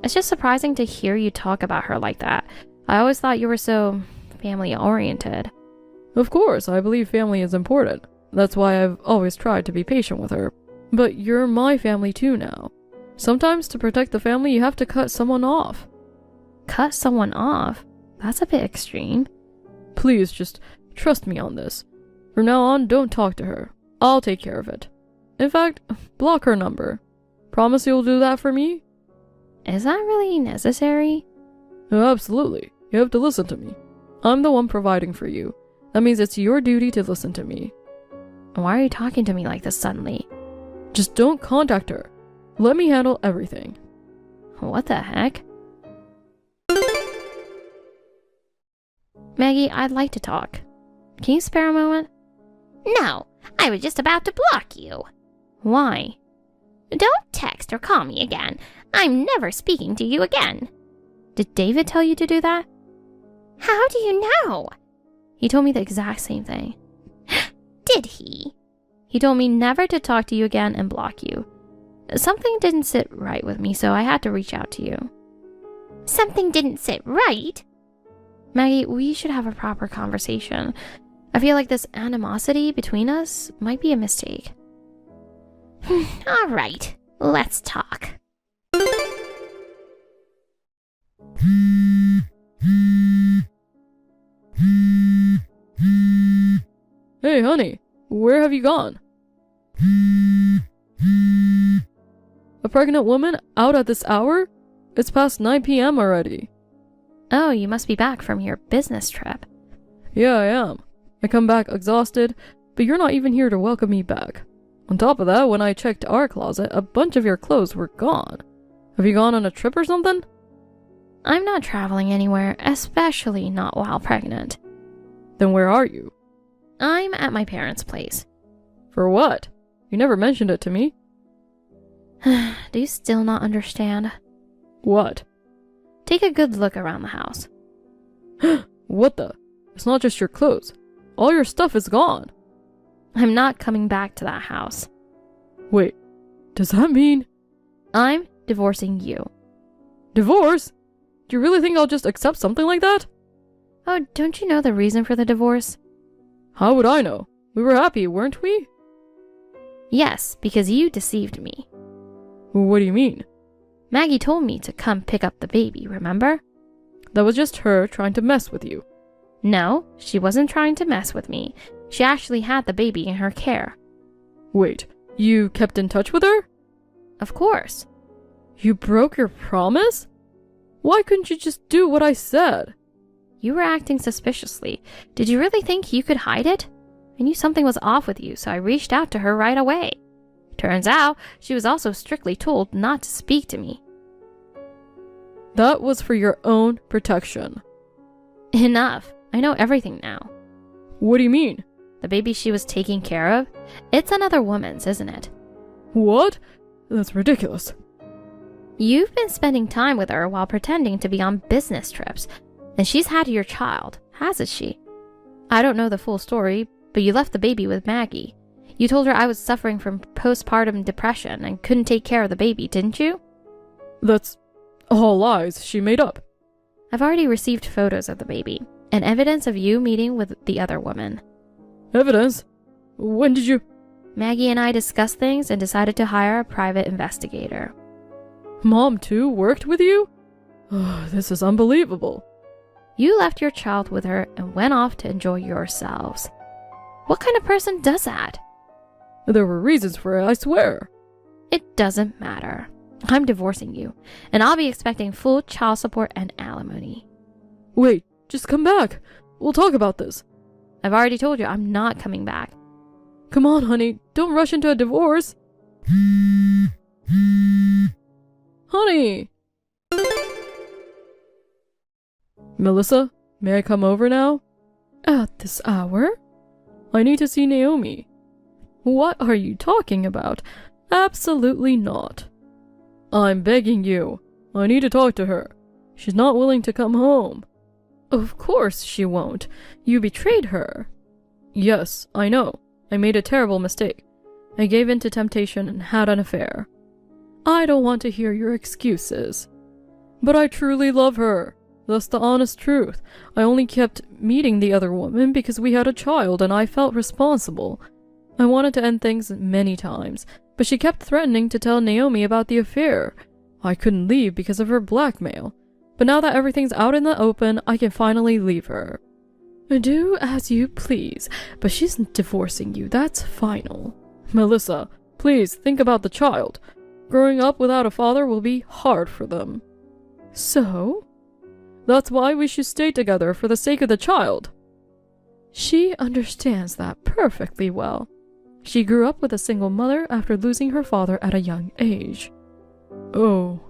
It's just surprising to hear you talk about her like that. I always thought you were so family-oriented.
Of course, I believe family is important. That's why I've always tried to be patient with her. But you're my family too now. Sometimes to protect the family, you have to cut someone off.
Cut someone off? That's a bit extreme.
Please, just trust me on this. From now on, don't talk to her. I'll take care of it. In fact, block her number. Promise you'll do that for me?
Is that really necessary?
Absolutely. You have to listen to me. I'm the one providing for you. That means it's your duty to listen to me.
Why are you talking to me like this suddenly?
Just don't contact her. Let me handle everything.
What the heck? Maggie, I'd like to talk. Can you spare a moment?
No, I was just about to block you.
Why?
Don't text or call me again. I'm never speaking to you again.
Did David tell you to do that?
How do you know?
He told me the exact same thing.
Did he?
He told me never to talk to you again and block you. Something didn't sit right with me, so I had to reach out to you.
Something didn't sit right?
Maggie, we should have a proper conversation. I feel like this animosity between us might be a mistake.
All right, let's talk.
Hey, honey, where have you gone? A pregnant woman out at this hour? It's past 9 p.m. already.
Oh, you must be back from your business trip.
Yeah, I am. I come back exhausted, but you're not even here to welcome me back. On top of that, when I checked our closet, a bunch of your clothes were gone. Have you gone on a trip or something?
I'm not traveling anywhere, especially not while pregnant.
Then where are you?
I'm at my parents' place.
For what? You never mentioned it to me.
Do you still not understand?
What?
Take a good look around the house.
What the? It's not just your clothes. All your stuff is gone.
I'm not coming back to that house.
Wait, does that mean...
I'm divorcing you.
Divorce? Do you really think I'll just accept something like that?
Oh, don't you know the reason for the divorce?
How would I know? We were happy, weren't we?
Yes, because you deceived me.
What do you mean?
Maggie told me to come pick up the baby, remember?
That was just her trying to mess with you.
No, she wasn't trying to mess with me. She actually had the baby in her care.
Wait, you kept in touch with her?
Of course.
You broke your promise? Why couldn't you just do what I said?
You were acting suspiciously. Did you really think you could hide it? I knew something was off with you, so I reached out to her right away. Turns out, she was also strictly told not to speak to me.
That was for your own protection.
Enough. I know everything now.
What do you mean?
The baby she was taking care of? It's another woman's, isn't it?
What? That's ridiculous.
You've been spending time with her while pretending to be on business trips, and she's had your child, hasn't she? I don't know the full story, but you left the baby with Maggie. You told her I was suffering from postpartum depression and couldn't take care of the baby, didn't you?
That's all lies she made up.
I've already received photos of the baby, and evidence of you meeting with the other woman.
Evidence? When did you...
Maggie and I discussed things and decided to hire a private investigator.
Mom, too, worked with you? This is unbelievable.
You left your child with her and went off to enjoy yourselves. What kind of person does that?
There were reasons for it, I swear.
It doesn't matter. I'm divorcing you, and I'll be expecting full child support and alimony.
Wait, just come back. We'll talk about this.
I've already told you I'm not coming back.
Come on, honey. Don't rush into a divorce. Honey! Melissa, may I come over now? At this hour? I need to see Naomi. What are you talking about? Absolutely not. I'm begging you. I need to talk to her. She's not willing to come home. Of course she won't. You betrayed her. Yes, I know. I made a terrible mistake. I gave in to temptation and had an affair. I don't want to hear your excuses. But I truly love her. That's the honest truth. I only kept meeting the other woman because we had a child and I felt responsible. I wanted to end things many times, but she kept threatening to tell Naomi about the affair. I couldn't leave because of her blackmail. But now that everything's out in the open, I can finally leave her. Do as you please, but she's divorcing you, that's final. Melissa, please think about the child. Growing up without a father will be hard for them. So? That's why we should stay together, for the sake of the child. She understands that perfectly well. She grew up with a single mother after losing her father at a young age. Oh.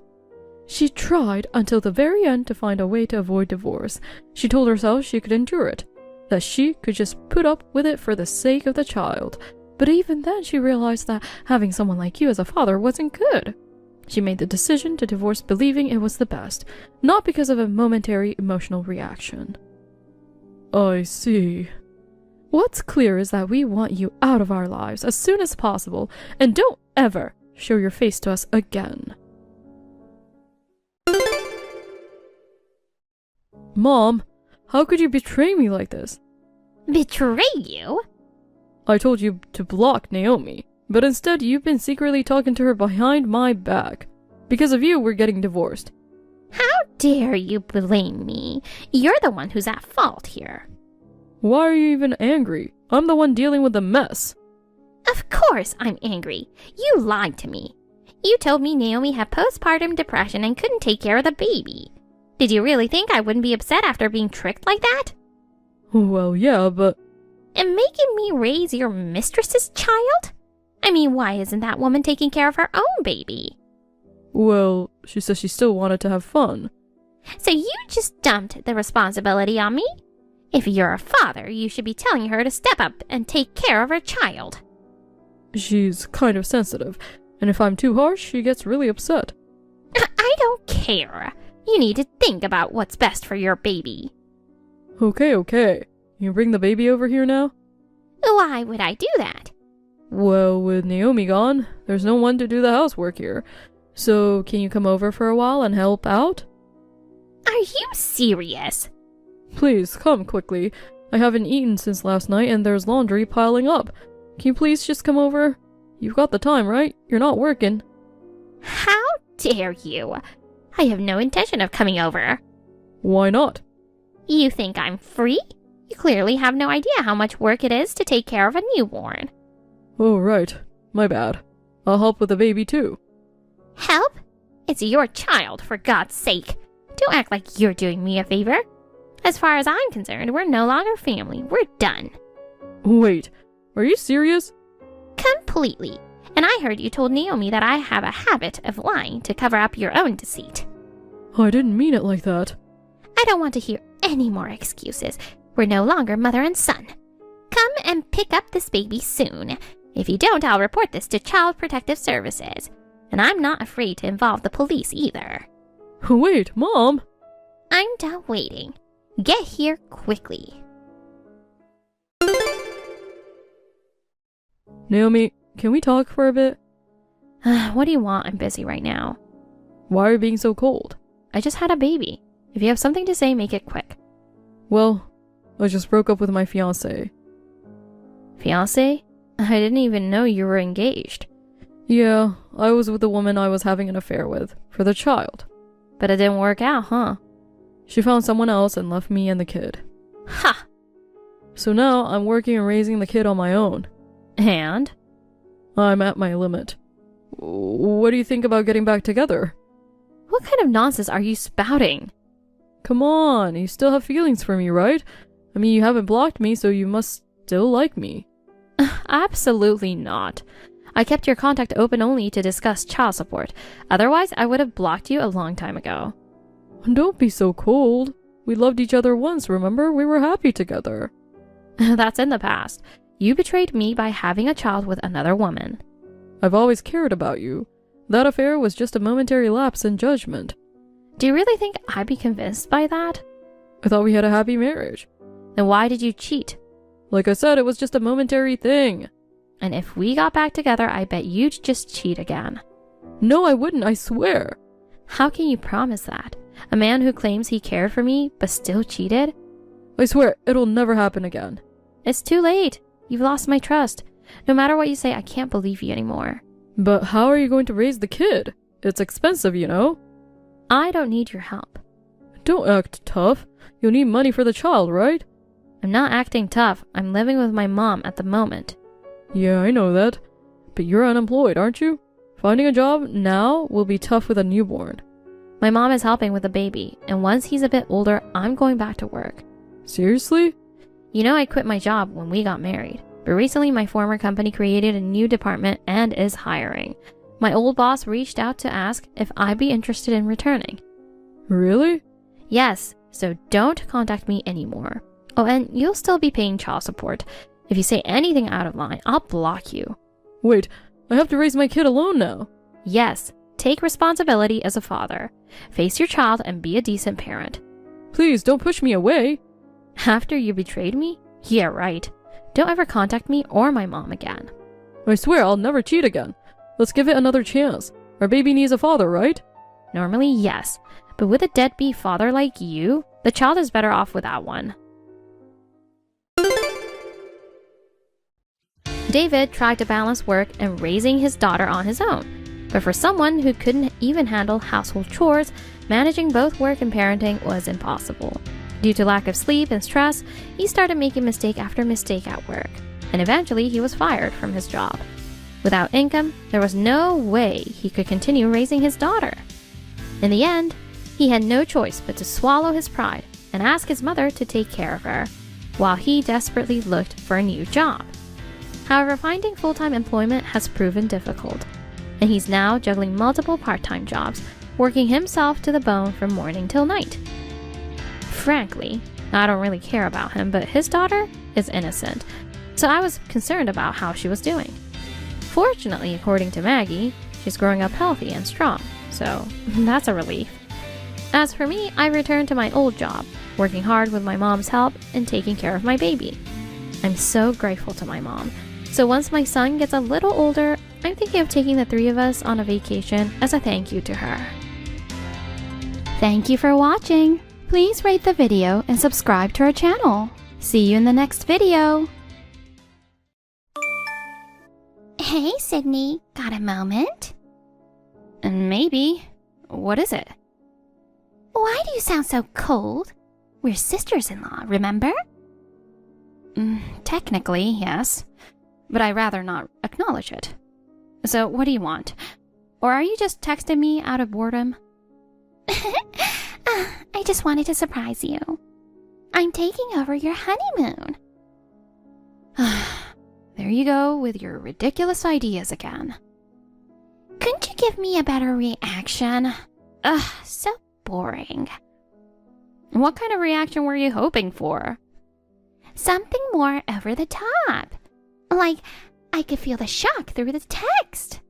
She tried until the very end to find a way to avoid divorce. She told herself she could endure it, that she could just put up with it for the sake of the child. But even then she realized that having someone like you as a father wasn't good. She made the decision to divorce believing it was the best, not because of a momentary emotional reaction. I see. What's clear is that we want you out of our lives as soon as possible, and don't ever show your face to us again. Mom, how could you betray me like this?
Betray you?
I told you to block Naomi, but instead you've been secretly talking to her behind my back. Because of you, we're getting divorced.
How dare you blame me? You're the one who's at fault here.
Why are you even angry? I'm the one dealing with the mess.
Of course I'm angry. You lied to me. You told me Naomi had postpartum depression and couldn't take care of the baby. Did you really think I wouldn't be upset after being tricked like that?
Well, yeah, but...
And making me raise your mistress's child? I mean, why isn't that woman taking care of her own baby?
Well, she says she still wanted to have fun.
So you just dumped the responsibility on me? If you're a father, you should be telling her to step up and take care of her child.
She's kind of sensitive, and if I'm too harsh, she gets really upset.
I don't care. You need to think about what's best for your baby.
Okay. You bring the baby over here now?
Why would I do that?
Well, with Naomi gone, there's no one to do the housework here. So, can you come over for a while and help out?
Are you serious?
Please, come quickly. I haven't eaten since last night and there's laundry piling up. Can you please just come over? You've got the time, right? You're not working.
How dare you? I have no intention of coming over.
Why not?
You think I'm free? You clearly have no idea how much work it is to take care of a newborn.
Oh, right. My bad. I'll help with the baby too.
Help? It's your child, for God's sake. Don't act like you're doing me a favor. As far as I'm concerned, we're no longer family. We're done.
Wait, are you serious?
Completely. And I heard you told Naomi that I have a habit of lying to cover up your own deceit.
I didn't mean it like that.
I don't want to hear any more excuses. We're no longer mother and son. Come and pick up this baby soon. If you don't, I'll report this to Child Protective Services. And I'm not afraid to involve the police either.
Wait, Mom!
I'm done waiting. Get here quickly.
Naomi, can we talk for a bit?
What do you want? I'm busy right now.
Why are you being so cold?
I just had a baby. If you have something to say, make it quick.
Well, I just broke up with my fiancé.
Fiancé? I didn't even know you were engaged.
Yeah, I was with the woman I was having an affair with, for the child.
But it didn't work out, huh?
She found someone else and left me and the kid.
Ha!
So now I'm working and raising the kid on my own.
And?
I'm at my limit. What do you think about getting back together?
What kind of nonsense are you spouting?
Come on, you still have feelings for me, right? I mean, you haven't blocked me, so you must still like me.
Absolutely not. I kept your contact open only to discuss child support. Otherwise, I would have blocked you a long time ago.
Don't be so cold. We loved each other once, remember? We were happy together.
That's in the past. You betrayed me by having a child with another woman.
I've always cared about you. That affair was just a momentary lapse in judgment.
Do you really think I'd be convinced by that?
I thought we had a happy marriage.
Then why did you cheat?
Like I said, it was just a momentary thing.
And if we got back together, I bet you'd just cheat again.
No, I wouldn't, I swear.
How can you promise that? A man who claims he cared for me, but still cheated?
I swear, it'll never happen again.
It's too late. You've lost my trust. No matter what you say, I can't believe you anymore.
But how are you going to raise the kid? It's expensive, you know.
I don't need your help.
Don't act tough. You'll need money for the child, right?
I'm not acting tough. I'm living with my mom at the moment.
Yeah, I know that. But you're unemployed, aren't you? Finding a job now will be tough with a newborn.
My mom is helping with the baby, and once he's a bit older, I'm going back to work.
Seriously?
You know I quit my job when we got married, but recently my former company created a new department and is hiring. My old boss reached out to ask if I'd be interested in returning.
Really?
Yes, so don't contact me anymore. Oh, and you'll still be paying child support. If you say anything out of line, I'll block you.
Wait, I have to raise my kid alone now.
Yes, take responsibility as a father. Face your child and be a decent parent.
Please, don't push me away.
After you betrayed me? Yeah, right. Don't ever contact me or my mom again.
I swear I'll never cheat again. Let's give it another chance. Our baby needs a father, right?
Normally, yes. But with a deadbeat father like you, the child is better off without one. David tried to balance work and raising his daughter on his own. But for someone who couldn't even handle household chores, managing both work and parenting was impossible. Due to lack of sleep and stress, he started making mistake after mistake at work, and eventually he was fired from his job. Without income, there was no way he could continue raising his daughter. In the end, he had no choice but to swallow his pride and ask his mother to take care of her, while he desperately looked for a new job. However, finding full-time employment has proven difficult, and he's now juggling multiple part-time jobs, working himself to the bone from morning till night. Frankly, I don't really care about him, but his daughter is innocent, so I was concerned about how she was doing. Fortunately, according to Maggie, she's growing up healthy and strong, so that's a relief. As for me, I returned to my old job, working hard with my mom's help and taking care of my baby. I'm so grateful to my mom, so once my son gets a little older, I'm thinking of taking the three of us on a vacation as a thank you to her.
Thank you for watching. Please rate the video and subscribe to our channel. See you in the next video. Hey, Sydney, got a moment?
Maybe. What is it?
Why do you sound so cold? We're sisters-in-law, remember?
Technically, yes. But I'd rather not acknowledge it. So, what do you want? Or are you just texting me out of boredom?
I just wanted to surprise you. I'm taking over your honeymoon.
There you go with your ridiculous ideas again.
Couldn't you give me a better reaction? Ugh, so boring.
What kind of reaction were you hoping for?
Something more over the top. Like, I could feel the shock through the text.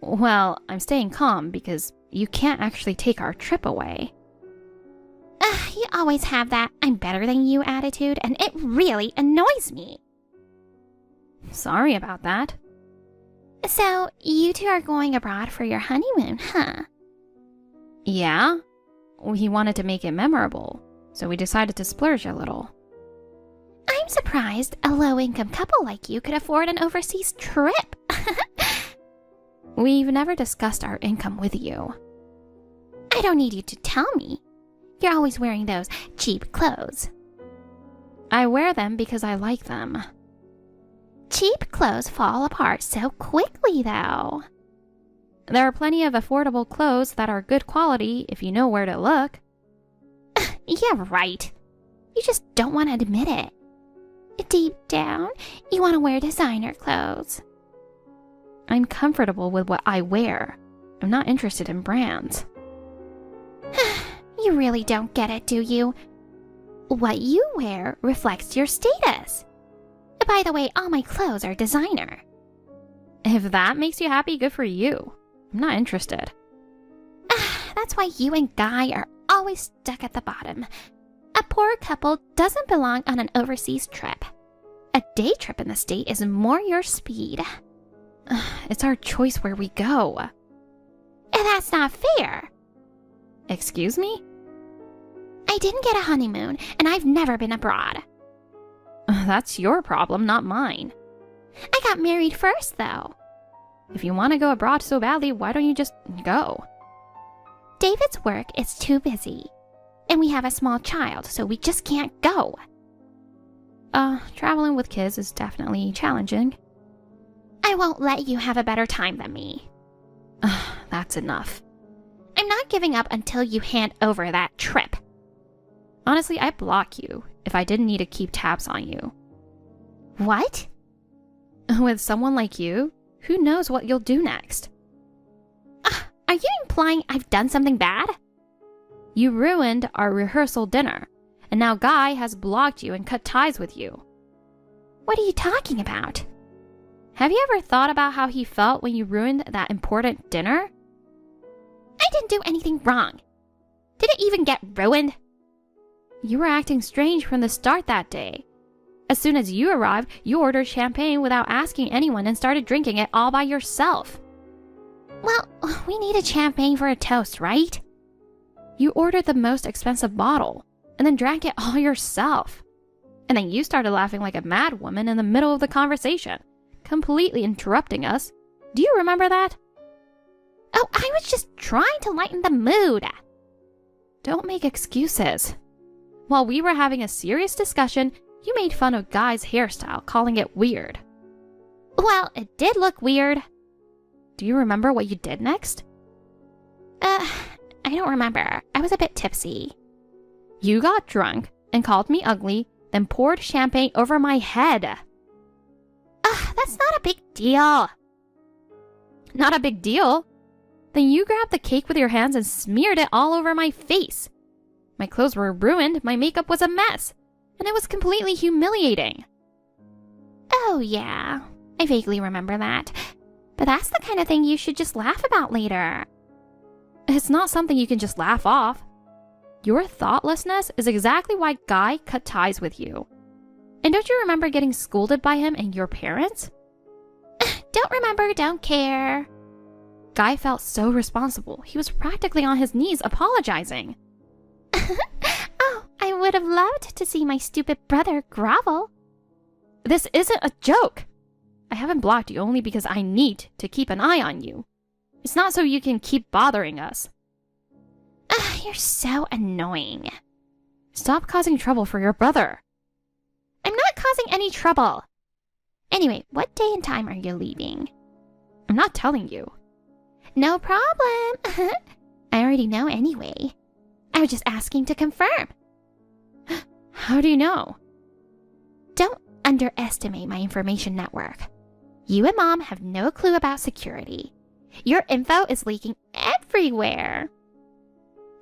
Well, I'm staying calm because you can't actually take our trip away.
You always have that I'm better than you attitude, and it really annoys me.
Sorry about that.
So, you two are going abroad for your honeymoon, huh?
Yeah. We wanted to make it memorable, so we decided to splurge a little.
I'm surprised a low-income couple like you could afford an overseas trip.
We've never discussed our income with you.
I don't need you to tell me. You're always wearing those cheap clothes.
I wear them because I like them.
Cheap clothes fall apart so quickly, though.
There are plenty of affordable clothes that are good quality if you know where to look.
Yeah, right. You just don't want to admit it. Deep down, you want to wear designer clothes.
I'm comfortable with what I wear. I'm not interested in brands.
You really don't get it, do you? What you wear reflects your status. By the way, all my clothes are designer.
If that makes you happy, good for you. I'm not interested.
That's why you and Guy are always stuck at the bottom. A poor couple doesn't belong on an overseas trip. A day trip in the state is more your speed.
It's our choice where we go.
And that's not fair.
Excuse me?
I didn't get a honeymoon, and I've never been abroad.
That's your problem, not mine.
I got married first, though.
If you want to go abroad so badly, why don't you just go?
David's work is too busy. And we have a small child, so we just can't go.
Traveling with kids is definitely challenging.
I won't let you have a better time than me.
That's enough.
I'm not giving up until you hand over that trip.
Honestly, I'd block you if I didn't need to keep tabs on you.
What?
With someone like you, who knows what you'll do next?
Are you implying I've done something bad?
You ruined our rehearsal dinner, and now Guy has blocked you and cut ties with you.
What are you talking about?
Have you ever thought about how he felt when you ruined that important dinner?
I didn't do anything wrong. Did it even get ruined?
You were acting strange from the start that day. As soon as you arrived, you ordered champagne without asking anyone and started drinking it all by yourself.
Well, we needed champagne for a toast, right?
You ordered the most expensive bottle, and then drank it all yourself. And then you started laughing like a mad woman in the middle of the conversation, completely interrupting us. Do you remember that?
Oh, I was just trying to lighten the mood.
Don't make excuses. While we were having a serious discussion, you made fun of Guy's hairstyle, calling it weird.
Well, it did look weird.
Do you remember what you did next?
I don't remember. I was a bit tipsy.
You got drunk and called me ugly, then poured champagne over my head.
That's not a big deal.
Not a big deal? Then you grabbed the cake with your hands and smeared it all over my face. My clothes were ruined, my makeup was a mess, and it was completely humiliating.
Oh yeah, I vaguely remember that. But that's the kind of thing you should just laugh about later.
It's not something you can just laugh off. Your thoughtlessness is exactly why Guy cut ties with you. And don't you remember getting scolded by him and your parents?
Don't remember, don't care.
Guy felt so responsible. He was practically on his knees apologizing.
Oh, I would have loved to see my stupid brother grovel.
This isn't a joke. I haven't blocked you only because I need to keep an eye on you. It's not so you can keep bothering us.
You're so annoying.
Stop causing trouble for your brother.
I'm not causing any trouble. Anyway, what day and time are you leaving?
I'm not telling you.
No problem. I already know anyway. I was just asking to confirm.
How do you know?
Don't underestimate my information network. You and Mom have no clue about security. Your info is leaking everywhere.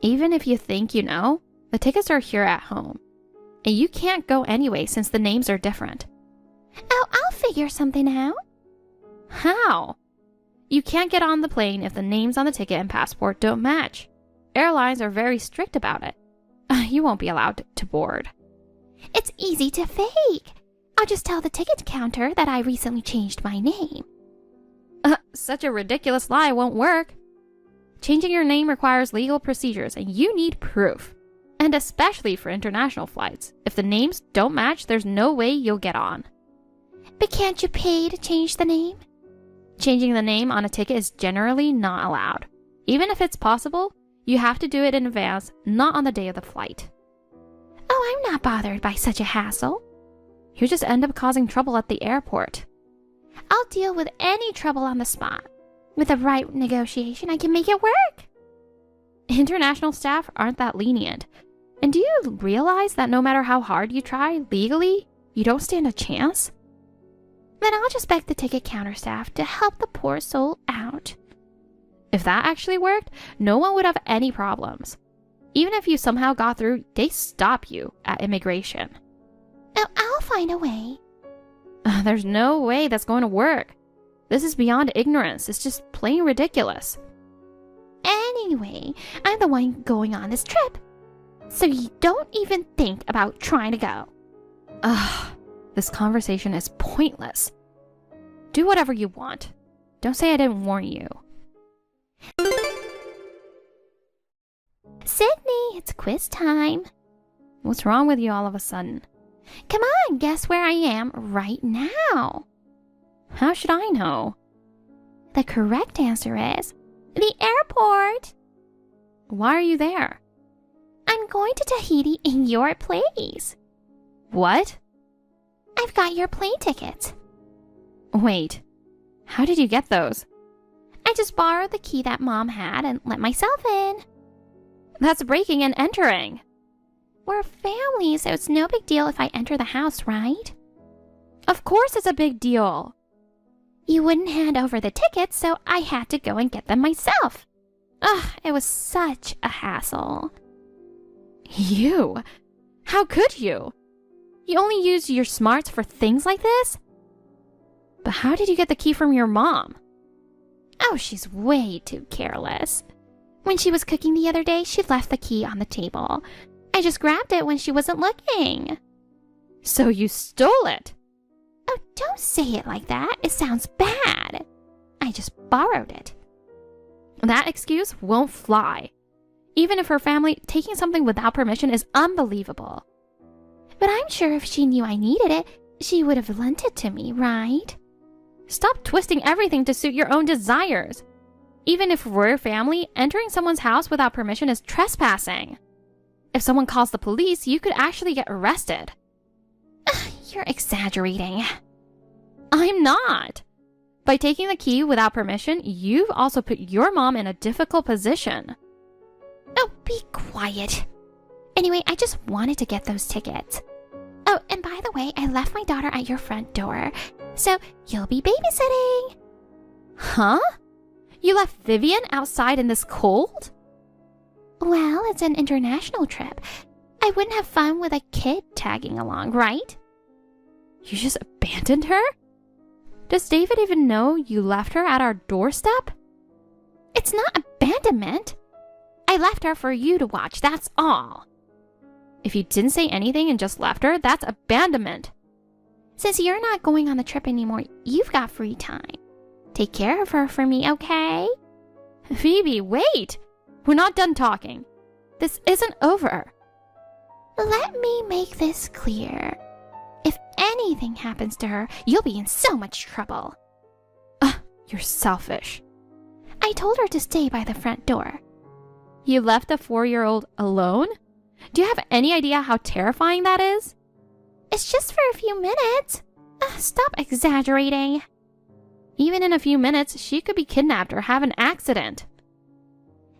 Even if you think you know, the tickets are here at home. And you can't go anyway since the names are different.
Oh, I'll figure something out.
How? You can't get on the plane if the names on the ticket and passport don't match. Airlines are very strict about it. You won't be allowed to board.
It's easy to fake. I'll just tell the ticket counter that I recently changed my name.
Such a ridiculous lie won't work. Changing your name requires legal procedures and you need proof. And especially for international flights. If the names don't match, there's no way you'll get on.
But can't you pay to change the name?
Changing the name on a ticket is generally not allowed. Even if it's possible, you have to do it in advance, not on the day of the flight.
Oh, I'm not bothered by such a hassle.
You just end up causing trouble at the airport.
I'll deal with any trouble on the spot. With the right negotiation, I can make it work.
International staff aren't that lenient. And do you realize that no matter how hard you try legally, you don't stand a chance?
Then I'll just beg the ticket counter staff to help the poor soul out.
If that actually worked, no one would have any problems. Even if you somehow got through, they stop you at immigration.
Oh, I'll find a way.
There's no way that's going to work. This is beyond ignorance. It's just plain ridiculous.
Anyway, I'm the one going on this trip. So you don't even think about trying to go.
Ugh, this conversation is pointless. Do whatever you want. Don't say I didn't warn you.
Sydney, it's quiz time.
What's wrong with you all of a sudden?
Come on, guess where I am right now.
How should I know?
The correct answer is the airport.
Why are you there?
I'm going to Tahiti in your place.
What?
I've got your plane tickets.
Wait, how did you get those?
I just borrowed the key that Mom had and let myself in.
That's breaking and entering.
We're family, so it's no big deal if I enter the house, right?
Of course it's a big deal.
You wouldn't hand over the tickets, so I had to go and get them myself. Ugh, it was such a hassle.
You? How could you? You only use your smarts for things like this? But how did you get the key from your mom?
Oh, she's way too careless. When she was cooking the other day, she left the key on the table. I just grabbed it when she wasn't looking.
So you stole it?
Oh, don't say it like that. It sounds bad. I just borrowed it.
That excuse won't fly. Even if her family taking something without permission is unbelievable.
But I'm sure if she knew I needed it, she would have lent it to me, right?
Stop twisting everything to suit your own desires. Even if we're family, entering someone's house without permission is trespassing. If someone calls the police, you could actually get arrested.
You're exaggerating.
I'm not. By taking the key without permission, you've also put your mom in a difficult position.
Oh, be quiet. Anyway, I just wanted to get those tickets. Oh, and by the way, I left my daughter at your front door, so you'll be babysitting.
Huh? You left Vivian outside in this cold?
Well, it's an international trip. I wouldn't have fun with a kid tagging along, right?
You just abandoned her? Does David even know you left her at our doorstep?
It's not abandonment. I left her for you to watch, that's all.
If you didn't say anything and just left her, that's abandonment.
Since you're not going on the trip anymore, you've got free time. Take care of her for me, okay?
Phoebe, wait! We're not done talking. This isn't over.
Let me make this clear. If anything happens to her, you'll be in so much trouble.
You're selfish.
I told her to stay by the front door.
You left a 4-year-old alone? Do you have any idea how terrifying that is?
It's just for a few minutes. Stop exaggerating.
Even in a few minutes, she could be kidnapped or have an accident.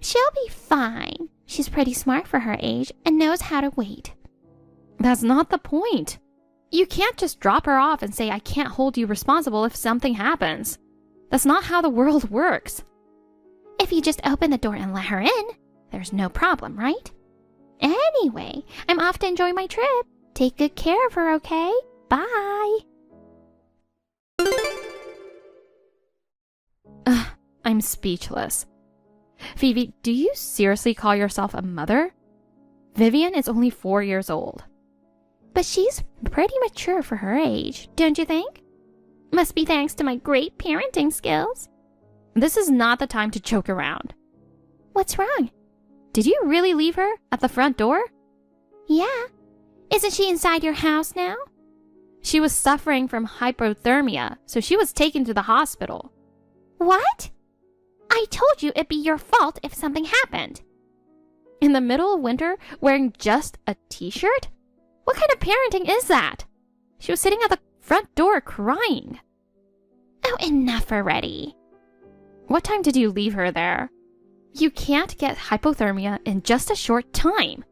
She'll be fine. She's pretty smart for her age and knows how to wait.
That's not the point. You can't just drop her off and say I can't hold you responsible if something happens. That's not how the world works.
If you just open the door and let her in, there's no problem, right? Anyway, I'm off to enjoy my trip. Take good care of her, okay? Bye.
I'm speechless. Phoebe, do you seriously call yourself a mother? Vivian is only 4 years old.
But she's pretty mature for her age, don't you think? Must be thanks to my great parenting skills.
This is not the time to joke around.
What's wrong?
Did you really leave her at the front door?
Yeah. Isn't she inside your house now?
She was suffering from hypothermia, so she was taken to the hospital.
What? I told you it'd be your fault if something happened.
In the middle of winter, wearing just a t-shirt? What kind of parenting is that? She was sitting at the front door crying.
Oh, enough already.
What time did you leave her there? You can't get hypothermia in just a short time.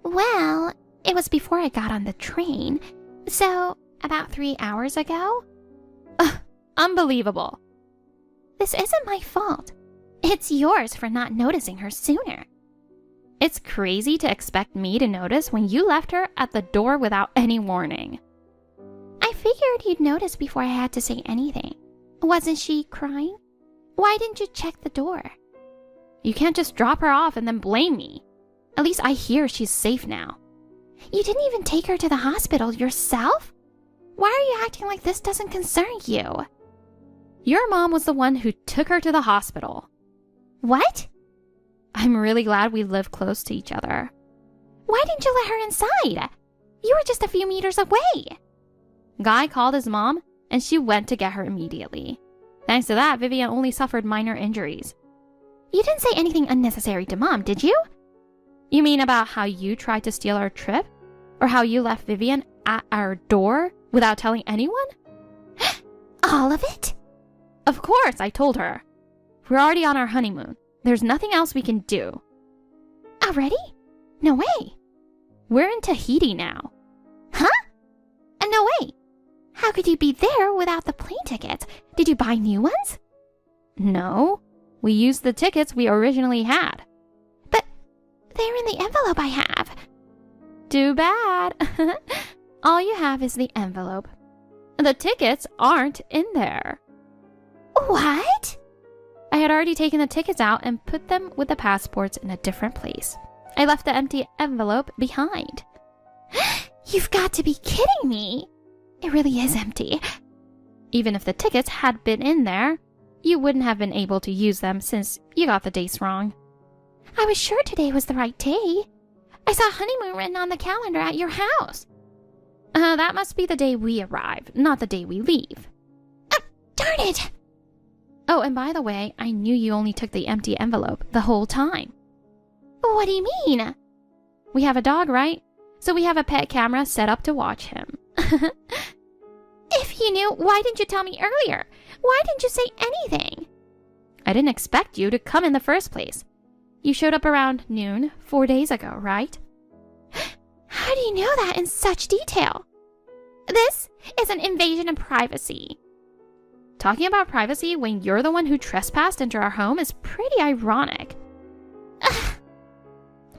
Well, it was before I got on the train, so about 3 hours ago.
Unbelievable.
This isn't my fault. It's yours for not noticing her sooner.
It's crazy to expect me to notice when you left her at the door without any warning.
I figured you'd notice before I had to say anything. Wasn't she crying? Why didn't you check the door?
You can't just drop her off and then blame me. At least I hear she's safe now.
You didn't even take her to the hospital yourself? Why are you acting like this doesn't concern you?
Your mom was the one who took her to the hospital.
What?
I'm really glad we live close to each other.
Why didn't you let her inside? You were just a few meters away.
Guy called his mom, and she went to get her immediately. Thanks to that, Vivian only suffered minor injuries.
You didn't say anything unnecessary to Mom, did you?
You mean about how you tried to steal our trip? Or how you left Vivian at our door without telling anyone?
All of it?
Of course, I told her. We're already on our honeymoon. There's nothing else we can do.
Already? No way.
We're in Tahiti now.
Huh? No way. How could you be there without the plane tickets? Did you buy new ones?
No. We used the tickets we originally had.
But they're in the envelope I have.
Too bad. All you have is the envelope. The tickets aren't in there.
What?
I had already taken the tickets out and put them with the passports in a different place. I left the empty envelope behind.
You've got to be kidding me. It really is empty.
Even if the tickets had been in there, you wouldn't have been able to use them since you got the dates wrong.
I was sure today was the right day. I saw honeymoon written on the calendar at your house.
That must be the day we arrive, not the day we leave.
Darn it!
Oh, and by the way, I knew you only took the empty envelope the whole time.
What do you mean?
We have a dog, right? So we have a pet camera set up to watch him.
If you knew, why didn't you tell me earlier? Why didn't you say anything?
I didn't expect you to come in the first place. You showed up around noon 4 days ago, right?
How do you know that in such detail? This is an invasion of privacy.
Talking about privacy when you're the one who trespassed into our home is pretty ironic.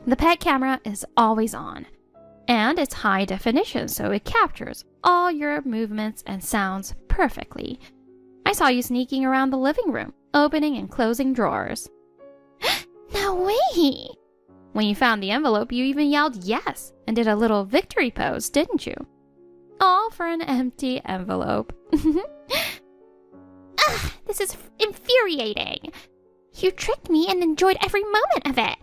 The pet camera is always on, and it's high definition, so it captures all your movements and sounds perfectly. I saw you sneaking around the living room, opening and closing drawers.
No way!
When you found the envelope, you even yelled yes and did a little victory pose, didn't you? All for an empty envelope.
This is infuriating. You tricked me and enjoyed every moment of it.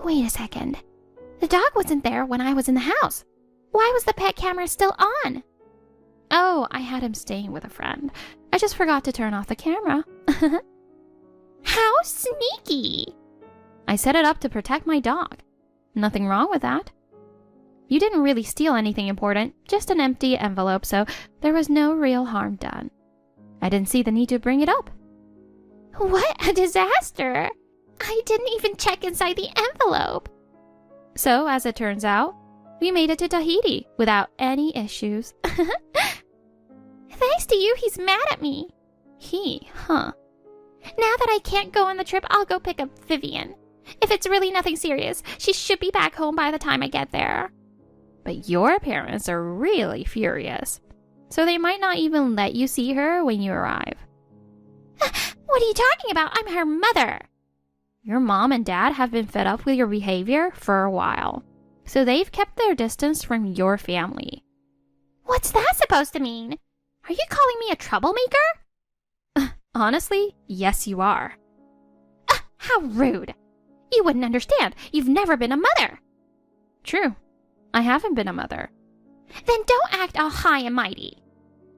Wait a second. The dog wasn't there when I was in the house. Why was the pet camera still on?
Oh, I had him staying with a friend. I just forgot to turn off the camera.
How sneaky!
I set it up to protect my dog. Nothing wrong with that. You didn't really steal anything important, just an empty envelope, so there was no real harm done. I didn't see the need to bring it up.
What a disaster! I didn't even check inside the envelope.
So, as it turns out, we made it to Tahiti without any issues.
Thanks to you, he's mad at me.
Huh?
Now that I can't go on the trip, I'll go pick up Vivian. If it's really nothing serious, she should be back home by the time I get there.
But your parents are really furious, so they might not even let you see her when you arrive.
What are you talking about? I'm her mother.
Your mom and dad have been fed up with your behavior for a while, so they've kept their distance from your family.
What's that supposed to mean? Are you calling me a troublemaker?
Honestly, yes you are.
How rude. You wouldn't understand. You've never been a mother.
True. I haven't been a mother.
Then don't act all high and mighty.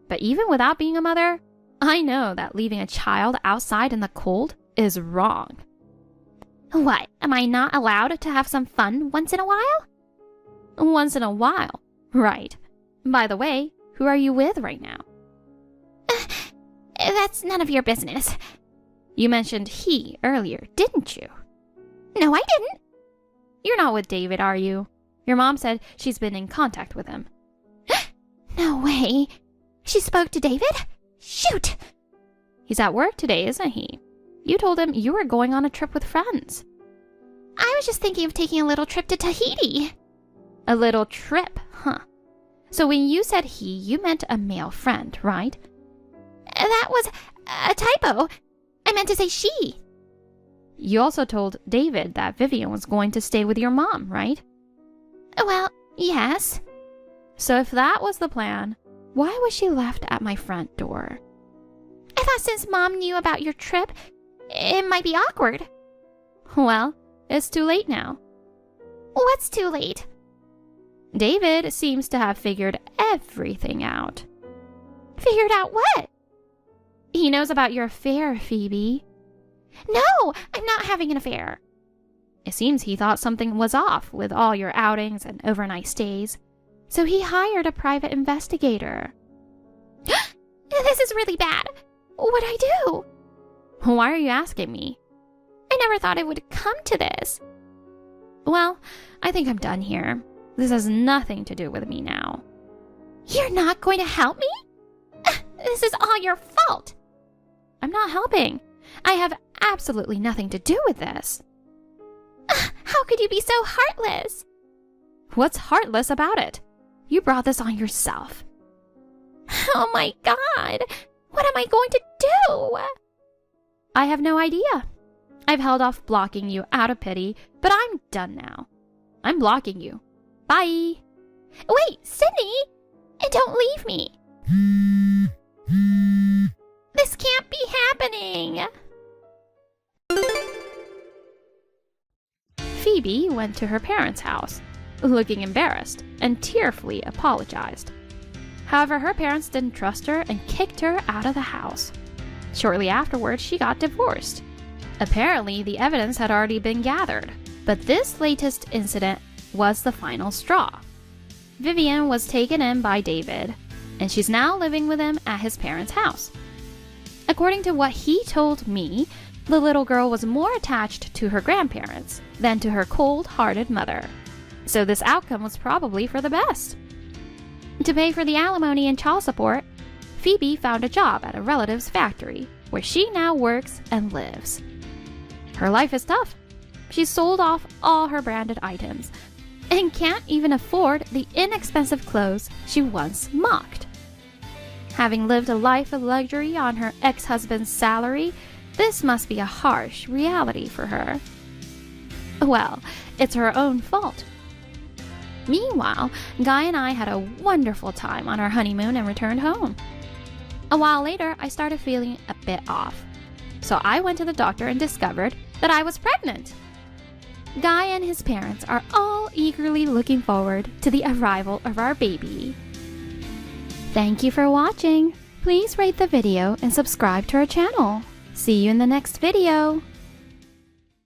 But even without being a mother, I know that leaving a child outside in the cold is wrong.
What? Am I not allowed to have some fun once in a while?
Once in a while, right. By the way, who are you with right now?
That's none of your business.
You mentioned he earlier, didn't you?
No, I didn't.
You're not with David, are you? Your mom said she's been in contact with him.
No way. She spoke to David? Shoot!
He's at work today, isn't he? You told him you were going on a trip with friends.
I was just thinking of taking a little trip to Tahiti.
A little trip, huh? So when you said he, you meant a male friend, right?
That was a typo. I meant to say she.
You also told David that Vivian was going to stay with your mom, right?
Well, yes.
So if that was the plan, why was she left at my front door?
I thought since Mom knew about your trip, it might be awkward.
Well, it's too late now.
What's too late?
David seems to have figured everything out.
Figured out what?
He knows about your affair, Phoebe.
No, I'm not having an affair.
It seems he thought something was off with all your outings and overnight stays, so he hired a private investigator.
This is really bad. What'd I do?
Why are you asking me?
I never thought it would come to this.
Well, I think I'm done here. This has nothing to do with me now.
You're not going to help me? This is all your fault.
I'm not helping. I have absolutely nothing to do with this.
How could you be so heartless?
What's heartless about it? You brought this on yourself.
Oh my God. What am I going to do?
I have no idea. I've held off blocking you out of pity, but I'm done now. I'm blocking you. Bye.
Wait, Sydney! Don't leave me. This can't be happening.
Phoebe went to her parents' house, looking embarrassed, and tearfully apologized. However, her parents didn't trust her and kicked her out of the house. Shortly afterwards, she got divorced. Apparently, the evidence had already been gathered, but this latest incident was the final straw. Vivian was taken in by David, and she's now living with him at his parents' house. According to what he told me, the little girl was more attached to her grandparents than to her cold-hearted mother. So this outcome was probably for the best. To pay for the alimony and child support, Phoebe found a job at a relative's factory, where she now works and lives. Her life is tough. She sold off all her branded items and can't even afford the inexpensive clothes she once mocked. Having lived a life of luxury on her ex-husband's salary, this must be a harsh reality for her. Well, it's her own fault. Meanwhile, Guy and I had a wonderful time on our honeymoon and returned home. A while later, I started feeling a bit off. So I went to the doctor and discovered that I was pregnant. Guy and his parents are all eagerly looking forward to the arrival of our baby. Thank you for watching. Please rate the video and subscribe to our channel. See you in the next video.